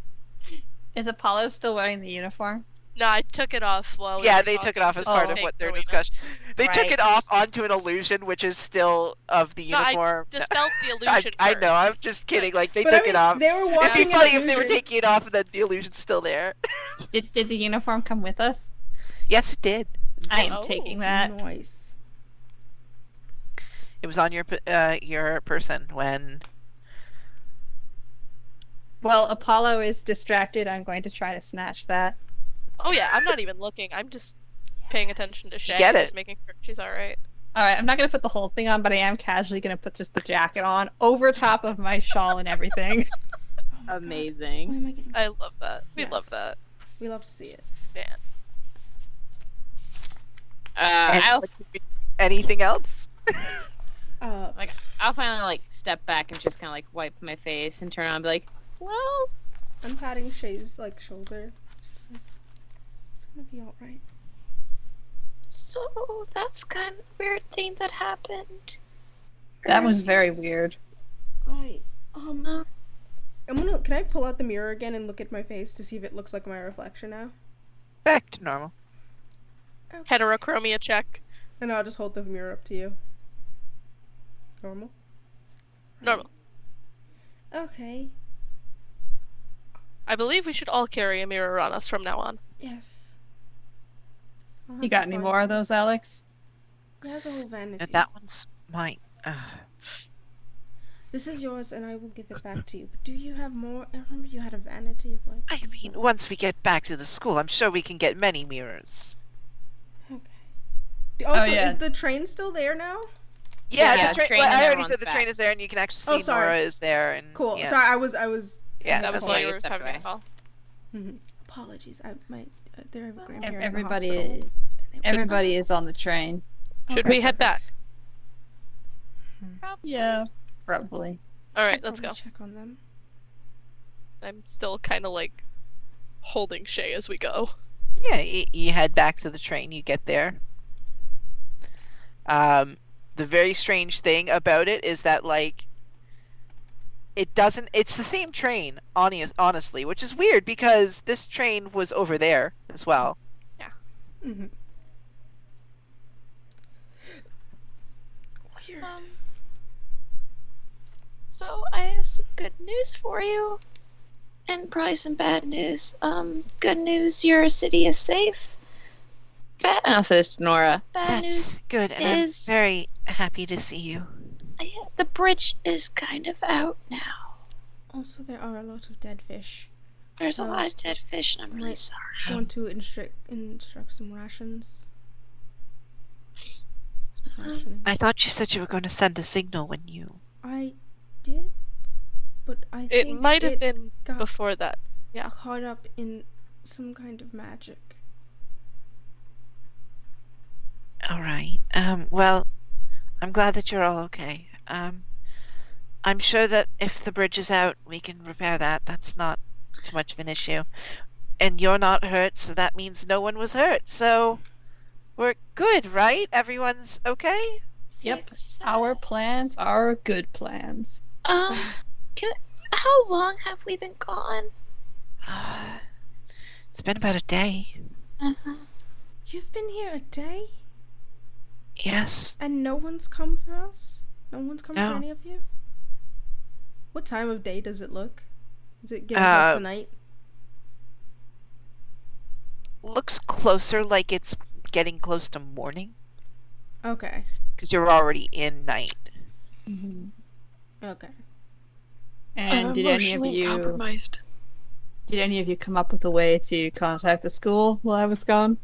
Is Apollo still wearing the uniform? No, I took it off while we Yeah, were they took it talking off as to part of fake what their Rowena. discussion. They took Right. it off onto an illusion, which is still of the No, I uniform. Dispelled the illusion I first. know. I'm just kidding. Like they But took I mean, it off. they were It'd watching be an funny if they were illusion. taking it off and then the illusion's still there. Did the uniform come with us? Yes, it did. I am Oh. taking that. Nice. It was on your person when. Well, Apollo is distracted. I'm going to try to snatch that. Oh yeah, I'm not even looking. I'm just paying attention to Shay. Get Just it. making sure she's all right. All right, I'm not going to put the whole thing on, but I am casually going to put just the jacket on over top of my shawl and everything. Oh my God. Amazing. Why am I getting? I love that. We love Yes. that. We love to see it. Man. Anything else? I'll finally step back and just kind of wipe my face and turn around and be like, well, I'm patting Shay's shoulder. Just it's gonna be all right. So that's kind of the weird thing that happened. That was very weird. Right. I'm gonna. Can I pull out the mirror again and look at my face to see if it looks like my reflection now? Back to normal. Heterochromia check. And I'll just hold the mirror up to you. Normal. Normal. Okay. I believe we should all carry a mirror on us from now on. Yes. I'll You have got to any find more of one. those, Alex? He has a whole vanity. And that one's mine. This is yours, and I will give it back to you. But do you have more? I remember you had a vanity of I mean, once we get back to the school, I'm sure we can get many mirrors. Okay. Also, yeah. is the train still there now? Yeah, the train. train I and already everyone's said the train back. is there, and you can actually Oh, see sorry. Nora is there. And Cool. Yeah. Sorry, I was. Yeah, That was that's why why you you were stepped having a away. call. Apologies. They're a grandparent in the Everybody, hospital. everybody is on the train. Should we head back? Yeah, probably. All right, Should let's go. probably check on them. I'm still kind of holding Shay as we go. Yeah, you head back to the train. You get there. The very strange thing about it is that It doesn't. It's the same train, honestly, which is weird because this train was over there as well. Mm-hmm. Weird. So I have some good news for you, and probably some bad news. Good news, your city is safe. And I'll say this to Nora. Bad news That's good, and is- I'm very happy to see you. the bridge is kind of out now. Also, there are a lot of dead fish. There's a So- lot of dead fish, and I'm really Right. sorry. Want to instruct some rations? Some rationing. I thought you said you were going to send a signal when you. I did, but I It think might have it been got before that. caught up in some kind of magic. All right. Well, I'm glad that you're all okay. I'm sure that if the bridge is out, we can repair that. That's not too much of an issue. And you're not hurt, so that means no one was hurt. So we're good, right? Everyone's okay? Yep. Six, Our plans are good plans. How long have we been gone? It's been about a day. Uh-huh. You've been here a day, Yes. and no one's come for us? No one's come No. for any of you? What time of day does it look? Is it getting close to night? Looks closer like it's getting close to morning Okay. because you're already in night. Mhm. Okay. And did any of Emotionally you compromised. come up with a way to contact the school while I was gone?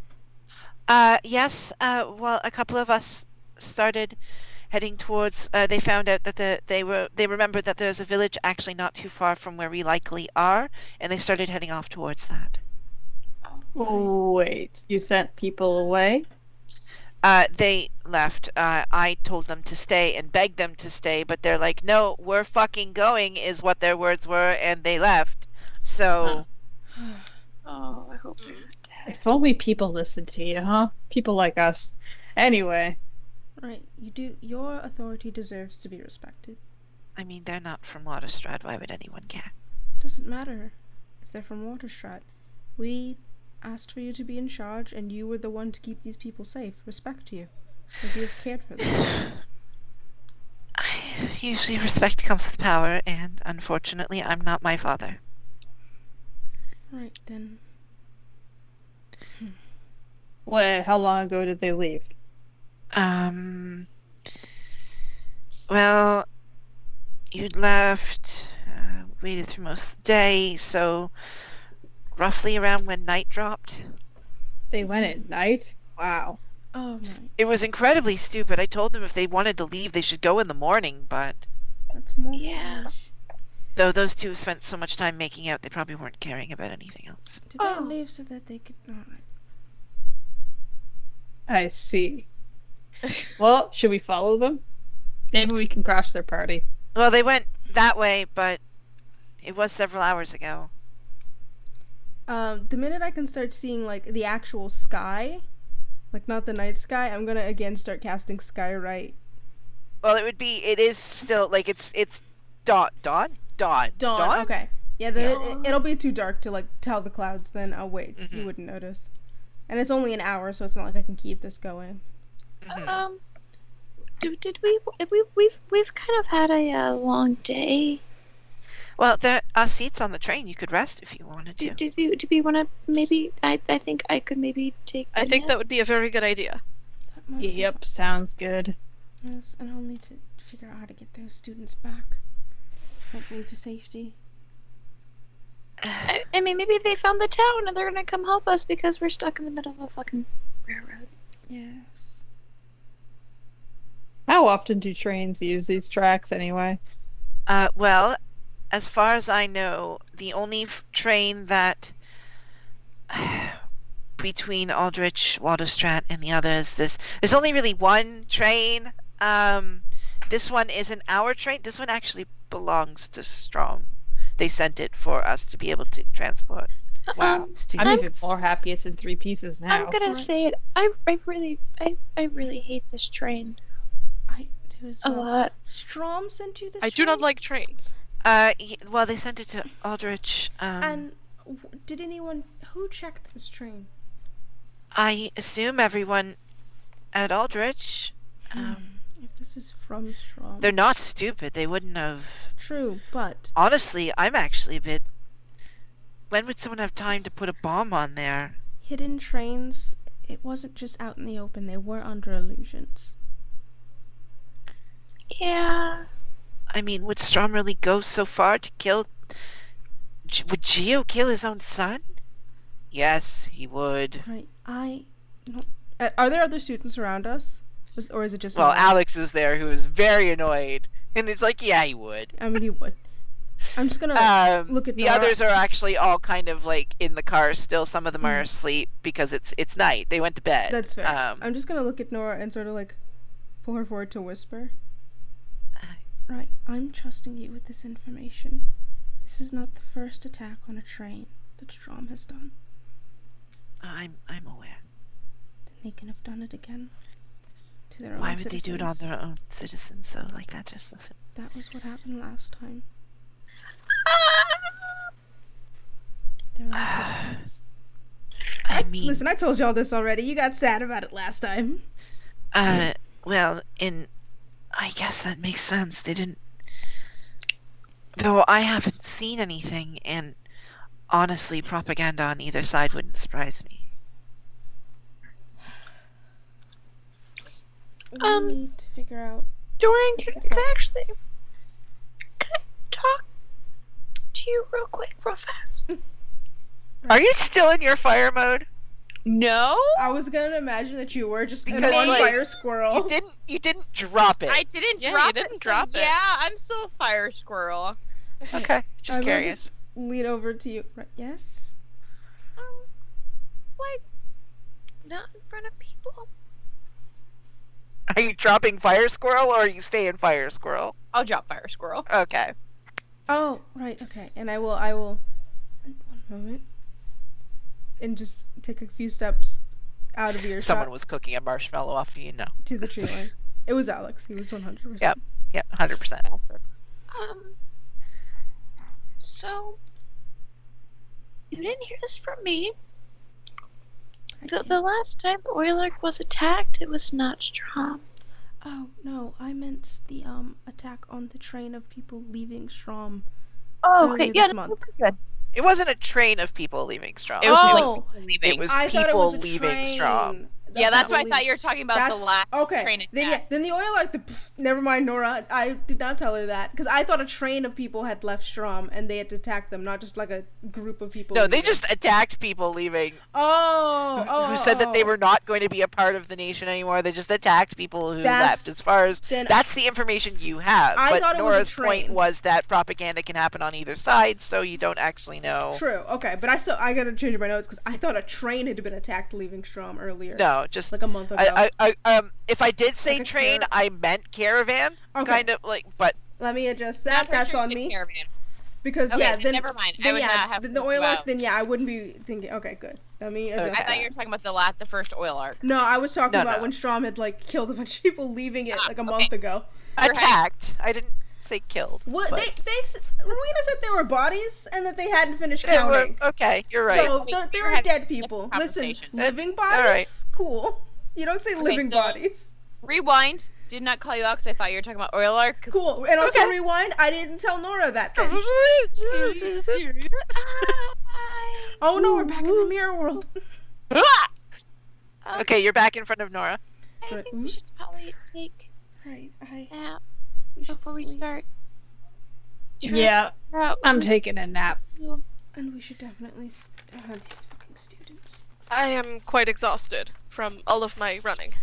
Yes. Well, a couple of us started heading towards. They found out that they remembered that there's a village actually not too far from where we likely are, and they started heading off towards that. Wait, you sent people away? They left. I told them to stay and begged them to stay, but they're like, "No, we're fucking going," is what their words were, and they left. So. Oh, I hope they're not dead. If only people listened to you, huh? People like us. Anyway, Right. Your authority deserves to be respected. I mean, they're not from Waterstrad. Why would anyone care? Doesn't matter if they're from Waterstrat. We asked for you to be in charge, and you were the one to keep these people safe. Respect you, as you have cared for them. Usually respect comes with power, and unfortunately, I'm not my father. Right then. how long ago did they leave? Well, you'd left, waited through most of the day, so roughly around when night dropped. They went at night? Wow. Oh my, It was incredibly stupid. I told them if they wanted to leave, they should go in the morning, but that's more Yeah. foolish. though those two spent so much time making out, they probably weren't caring about anything else. Did they leave so that they could? Alright. I see. Well, should we follow them? Maybe we can crash their party. Well, they went that way, but it was several hours ago. The minute I can start seeing like the actual sky, like not the night sky, I'm gonna again start casting Skyrite. Well, it is still, like, it's dawn. Dawn. Okay. Yeah. It'll be too dark to like tell the clouds. Then I'll wait. Mhm. You wouldn't notice. And it's only an hour, so it's not like I can keep this going. Mhm. We've kind of had a long day. Well, there are seats on the train. You could rest if you wanted to. Do we want to maybe? I think I could maybe take. I think that would be a very good idea. That might be- Yep, sounds good. Yes, and I'll need to figure out how to get those students back. Hopefully to safety. I mean, maybe they found the town and they're gonna come help us because we're stuck in the middle of a fucking railroad. Yes. How often do trains use these tracks anyway? Well, as far as I know, the only train that between Aldrich, Waterstrat, and the others, there's only really one train. This one isn't our train. This one actually belongs to Strom. They sent it for us to be able to transport. Wow. I'm I'm- even more happy it's in 3 pieces now. I'm gonna say it. I really hate this train I do as a well. lot. Strom sent you this I do not train? like trains. Well, they sent it to Aldrich. And did anyone who checked this train? I assume everyone at Aldrich. If this is from Strom. They're not stupid. They wouldn't have. True, but Honestly, I'm actually a bit. When would someone have time to put a bomb on there? hidden trains, it wasn't just out in the open. They were under illusions. Yeah. I mean, would Strom really go so far to kill? Would Geo kill his own son? Yes, he would. Right. No. Are there other students around us? Or is it just... Well, Nora? Alex is there, who is very annoyed. And he's like, yeah, he would. I mean, he would. I'm just gonna look at the Nora. others are actually all kind of like in the car still. Some of them are asleep because it's night. They went to bed. That's fair. I'm just gonna look at Nora and sort of like pull her forward to whisper. Right, I'm trusting you with this information. This is not the first attack on a train that Strom has done. I'm aware. Then they can have done it again to their own Why would citizens. they do it on their own citizens though? Like that just doesn't. That was what happened last time. Their own citizens. I mean, Listen, I told y'all this already. You got sad about it last time. well, I guess that makes sense. They didn't. Though I haven't seen anything, and honestly, propaganda on either side wouldn't surprise me. We need to figure out. Dorian, can I talk to you real quick, real fast? Are you still in your fire mode? No? I was gonna imagine that you were just Because, an on like, fire squirrel. You didn't drop it. I didn't Yeah, drop you it. didn't drop it. Yeah, I'm still a fire squirrel. Okay, just I'm gonna curious. just lean over to you. Right, yes? Like, not in front of people. Are you dropping fire squirrel or are you staying fire squirrel? I'll drop fire squirrel. Okay. Oh, right, okay. And I will one moment. And just take a few steps out of earshot Someone was cooking a marshmallow off of you. No. to the tree line. It was Alex. He was 100%. Yep. Yeah, 100%. So you didn't hear this from me. The last time Oilark was attacked, it was not Strom. Oh, no, I meant the attack on the train of people leaving Strom. Oh, Earlier okay. Yeah, this month. good. It wasn't a train of people leaving Strom. It was Oh! like leaving. It was I thought it people was a leaving train. Strom. Yeah, that's what why I thought you were talking about the last train attack. Then the oil never mind, Nora. I did not tell her that because I thought a train of people had left Strom and they had attacked them, not just like a group of people. No, they leaving. just attacked people leaving. who Who said that they were not going to be a part of the nation anymore. They just attacked people who left. As far as that's the information you have. I but thought it was a Nora's train. point was that propaganda can happen on either side, so you don't actually know. True. Okay, but I gotta change my notes because I thought a train had been attacked leaving Strom earlier. No, just like a month ago. if I did say Like a train, I meant caravan. Okay. Kind of like, but Let me adjust that. That's on me. Caravan. Because Okay, yeah, then then never mind. I Then would yeah, not have the to oil go arc. out. Then yeah, I wouldn't be thinking. Okay, good. Let me adjust. I thought that. you were talking about the first oil arc. No, I was talking No, about no. when Strom had like killed a bunch of people, leaving it like a month ago. attacked. I didn't say killed. What but Rowena said there were bodies and that they hadn't finished they were- counting. okay, you're right. So Wait, there you're are having dead a people. different Listen, conversation. living all bodies, right. cool. You don't say living so- bodies. Rewind. Did not call you out because I thought you were talking about oil arc. Cool. And also rewind. I didn't tell Nora that then. Oh no, we're back in the mirror world. Okay, you're back in front of Nora. I Right. think we should probably take Right. a nap We should before we sleep. start. Yeah, I'm taking a nap. And we should definitely these fucking students. I am quite exhausted from all of my running.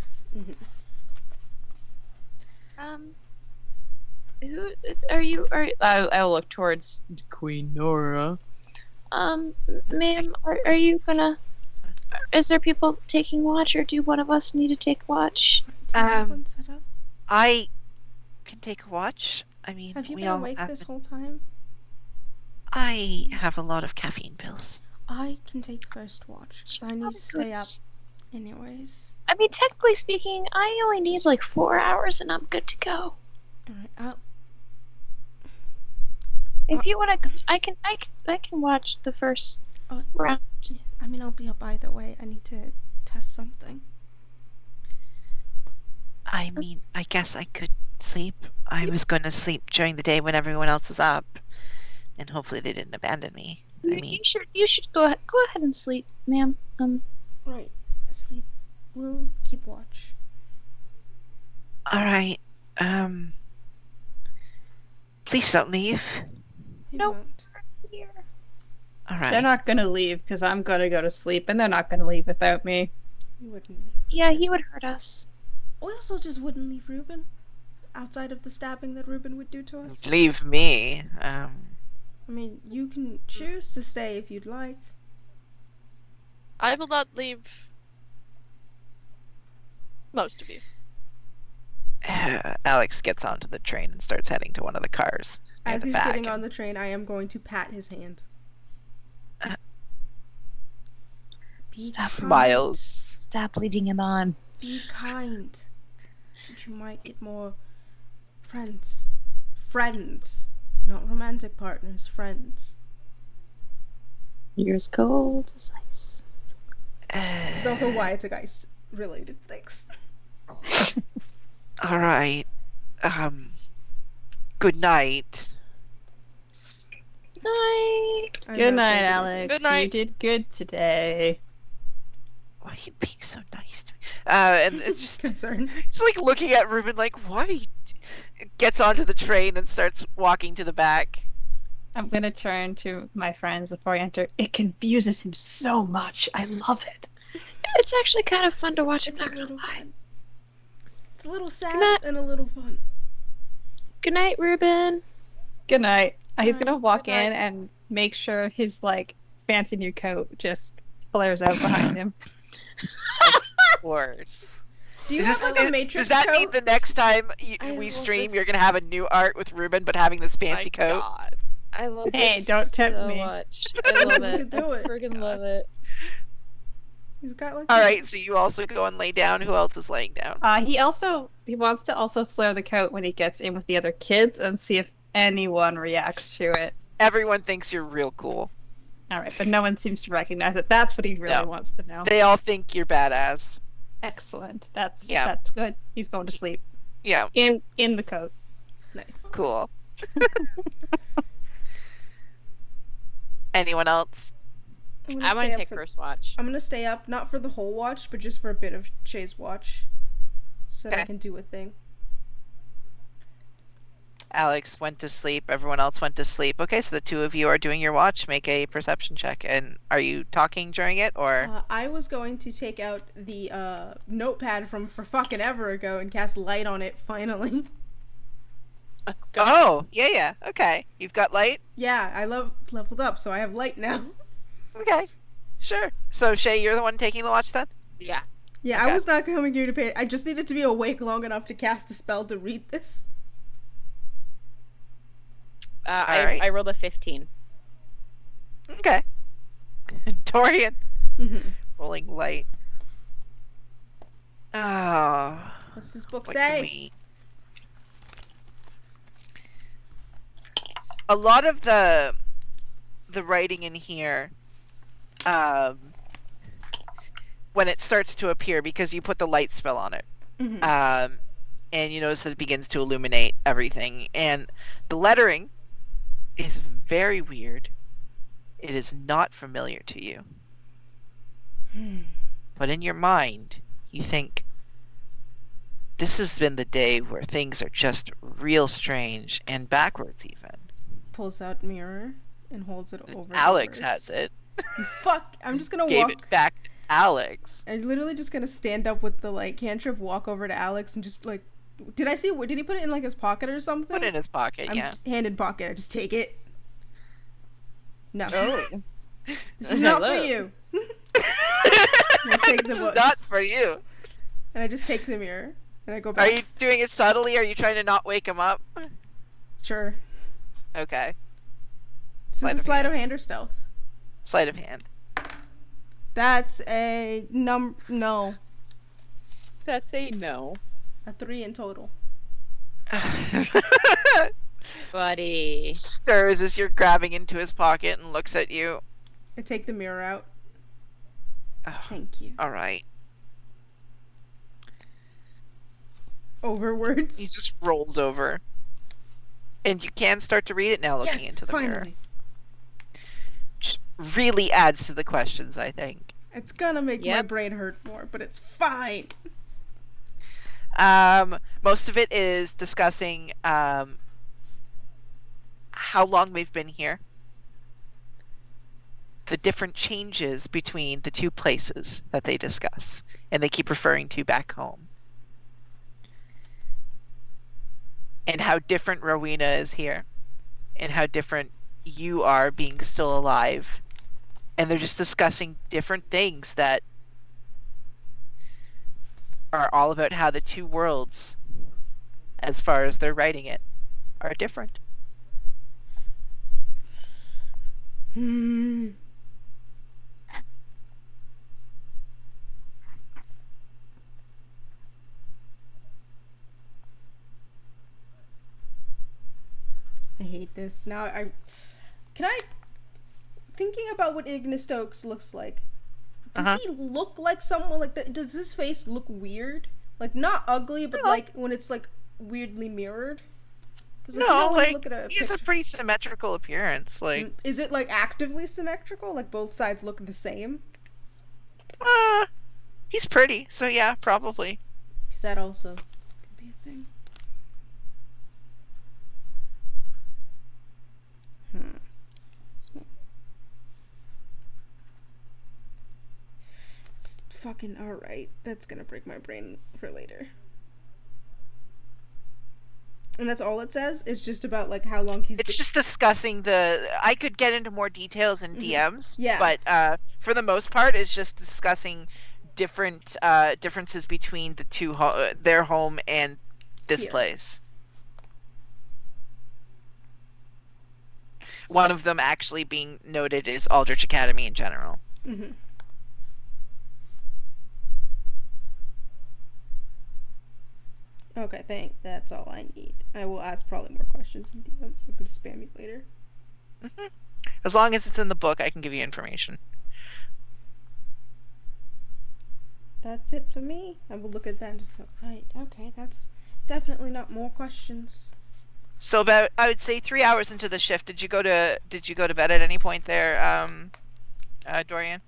Who are you? I'll look towards Queen Nora. Ma'am, are you gonna? Is there people taking watch, or do one of us need to take watch? Do you have one set up? I can take a watch. I mean, Have you we been all awake have this been- whole time? I have a lot of caffeine pills. I can take first watch because I need to stay up anyways. I mean, technically speaking, I only need like 4 hours, and I'm good to go. Alright, If you want to, I can watch the first round. Yeah, I mean, I'll be up either way. I need to test something. I mean, I guess I could sleep. I was going to sleep during the day when everyone else was up, and hopefully they didn't abandon me. You should go ahead and sleep, ma'am. Right, sleep. We'll keep watch. All right. Please don't leave. We No. won't. Here. All right. They're not gonna leave because I'm gonna go to sleep, and they're not gonna leave without me. We wouldn't leave. Yeah, he would hurt us. We also just wouldn't leave Ruben. Outside of the stabbing that Ruben would do to us. Leave me. I mean, you can choose to stay if you'd like. I will not leave most of you. Alex gets onto the train and starts heading to one of the cars. near As the he's back. getting on the train, I am going to pat his hand. Be Stop. kind. Smiles. Stop leading him on. Be kind. And you might get more friends. Friends. Not romantic partners, friends. You're as cold as ice. It's also why I took ice related things. All right. Good night. Night. I'm Good not night, saying Alex. Good night. You did good today. Why are you being so nice to me? And it's just Concern. it's like looking at Ruben like, why? Gets onto the train and starts walking to the back. I'm gonna turn to my friends before I enter. It confuses him so much. I love it. It's actually kind of fun to watch. It's I'm a not gonna little lie. fun. It's a little sad night. and a little fun. Good night, Ruben. Good night. He's gonna walk Good night. in and make sure his fancy new coat just flares out behind him. Of course. Do you Is have this- like a Matrix Does that coat? mean the next time I we love stream, this. you're gonna have a new art with Ruben, but having this fancy My coat? God. I love Hey, this don't tempt so me. much. I love You it. could do I it. friggin' love it. He's got like. All right, so you also go and lay down. Who else is laying down? He wants to also flare the coat when he gets in with the other kids and see if anyone reacts to it. Everyone thinks you're real cool. All right, but no one seems to recognize it. That's what he really No. wants to know. They all think you're badass. Excellent. That's Yeah. that's good. He's going to sleep Yeah, in the coat. Nice. cool. Anyone else? I'm I stay want to up take for- first watch. I'm gonna stay up, not for the whole watch, but just for a bit of Shay's watch, so that I Okay. can do a thing. Alex went to sleep. Everyone else went to sleep. Okay, so the two of you are doing your watch. Make a perception check. And are you talking during it, or? I was going to take out the notepad from for fucking ever ago and cast light on it. Finally, Oh, yeah. Okay, you've got light. yeah, I leveled up, so I have light now. Okay, sure. So Shay, you're the one taking the watch then. Yeah. Yeah, Okay. I was not coming here to pay. I just needed to be awake long enough to cast a spell to read this. Alright. I rolled a 15. Okay. Dorian, Mm-hmm. rolling light. Oh, What's this book what say? can we? A lot of the writing in here, when it starts to appear, because you put the light spell on it, Mm-hmm. and you notice that it begins to illuminate everything, and the lettering is very weird. It is not familiar to you, but in your mind, you think, this has been the day where things are just real strange and backwards even. Pulls out mirror and holds it over. the Alex words. has it. You fuck! I'm just gonna Gave walk. it back to Alex. I'm literally just gonna stand up with the cantrip, walk over to Alex, and just did I see? Did he put it in his pocket or something? Put it in his pocket, I'm yeah. hand in pocket. I just take it. No, Oh. this is not for Hello. you. I take the This is book. not for you. And I just take the mirror and I go Are back. you doing it subtly? Are you trying to not wake him up? Sure. Okay. Is Sleight this a of sleight hand. of hand or stealth? Sleight of hand. That's a no, That's a no. a 3 in total. Buddy. Stirs as you're grabbing into his pocket and looks at you. I take the mirror out. Oh, Thank you. all right. Overwords. He just rolls over. And you can start to read it now looking Yes, into the finally. mirror. Just really adds to the questions, I think. It's gonna make my Yep. brain hurt more, but it's fine. Most of it is discussing how long they've been here, the different changes between the two places that they discuss, and they keep referring to back home, and how different Rowena is here, and how different you are being still alive, and they're just discussing different things that are all about how the two worlds, as far as they're writing it, are different. I hate this. Now thinking about what Ignis Stokes looks like. Does he look like someone like that? Does his face look weird? Like not ugly, but like when it's like weirdly mirrored? Because like, No, when you like, look at a he has a picture- pretty symmetrical appearance. Like, is it like actively symmetrical? Like both sides look the same? he's pretty, so yeah, probably. Because that also could be a thing. It's fucking alright. That's gonna break my brain for later. And that's all it says? It's just about like how long he's It's just discussing I could get into more details in DMs, Yeah. but for the most part, it's just discussing different differences between the two their home and this Here. place. One of them actually being noted is Aldrich Academy in general. Mm-hmm. Okay, that's all I need. I will ask probably more questions in DMs. I'm gonna spam you later. As long as it's in the book, I can give you information. That's it for me. I will look at that and just go, right, okay, that's definitely not more questions. So about, I would say, 3 hours into the shift, did you go to bed at any point there, Dorian?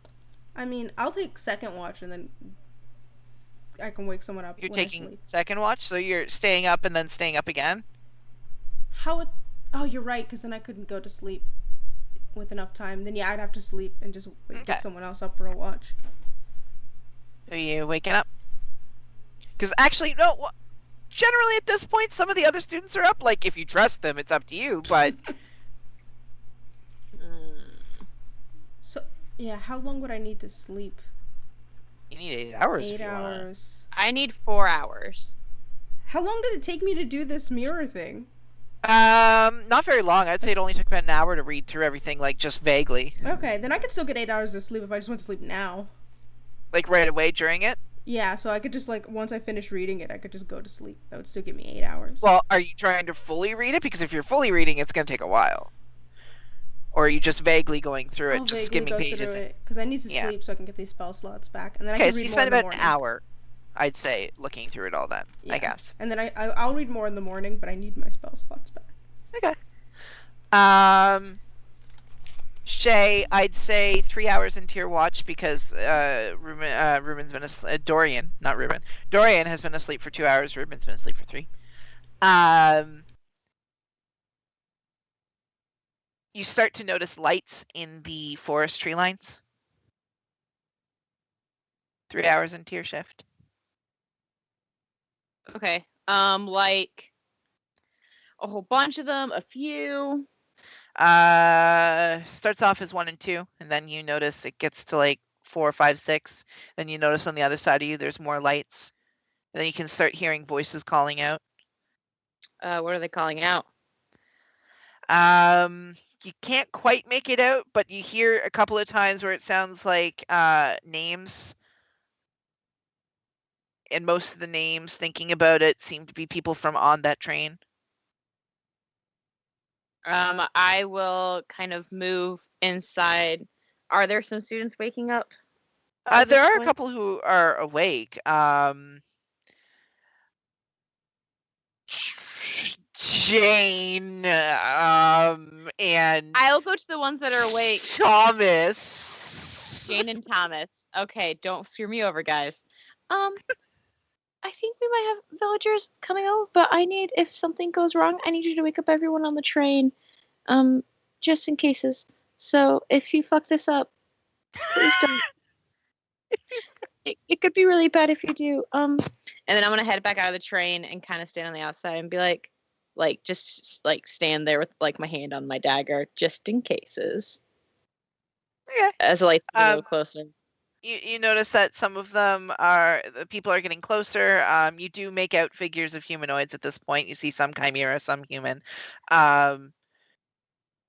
I mean, I'll take second watch and then I can wake someone up You're when I taking sleep. second watch, so you're staying up and then staying up again? Oh, you're right, because then I couldn't go to sleep with enough time. Then yeah, I'd have to sleep and just get someone else up for a watch. Are you waking up? Because actually, no, generally at this point, some of the other students are up. Like, if you trust them, it's up to you, but... So, yeah, how long would I need to sleep? You need 8 hours. 8 if you want. hours. I need 4 hours. How long did it take me to do this mirror thing? Not very long. I'd say it only took about an hour to read through everything, like, just vaguely. Okay, then I could still get 8 hours of sleep if I just went to sleep now. Like, right away during it? Yeah, so I could just, like, once I finish reading it, I could just go to sleep. That would still give me 8 hours. Well, are you trying to fully read it? Because if you're fully reading, it's going to take a while. Or are you just vaguely going through it, I'll just vaguely skimming go pages? through it, because I need to Yeah. sleep so I can get these spell slots back. And then I Okay, can so read you more spend in the about an morning. hour, I'd say, looking through it all then, I Yeah. guess. And then I'll read more in the morning, but I need my spell slots back. Okay. Shay, I'd say 3 hours into your watch because Ruben's been asleep. Dorian, not Ruben. Dorian has been asleep for 2 hours. Ruben's been asleep for 3. You start to notice lights in the forest tree lines. 3 hours into your shift. Okay. Like a whole bunch of them, a few. Starts off as 1 and 2, and then you notice it gets to like 4, 5, 6. Then you notice on the other side of you there's more lights. And then you can start hearing voices calling out. What are they calling out? You can't quite make it out, but you hear a couple of times where it sounds like names. And most of the names, thinking about it, seem to be people from on that train. I will kind of move inside. Are there some students waking up? at There this are a point? couple who are awake. Jane, and I'll go to the ones that are awake. Thomas. Jane and Thomas. Okay, don't screw me over, guys. I think we might have villagers coming over, but if something goes wrong, I need you to wake up everyone on the train, just in cases. So if you fuck this up, please don't. It could be really bad if you do. And then I'm gonna head back out of the train and kind of stand on the outside and be like just like stand there with like my hand on my dagger, just in cases. Yeah. As the lights get a little closer. You notice that some of them the people are getting closer. You do make out figures of humanoids at this point. You see some chimera, some human.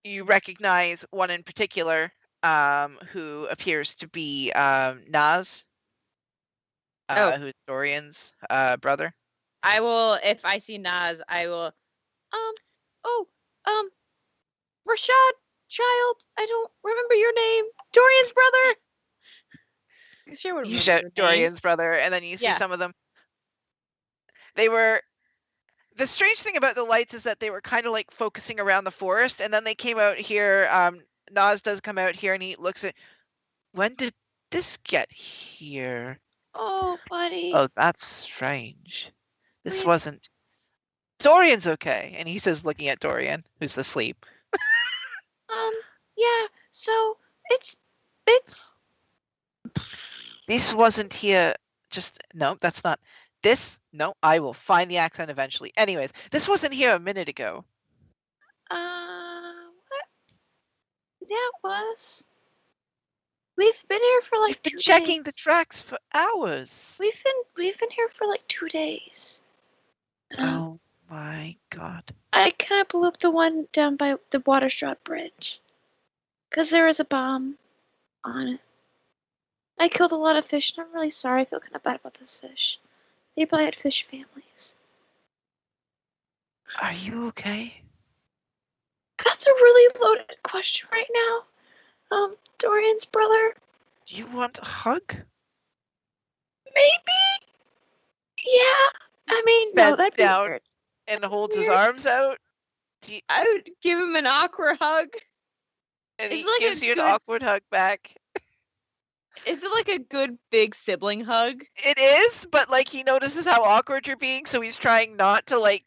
You recognize one in particular, who appears to be Naz, who's Dorian's brother. I will, if I see Naz, I will. Rashad, child, I don't remember your name. Dorian's brother. I sure would You remember shout your name. Dorian's brother, and then you see Yeah. some of them. The strange thing about the lights is that they were kind of like focusing around the forest, and then they came out here. Naz does come out here, and he looks at. When did this get here? Oh, buddy. Oh, that's strange. This Wait. wasn't. Dorian's okay, and he says, looking at Dorian, who's asleep. Yeah. So it's. This wasn't here. No, that's not. This. No, I will find the accent eventually. Anyways, this wasn't here a minute ago. What? Yeah, it was. We've been here for like We've been 2 checking the days. tracks for hours. We've been here for like 2 days. Oh my god. I kind of blew up the one down by the Waterstraw Bridge. Because there was a bomb on it. I killed a lot of fish, and I'm really sorry. I feel kind of bad about those fish. They probably had fish families. Are you okay? That's a really loaded question right now. Dorian's brother. Do you want a hug? Maybe? Yeah. I mean, no, Bends that'd be down weird. and holds his Weird. arms out. I would give him an awkward hug. And It's he like a gives you an good- awkward hug back. Is it like a good big sibling hug? It is, but like he notices how awkward you're being, so he's trying not to like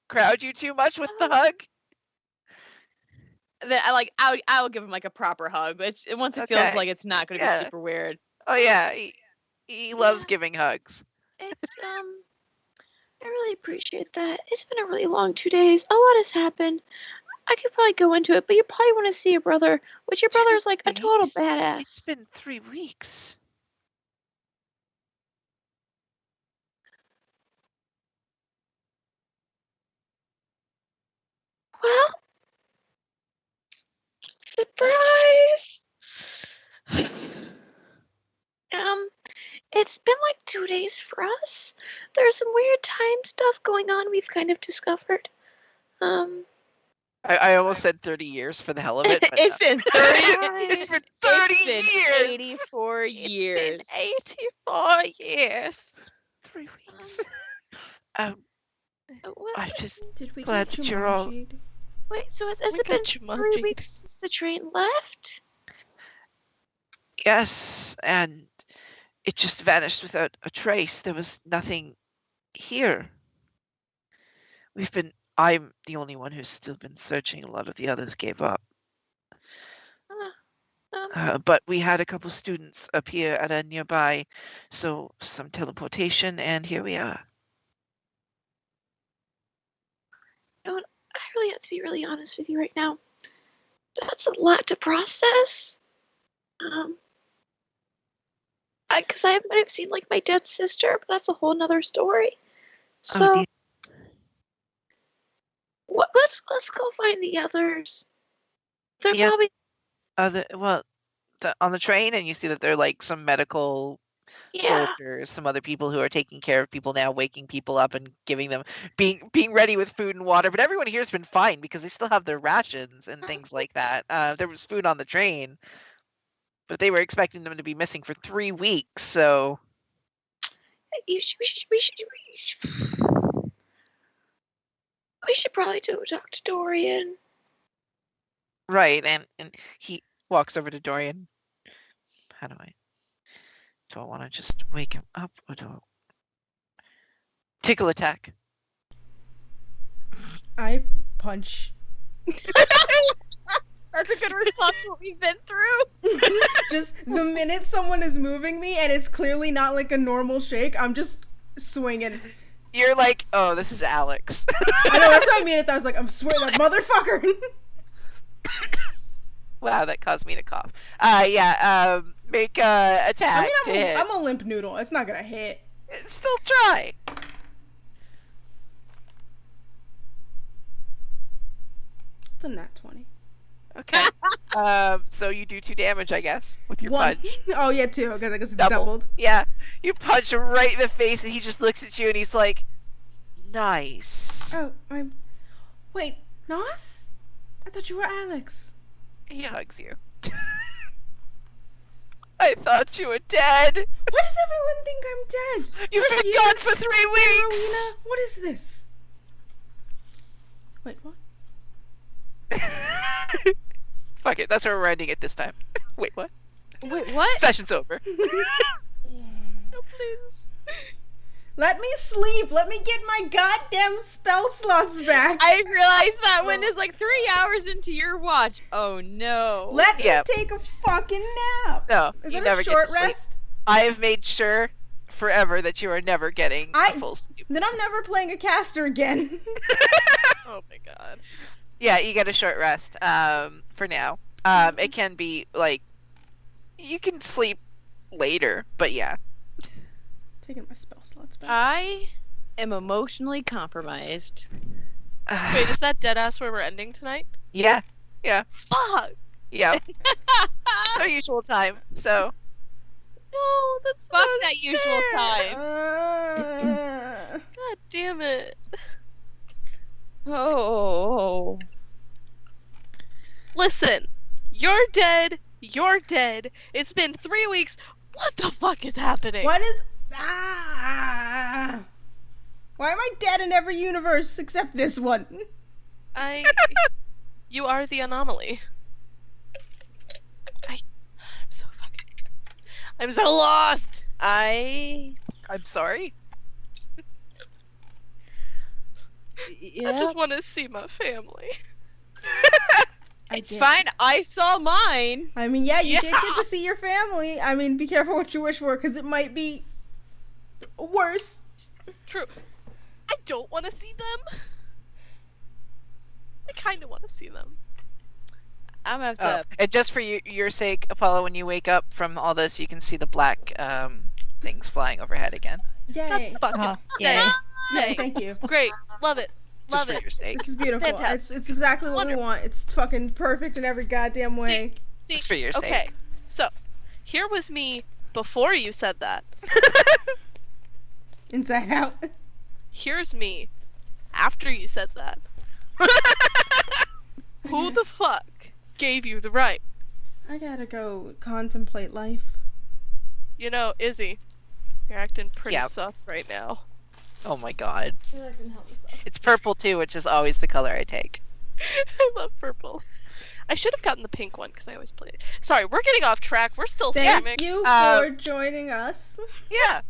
crowd you too much with the hug. Then I will give him like a proper hug. Once it feels Okay. like it's not going to Yeah. be super weird. Oh yeah, he loves Yeah. giving hugs. It's, I really appreciate that. It's been a really long 2 days. A lot has happened. I could probably go into it, but you probably want to see your brother, which your brother's like a total It's badass. been 3 weeks. Well, surprise! It's been like 2 days for us. There's some weird time stuff going on we've kind of discovered. I almost said 30 years for the hell of it. But It's been 30. it's been 30 it's been years. 84 years. It's been 84 years. 3 weeks. What? I'm just Did we glad get that you're all. Jumanji'd? Wait, so has We it been got 3 Jumanji'd. weeks since the train left? Yes, and it just vanished without a trace. There was nothing here. I'm the only one who's still been searching. A lot of the others gave up. But we had a couple students appear at a nearby, so some teleportation, and here we are. I really have to be really honest with you right now. That's a lot to process. Because I might have seen like my dead sister, but that's a whole nother story. So dear. let's go find the others. They're Yeah. probably On the train, and you see that they're like some medical Yeah. soldiers, some other people who are taking care of people now, waking people up and giving them being ready with food and water. But everyone here's been fine because they still have their rations and things like that. There was food on the train, but they were expecting them to be missing for 3 weeks. So We should probably talk to Dorian. right, and he walks over to Dorian. How do I want to just wake him up or do I tickle attack? I punch. That's a good response to what we've been through. Just the minute someone is moving me and it's clearly not like a normal shake, I'm just swinging. You're like, oh, this is Alex. I know, that's what I mean. I was like, I'm swearing that motherfucker. Wow, that caused me to cough. Make a attack to hit. I'm a limp noodle. It's not gonna hit. Still try. It's a nat 20. Okay. So you do 2 damage, I guess, with your 1. punch. Oh yeah, 2, because I guess it's doubled. Yeah. You punch him right in the face, and he just looks at you, and he's like, "Nice." Oh, wait, Nos? I thought you were Alex. He hugs you. I thought you were dead. Why does everyone think I'm dead? You've First been you, gone for 3 then weeks. Rowena. What is this? Wait, what? Fuck it. That's where we're ending it this time. Wait, what? Wait, what? Session's over. No, please. Let me sleep. Let me get my goddamn spell slots back. I realized that when it's like 3 hours into your watch. Oh no. Let me Yeah. take a fucking nap. No, Is you that never a get short to sleep. rest? I have made sure forever that you are never getting a full sleep. Then I'm never playing a caster again. Oh my god. Yeah, you get a short rest. For now. It can be like you can sleep later, but yeah. Taking my spell slots back. I am emotionally compromised. Wait, is that dead ass where we're ending tonight? Yeah, Fuck! yeah. Our usual time. So No, that's Fuck not that usual fair. time. God damn it. Oh. Listen, you're dead. You're dead. It's been 3 weeks. What the fuck is happening? What is... Why am I dead in every universe except this one? You are the anomaly. I'm so lost. I'm sorry. Yeah. I just want to see my family. It's fine. I saw mine. I mean, yeah, you did Yeah. get to see your family. I mean, be careful what you wish for, because it might be worse. True. I don't want to see them. I kind of want to see them. I'm gonna have Oh, to. and just for your sake, Apollo, when you wake up from all this, you can see the black things flying overhead again. Yay. God fucking yeah. Yay, thank you. Great. Love it. Just Love for it. your sake. This is beautiful. Fantastic. It's exactly what Wonderful. we want. It's fucking perfect in every goddamn way. See, Just for your sake. okay. So, here was me before you said that. Inside out. Here's me after you said that. Who the fuck gave you the right? I gotta go contemplate life. You know, Izzy, you're acting pretty Yep. sus right now. Oh my god. It's purple too, which is always the color I take. I love purple. I should have gotten the pink one because I always play it. Sorry, we're getting off track. We're still streaming. Thank you Uh, for joining us. Yeah.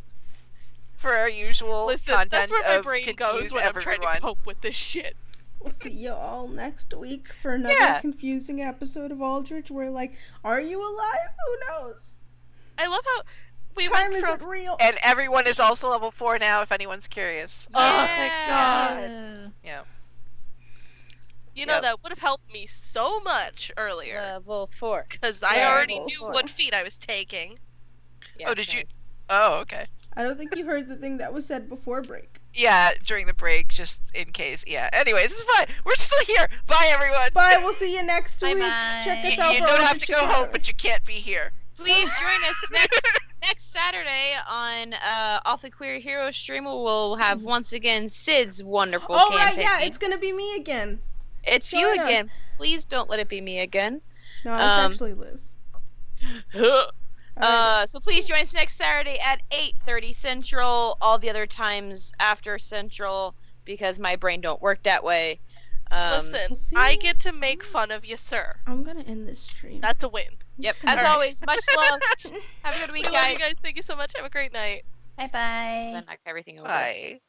For our usual Listen, content that's where my of brain goes confuse when I'm trying everyone. to cope with this shit. We'll see you all next week for another Yeah. confusing episode of Aldrich where, like, are you alive? Who knows? I love how we Time went isn't from. real. And everyone is also level 4 now, if anyone's curious. Oh my god. Yeah. You know, Yep. that would have helped me so much earlier. Level 4. Because I Yeah, already level knew 4. what feat I was taking. Yeah, Oh, did you? same. Oh, okay. I don't think you heard the thing that was said before break. Yeah, during the break, just in case. Yeah. Anyways, it's fine. We're still here. Bye, everyone. Bye, we'll see you next week. Bye-bye. Check You, us out you for don't Aldrich have to go together. home, but you can't be here. Please join us next next Saturday on Off the Queer Hero stream, we'll have once again Sid's wonderful Oh, campaign. right, yeah, it's gonna be me again. It's Join you us. again. Please don't let it be me again. No, it's actually Liz. So please join us next Saturday at 8:30 Central. All the other times after Central, because my brain don't work that way. Listen, See? I get to make fun of you, sir. I'm gonna end this stream. That's a win. Yep. Alright. As always, much love. Have a good week, We love guys. you guys. Thank you so much. Have a great night. Bye bye. Then knock everything over. Bye.